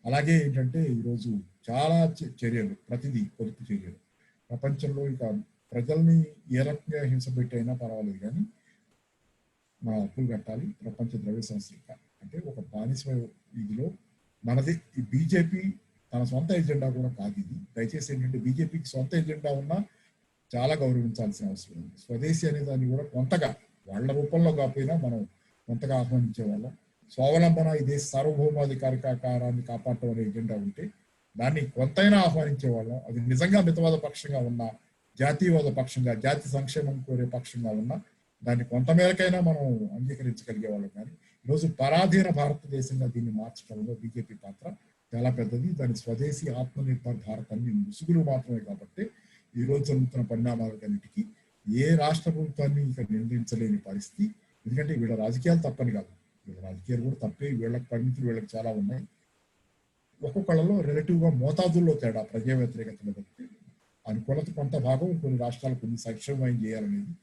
అలాగే ఏంటంటే ఈరోజు చాలా చర్యలు, ప్రతిదీ పొదుపు చర్యలు. ప్రపంచంలో ఇక ప్రజల్ని ఏ రకంగా హింస పెట్టైనా పర్వాలేదు కానీ మా అప్పులు కట్టాలి, ప్రపంచ ద్రవ్య సంస్థ అంటే ఒక బానిస ఇదిలో మనది ఈ బీజేపీ తన సొంత ఎజెండా కూడా కాదు ఇది. దయచేసి ఏంటంటే బీజేపీకి సొంత ఎజెండా ఉన్నా చాలా గౌరవించాల్సిన అవసరం ఉంది. స్వదేశీ అనే దాన్ని కూడా కొంతగా వాళ్ళ రూపంలో కాకపోయినా మనం కొంతగా ఆహ్వానించే వాళ్ళం. స్వావలంబన ఈ దేశ సార్వభౌమాధికారాన్ని కాపాడటం అనే ఎజెండా ఉంటే దాన్ని కొంతైనా ఆహ్వానించే వాళ్ళం. అది నిజంగా మితవాద పక్షంగా ఉన్నా, జాతీయవాద పక్షంగా, జాతి సంక్షేమం కోరే పక్షంగా ఉన్నా దాన్ని కొంతమేరకైనా మనం అంగీకరించగలిగే వాళ్ళం. కానీ ఈరోజు పరాధీన భారతదేశంగా దీన్ని మార్చడంలో బీజేపీ పాత్ర చాలా పెద్దది. దాని స్వదేశీ ఆత్మనిర్భర్ భారత్ అన్ని ముసుగులు మాత్రమే. కాబట్టి ఈ రోజు జరుగుతున్న పరిణామాలన్నిటికీ ఏ రాష్ట్ర ప్రభుత్వాన్ని ఇక్కడ నిందించలేని పరిస్థితి. ఎందుకంటే వీళ్ళ రాజకీయాలు తప్పని కాదు, వీళ్ళ రాజకీయాలు కూడా తప్పే. వీళ్ళకి పరిమితులు వీళ్ళకి చాలా ఉన్నాయి. ఒక్కొక్కళ్ళలో రిలేటివ్ గా మోతాదుల్లో తేడా, ప్రజా వ్యతిరేకతలు బట్టి అనుకూలత కొంత భాగం కొన్ని రాష్ట్రాలు కొన్ని సంక్షేమం చేయాలనేది.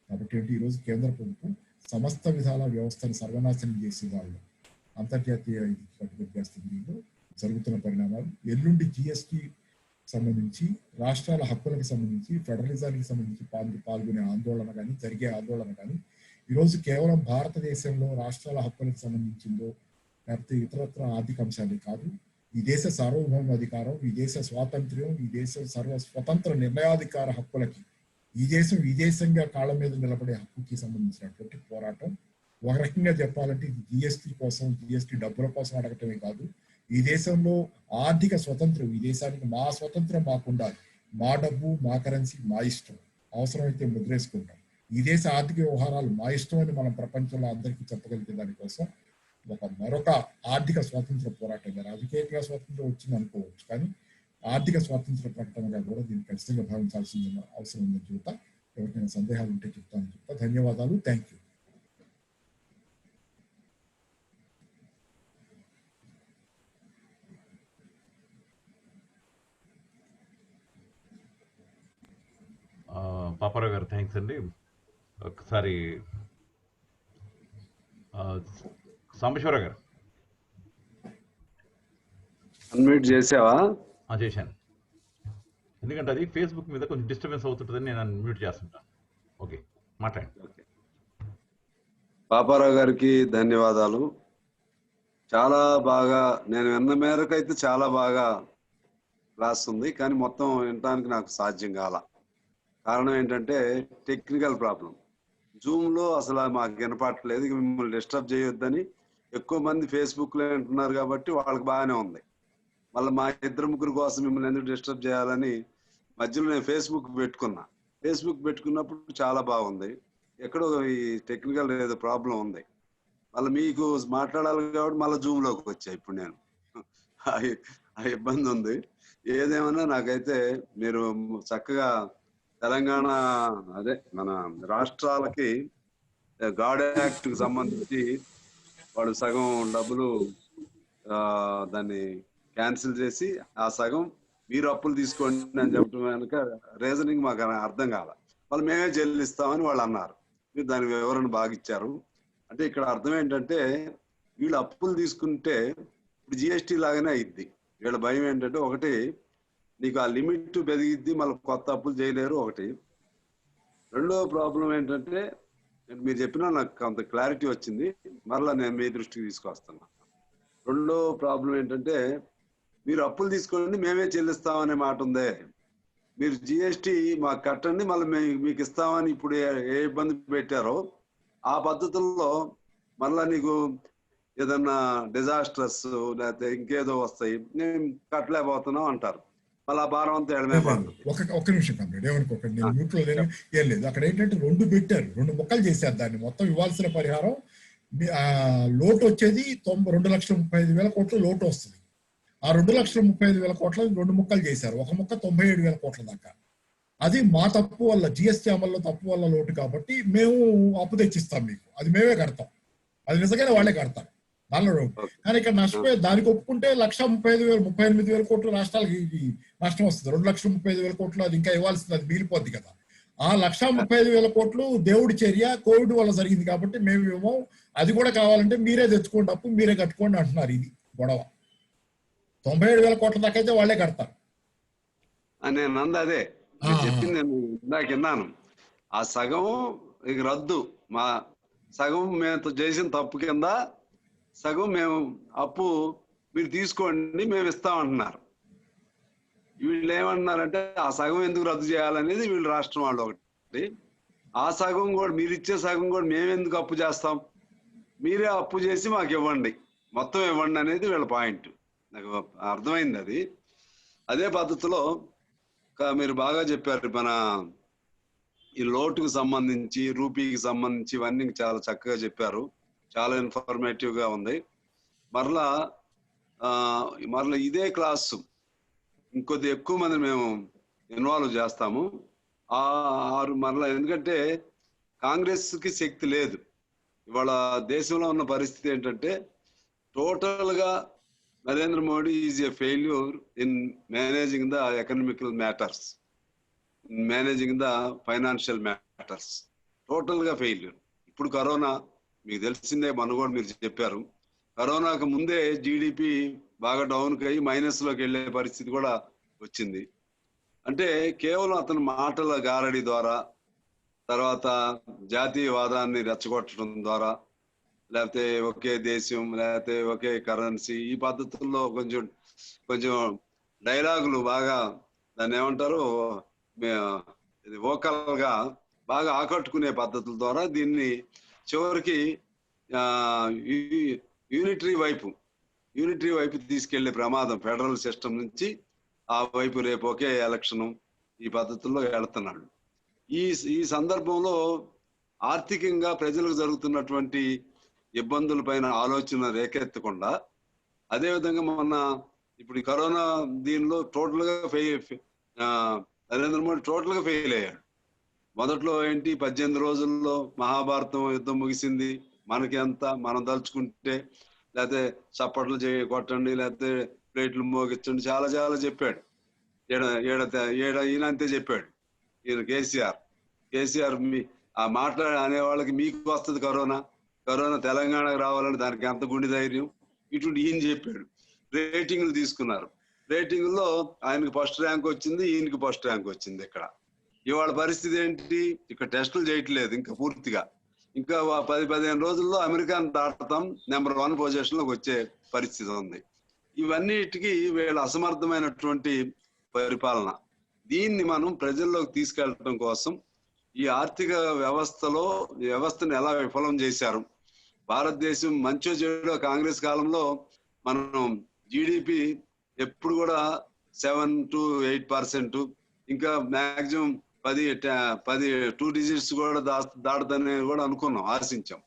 కాబట్టి ఏంటి ఈరోజు కేంద్ర ప్రభుత్వం సమస్త విధాల వ్యవస్థను సర్వనాశనం చేసే వాళ్ళు అంతర్జాతీయ దీనిలో జరుగుతున్న పరిణామాలు. ఎల్లుండి జిఎస్టి సంబంధించి రాష్ట్రాల హక్కులకు సంబంధించి ఫెడరలిజానికి సంబంధించి పాల్గొనే ఆందోళన కానీ జరిగే ఆందోళన కానీ ఈరోజు కేవలం భారతదేశంలో రాష్ట్రాల హక్కులకు సంబంధించిందో లేకపోతే ఇతరత్ర ఆర్థిక అంశాలే కాదు. ఈ దేశ సార్వభౌమ అధికారం, ఈ దేశ స్వాతంత్ర్యం, ఈ దేశ స్వతంత్ర నిర్ణయాధికార హక్కులకి ఈ దేశంగా కాళ్ళ మీద నిలబడే హక్కుకి సంబంధించినటువంటి పోరాటం. ఒక రకంగా చెప్పాలంటే ఇది జిఎస్టీ కోసం, జిఎస్టీ డబ్బుల కోసం అడగటమే కాదు. ఈ దేశంలో ఆర్థిక స్వతంత్రం, ఈ దేశానికి మా స్వతంత్రం మాకు ఉండాలి, మా డబ్బు మా కరెన్సీ మా ఇష్టం, అవసరమైతే ముద్రేసుకుంటాం, ఈ దేశ ఆర్థిక వ్యవహారాలు మా ఇష్టం అని మనం ప్రపంచంలో అందరికీ చెప్పగలిగే దానికోసం మరొక ఆర్థిక స్వాతంత్ర పోరాటంగా, రాజకీయంగా స్వాతంత్రం వచ్చింది అనుకోవచ్చు, కానీ ఆర్థిక స్వాతంత్ర ప్రకటనగా కూడా దీన్ని ఖచ్చితంగా భావించాల్సిన అవసరం ఉందని చెబుతా. ఎవరికైనా సందేహాలు ఉంటే చెప్తా. ధన్యవాదాలు. Thank you. పాపారావు గారు థ్యాంక్స్ అండి. ఒకసారి సాంబశివరావు గారు అన్మ్యూట్ చేసావా? చేశాను. ఎందుకంటే అది ఫేస్బుక్ మీద కొంచెం డిస్టర్బెన్స్ అవుతుంటుందని నేను అన్మ్యూట్ చేస్తుంటాను. ఓకే, మాట్లాడండి. పాపారావు గారికి ధన్యవాదాలు. చాలా బాగా నేను విన్న మేరకు అయితే చాలా బాగా క్లాస్ ఉంది, కానీ మొత్తం వినడానికి నాకు సాధ్యం కాల. కారణం ఏంటంటే టెక్నికల్ ప్రాబ్లం. జూమ్లో అసలు మాకు వినపడట్లేదు. మిమ్మల్ని డిస్టర్బ్ చేయొద్దని ఎక్కువ మంది ఫేస్బుక్లో వింటున్నారు కాబట్టి వాళ్ళకి బాగానే ఉంది. మళ్ళీ మా ఇద్దరు ముగ్గురు కోసం మిమ్మల్ని ఎందుకు డిస్టర్బ్ చేయాలని మధ్యలో నేను ఫేస్బుక్ పెట్టుకున్నా. ఫేస్బుక్ పెట్టుకున్నప్పుడు చాలా బాగుంది. ఎక్కడో ఈ టెక్నికల్ ఏదో ప్రాబ్లం ఉంది. మళ్ళీ మీకు మాట్లాడాలి కాబట్టి మళ్ళీ జూమ్లోకి వచ్చా. ఇప్పుడు నేను ఆ ఇబ్బంది ఉంది. ఏదేమన్నా నాకైతే మీరు చక్కగా తెలంగాణ అదే మన రాష్ట్రాలకి గాడ్ యాక్ట్ కి సంబంధించి వాడు సగం డబ్బులు దాన్ని క్యాన్సిల్ చేసి ఆ సగం మీరు అప్పులు తీసుకోండి అని చెప్పడం వెనుక రీజనింగ్ మాకు అర్థం కాల. వాళ్ళు మేమే చెల్లిస్తామని వాళ్ళు అన్నారు. మీరు దాని వివరణ బాగా ఇచ్చారు. అంటే ఇక్కడ అర్థం ఏంటంటే వీళ్ళు అప్పులు తీసుకుంటే ఇప్పుడు జిఎస్టీ లాగానే అయింది. వీళ్ళ భయం ఏంటంటే ఒకటి నీకు ఆ లిమిట్ పెరిగిద్ది, మళ్ళీ కొత్త అప్పులు చేయలేరు ఒకటి. రెండో ప్రాబ్లం ఏంటంటే మీరు చెప్పినా నాకు కొంత క్లారిటీ వచ్చింది, మరలా నేను మీ దృష్టికి తీసుకొస్తున్నా. రెండో ప్రాబ్లం ఏంటంటే మీరు అప్పులు తీసుకోండి మేమే చెల్లిస్తామనే మాట ఉందే. మీరు జిఎస్టీ మాకు కట్టండి మళ్ళీ మీకు ఇస్తామని ఇప్పుడు ఏ ఇబ్బంది పెట్టారో ఆ పద్ధతుల్లో మళ్ళా నీకు ఏదన్నా డిజాస్టర్స్ లేకపోతే ఇంకేదో వస్తాయి, నేను కట్టలేకపోతున్నాం అంటారు. మళ్ళీ భారం అంతా ఎడమే పడుతుంది. ఒక్క నిమిషం కంప్లీట్ ఏమనుకోకండి, నేను మ్యూట్లో లేను ఏం లేదు. అక్కడ ఏంటంటే రెండు పెట్టారు, రెండు ముక్కలు చేశారు. దాన్ని మొత్తం ఇవ్వాల్సిన పరిహారం లోటు వచ్చేది 2,35,000 కోట్ల లోటు వస్తుంది. ఆ 2,35,000 కోట్ల రెండు ముక్కలు చేశారు. ఒక ముక్క 97,000 కోట్ల దాకా. అది మా తప్పు వల్ల, జిఎస్టీ అమల్లో తప్పు వల్ల లోటు కాబట్టి మేము అప్పు తెచ్చిస్తాం మీకు, అది మేమే కడతాం, అది నిజంగానే వాళ్ళే కడతారు దానిలో. కానీ ఇక్కడ నష్టపోయి దానికి ఒప్పుకుంటే 1,35,000 కోట్లు రాష్ట్రాలకి నష్టం వస్తుంది. 2,35,000 కోట్లు అది ఇంకా ఇవ్వాల్సింది, అది మిగిలిపోద్ది కదా. ఆ 1,35,000 కోట్లు దేవుడి చర్య, కోవిడ్ వల్ల జరిగింది కాబట్టి మేము ఏమో అది కూడా కావాలంటే మీరే తెచ్చుకోండి, అప్పు మీరే కట్టుకోండి అంటున్నారు. ఇది గొడవ. 97,000 కోట్ల దాకా అయితే వాళ్ళే కడతారు. నేను అంది అదే చెప్పింది, నేను ఇందాక విన్నాను. ఆ సగం ఇక రద్దు, మా సగం మేము చేసిన తప్పు కింద సగం మేము అప్పు మీరు తీసుకోండి మేము ఇస్తామంటున్నారు. వీళ్ళు ఏమంటున్నారంటే ఆ సగం ఎందుకు రద్దు చేయాలనేది వీళ్ళు రాష్ట్రం వాళ్ళు ఒకటి. ఆ సగం కూడా మీరు ఇచ్చే సగం కూడా మేము ఎందుకు అప్పు చేస్తాం, మీరే అప్పు చేసి మాకు ఇవ్వండి, మొత్తం ఇవ్వండి అనేది వీళ్ళ పాయింట్. నాకు అర్థమైంది అది. అదే పద్ధతిలో మీరు బాగా చెప్పారు, మన ఈ లోటుకు సంబంధించి, రూపీకి సంబంధించి ఇవన్నీ చాలా చక్కగా చెప్పారు. చాలా ఇన్ఫర్మేటివ్ గా ఉంది. మరలా ఇదే క్లాసు ఇంకొద్ది ఎక్కువ మంది మేము ఇన్వాల్వ్ చేస్తాము. మరలా ఎందుకంటే కాంగ్రెస్ కి శక్తి లేదు. ఇవాళ దేశంలో ఉన్న పరిస్థితి ఏంటంటే టోటల్ గా Narendra Modi is a failure in managing the economical matters, managing the financial matters, total గా ఫెయిల్యూర్. ఇప్పుడు కరోనా మీకు తెలిసిందే, మన కూడా మీరు చెప్పారు, కరోనాకు ముందే జీడిపి బాగా డౌన్కి అయ్యి మైనస్లోకి వెళ్ళే పరిస్థితి కూడా వచ్చింది. అంటే కేవలం అతని మాటల గారడి ద్వారా, తర్వాత జాతీయవాదాన్ని రెచ్చగొట్టడం ద్వారా, లేకపోతే ఒకే దేశం, లేకపోతే ఒకే కరెన్సీ, ఈ పద్ధతుల్లో కొంచెం డైలాగులు బాగా, దాన్ని ఏమంటారు, వోకల్ గా బాగా ఆకట్టుకునే పద్ధతుల ద్వారా దీన్ని చివరికి యూనిటరీ వైపు తీసుకెళ్లే ప్రమాదం, ఫెడరల్ సిస్టమ్ నుంచి ఆ వైపు రేపు ఒకే ఎలక్షన్, ఈ పద్ధతుల్లో వెళుతున్నాడు. ఈ సందర్భంలో ఆర్థికంగా ప్రజలకు జరుగుతున్నటువంటి ఇబ్బందుల పైన ఆలోచన రేకెత్తకుండా, అదేవిధంగా మొన్న ఇప్పుడు ఈ కరోనా దీనిలో టోటల్ గా నరేంద్ర మోడీ టోటల్ గా ఫెయిల్ అయ్యాడు. మొదట్లో ఏంటి, 18 రోజుల్లో మహాభారతం యుద్ధం ముగిసింది, మనకి ఎంత, మనం తలుచుకుంటే, లేకపోతే చప్పట్లు కొట్టండి, లేకపోతే ప్లేట్లు మోగించండి, చాలా చాలా చెప్పాడు. ఈయన అంతే చెప్పాడు. ఈయన కేసీఆర్ ఆ అనే వాళ్ళకి మీకు వస్తుంది కరోనా తెలంగాణకు రావాలని దానికి ఎంత గుండె ధైర్యం, ఇటువంటి ఈయన చెప్పాడు. రేటింగ్లు తీసుకున్నారు. రేటింగ్లో ఆయనకి ఫస్ట్ ర్యాంక్ వచ్చింది, ఈయనకి ఫస్ట్ ర్యాంక్ వచ్చింది. ఇక్కడ ఇవాళ పరిస్థితి ఏంటి, ఇక్కడ టెస్టులు చేయట్లేదు ఇంకా పూర్తిగా. ఇంకా 10-15 రోజుల్లో అమెరికాను దాటుతాం, నెంబర్ 1 పొజిషన్లోకి వచ్చే పరిస్థితి ఉంది. ఇవన్నిటికీ వీళ్ళ అసమర్థమైనటువంటి పరిపాలన. దీన్ని మనం ప్రజల్లోకి తీసుకెళ్ళడం కోసం ఈ ఆర్థిక వ్యవస్థను ఎలా విఫలం చేశారు, భారతదేశం మంచో చెడో కాంగ్రెస్ కాలంలో మనం జీడిపి ఎప్పుడు కూడా 7 to 8%, ఇంకా మాక్సిమం 2 digits కూడా దాటుదని కూడా అనుకున్నాం, ఆశించాం.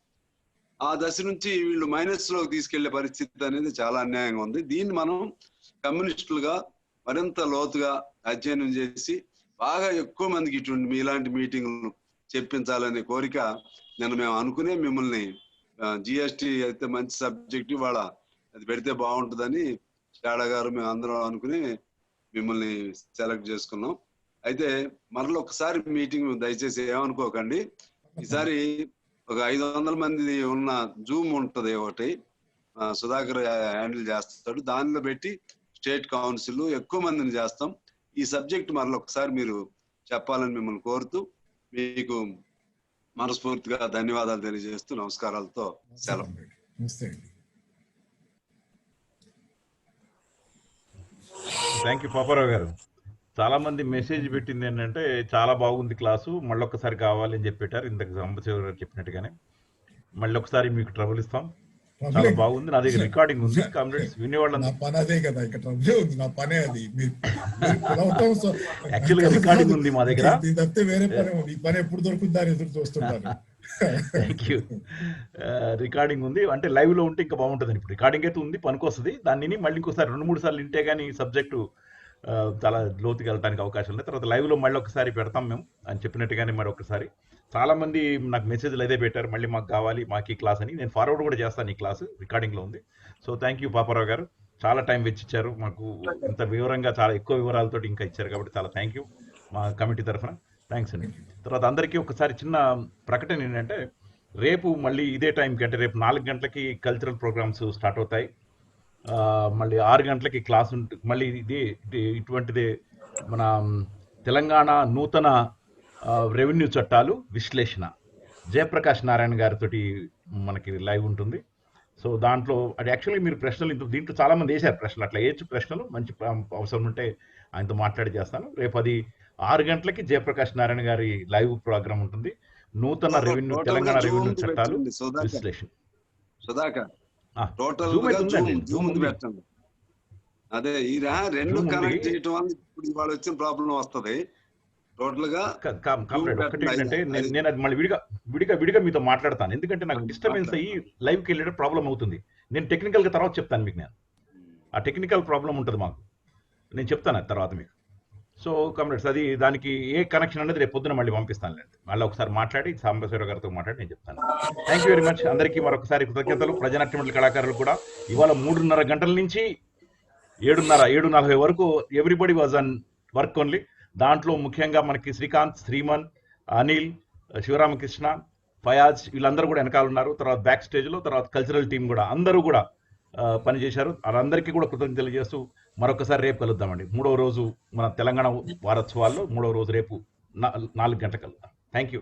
ఆ దశ నుంచి వీళ్ళు మైనస్ లోకి తీసుకెళ్లే పరిస్థితి అనేది చాలా అన్యాయంగా ఉంది. దీన్ని మనం కమ్యూనిస్టులుగా మరింత లోతుగా అధ్యయనం చేసి బాగా ఎక్కువ మందికి ఇటువంటి మీలాంటి మీటింగ్లు చెప్పించాలనే కోరిక మేము అనుకునే మిమ్మల్ని జిఎస్టి అయితే మంచి సబ్జెక్ట్, ఇవాళ అది పెడితే బాగుంటుందని షాడా గారు మేము అందరం అనుకుని మిమ్మల్ని సెలెక్ట్ చేసుకున్నాం. అయితే మరలా ఒకసారి మీటింగ్ దయచేసి ఏమనుకోకండి, ఈసారి ఒక 500 మంది ఉన్న జూమ్ ఉంటది ఒకటి, సుధాకర్ హ్యాండిల్ చేస్తాడు, దానిలో పెట్టి స్టేట్ కౌన్సిల్ ఎక్కువ మందిని చేస్తాం. ఈ సబ్జెక్ట్ మరలా ఒకసారి మీరు చెప్పాలని మిమ్మల్ని కోరుతూ మీకు మనస్ఫూర్తిగా ధన్యవాదాలు తెలియజేస్తూ నమస్కారాలతో సెలవు. థ్యాంక్ యూ పాపారావు గారు. చాలా మంది మెసేజ్ పెట్టింది ఏంటంటే చాలా బాగుంది క్లాసు, మళ్ళీ ఒక్కసారి కావాలి అని చెప్పారు. ఇంతకు సాంబశివ గారు చెప్పినట్టుగానే మళ్ళీ ఒకసారి మీకు ట్రబుల్ ఇస్తాం. చాలా బాగుంది. నా దగ్గర రికార్డింగ్ ఉంది, కామ్రేడ్స్ వినేవాళ్ళం. యాక్చువల్ గా రికార్డింగ్ ఉంది మా దగ్గర. Thank you. రికార్డింగ్ ఉంది, అంటే లైవ్ లో ఉంటే ఇంకా బాగుంటుంది. ఇప్పుడు రికార్డింగ్ అయితే ఉంది, పనికొస్తుంది. దాన్ని మళ్ళీ ఇంకోసారి 2-3 సార్లు వింటే గానీ సబ్జెక్టు చాలా లోతుకి వెళ్ళడానికి అవకాశం ఉంది. తర్వాత లైవ్ లో మళ్ళీ ఒకసారి పెడతాం మేము అని చెప్పినట్టుగానే. మరి ఒకసారి చాలా మంది నాకు మెసేజ్లు అయితే పెట్టారు, మళ్ళీ మాకు కావాలి, మాకు ఈ క్లాస్ అని. నేను ఫార్వర్డ్ కూడా చేస్తాను, ఈ క్లాస్ రికార్డింగ్ లో ఉంది. సో థ్యాంక్ యూ పాపారావు గారు, చాలా టైం వెచ్చిచ్చారు మాకు, ఇంత వివరంగా చాలా ఎక్కువ వివరాలతో ఇంకా ఇచ్చారు కాబట్టి చాలా థ్యాంక్ యూ మా కమిటీ తరఫున. థ్యాంక్స్ అండి. తర్వాత అందరికీ ఒకసారి చిన్న ప్రకటన ఏంటంటే, రేపు మళ్ళీ ఇదే టైంకి, అంటే రేపు 4 గంటలకి కల్చరల్ ప్రోగ్రామ్స్ స్టార్ట్ అవుతాయి. మళ్ళీ 6 గంటలకి క్లాస్ ఉంటుంది. మళ్ళీ ఇటువంటిదే మన తెలంగాణ నూతన రెవెన్యూ చట్టాలు విశ్లేషణ, జయప్రకాష్ నారాయణ గారితో మనకి లైవ్ ఉంటుంది. సో దాంట్లో అది యాక్చువల్లీ మీరు ప్రశ్నలు దీంట్లో చాలా మంది వేశారు ప్రశ్నలు, అట్లా వేయచ్చు ప్రశ్నలు, మంచి అవసరం ఉంటే ఆయనతో మాట్లాడి చేస్తాను. రేపు అది 6 గంటలకి జయప్రకాష్ నారాయణ గారి లైవ్ ప్రోగ్రామ్ ఉంటుంది. నూతన రెవెన్యూ, తెలంగాణ రెవెన్యూ చట్టాలు విశ్లేషణ. సుధాకర్ టోటల్ Zoom అయితే ఉందండి, జూమ్ పెట్టండి. అదే ఈ రెండు Zoom కనెక్ట్ ఉంది. చేయటం వల్ల ఇప్పుడు ఇవాళ వచ్చిన ప్రాబ్లం వస్తది. టోటల్ గా కామ్రేడ్ ఒకటి పెట్టండి. ఏంటంటే అది- నేను అది మళ్ళీ విడిగా మీతో మాట్లాడతాను, ఎందుకంటే నాకు డిస్టర్బెన్స్ అయ్యి లైవ్కి వెళ్ళే ప్రాబ్లం అవుతుంది. నేను టెక్నికల్ గా తర్వాత చెప్తాను మీకు. నేను ఆ టెక్నికల్ ప్రాబ్లం ఉంటుంది మాకు, నేను చెప్తాను అది తర్వాత మీకు. సో కామ్రేడ్స్, అది దానికి ఏ కనెక్షన్ అనేది రేపు పొద్దున మళ్ళీ పంపిస్తాను. మళ్ళీ ఒకసారి మాట్లాడి సాంబశివరావు గారితో మాట్లాడి నేను చెప్తాను. Thank you very much. అందరికీ మరొకసారి కృతజ్ఞతలు. ప్రజానాట్య మండలి కళాకారులు కూడా ఇవాళ 3:30 గంటల నుంచి 7:40 వరకు everybody was on work only. దాంట్లో ముఖ్యంగా మనకి శ్రీకాంత్, శ్రీమన్, అనిల్, శివరామకృష్ణ, ఫయాజ్ వీళ్ళందరూ కూడా వెనకాల ఉన్నారు. తర్వాత బ్యాక్ స్టేజ్లో, తర్వాత కల్చరల్ టీం కూడా అందరూ కూడా పనిచేశారు. వాళ్ళందరికీ కూడా కృతజ్ఞతలు తెలియజేస్తూ మరొకసారి రేపు కలుద్దామండి. 3వ రోజు మన తెలంగాణ వారోత్సవాల్లో 3వ రోజు రేపు 4 గంటలకు కలుద్దాం. Thank you.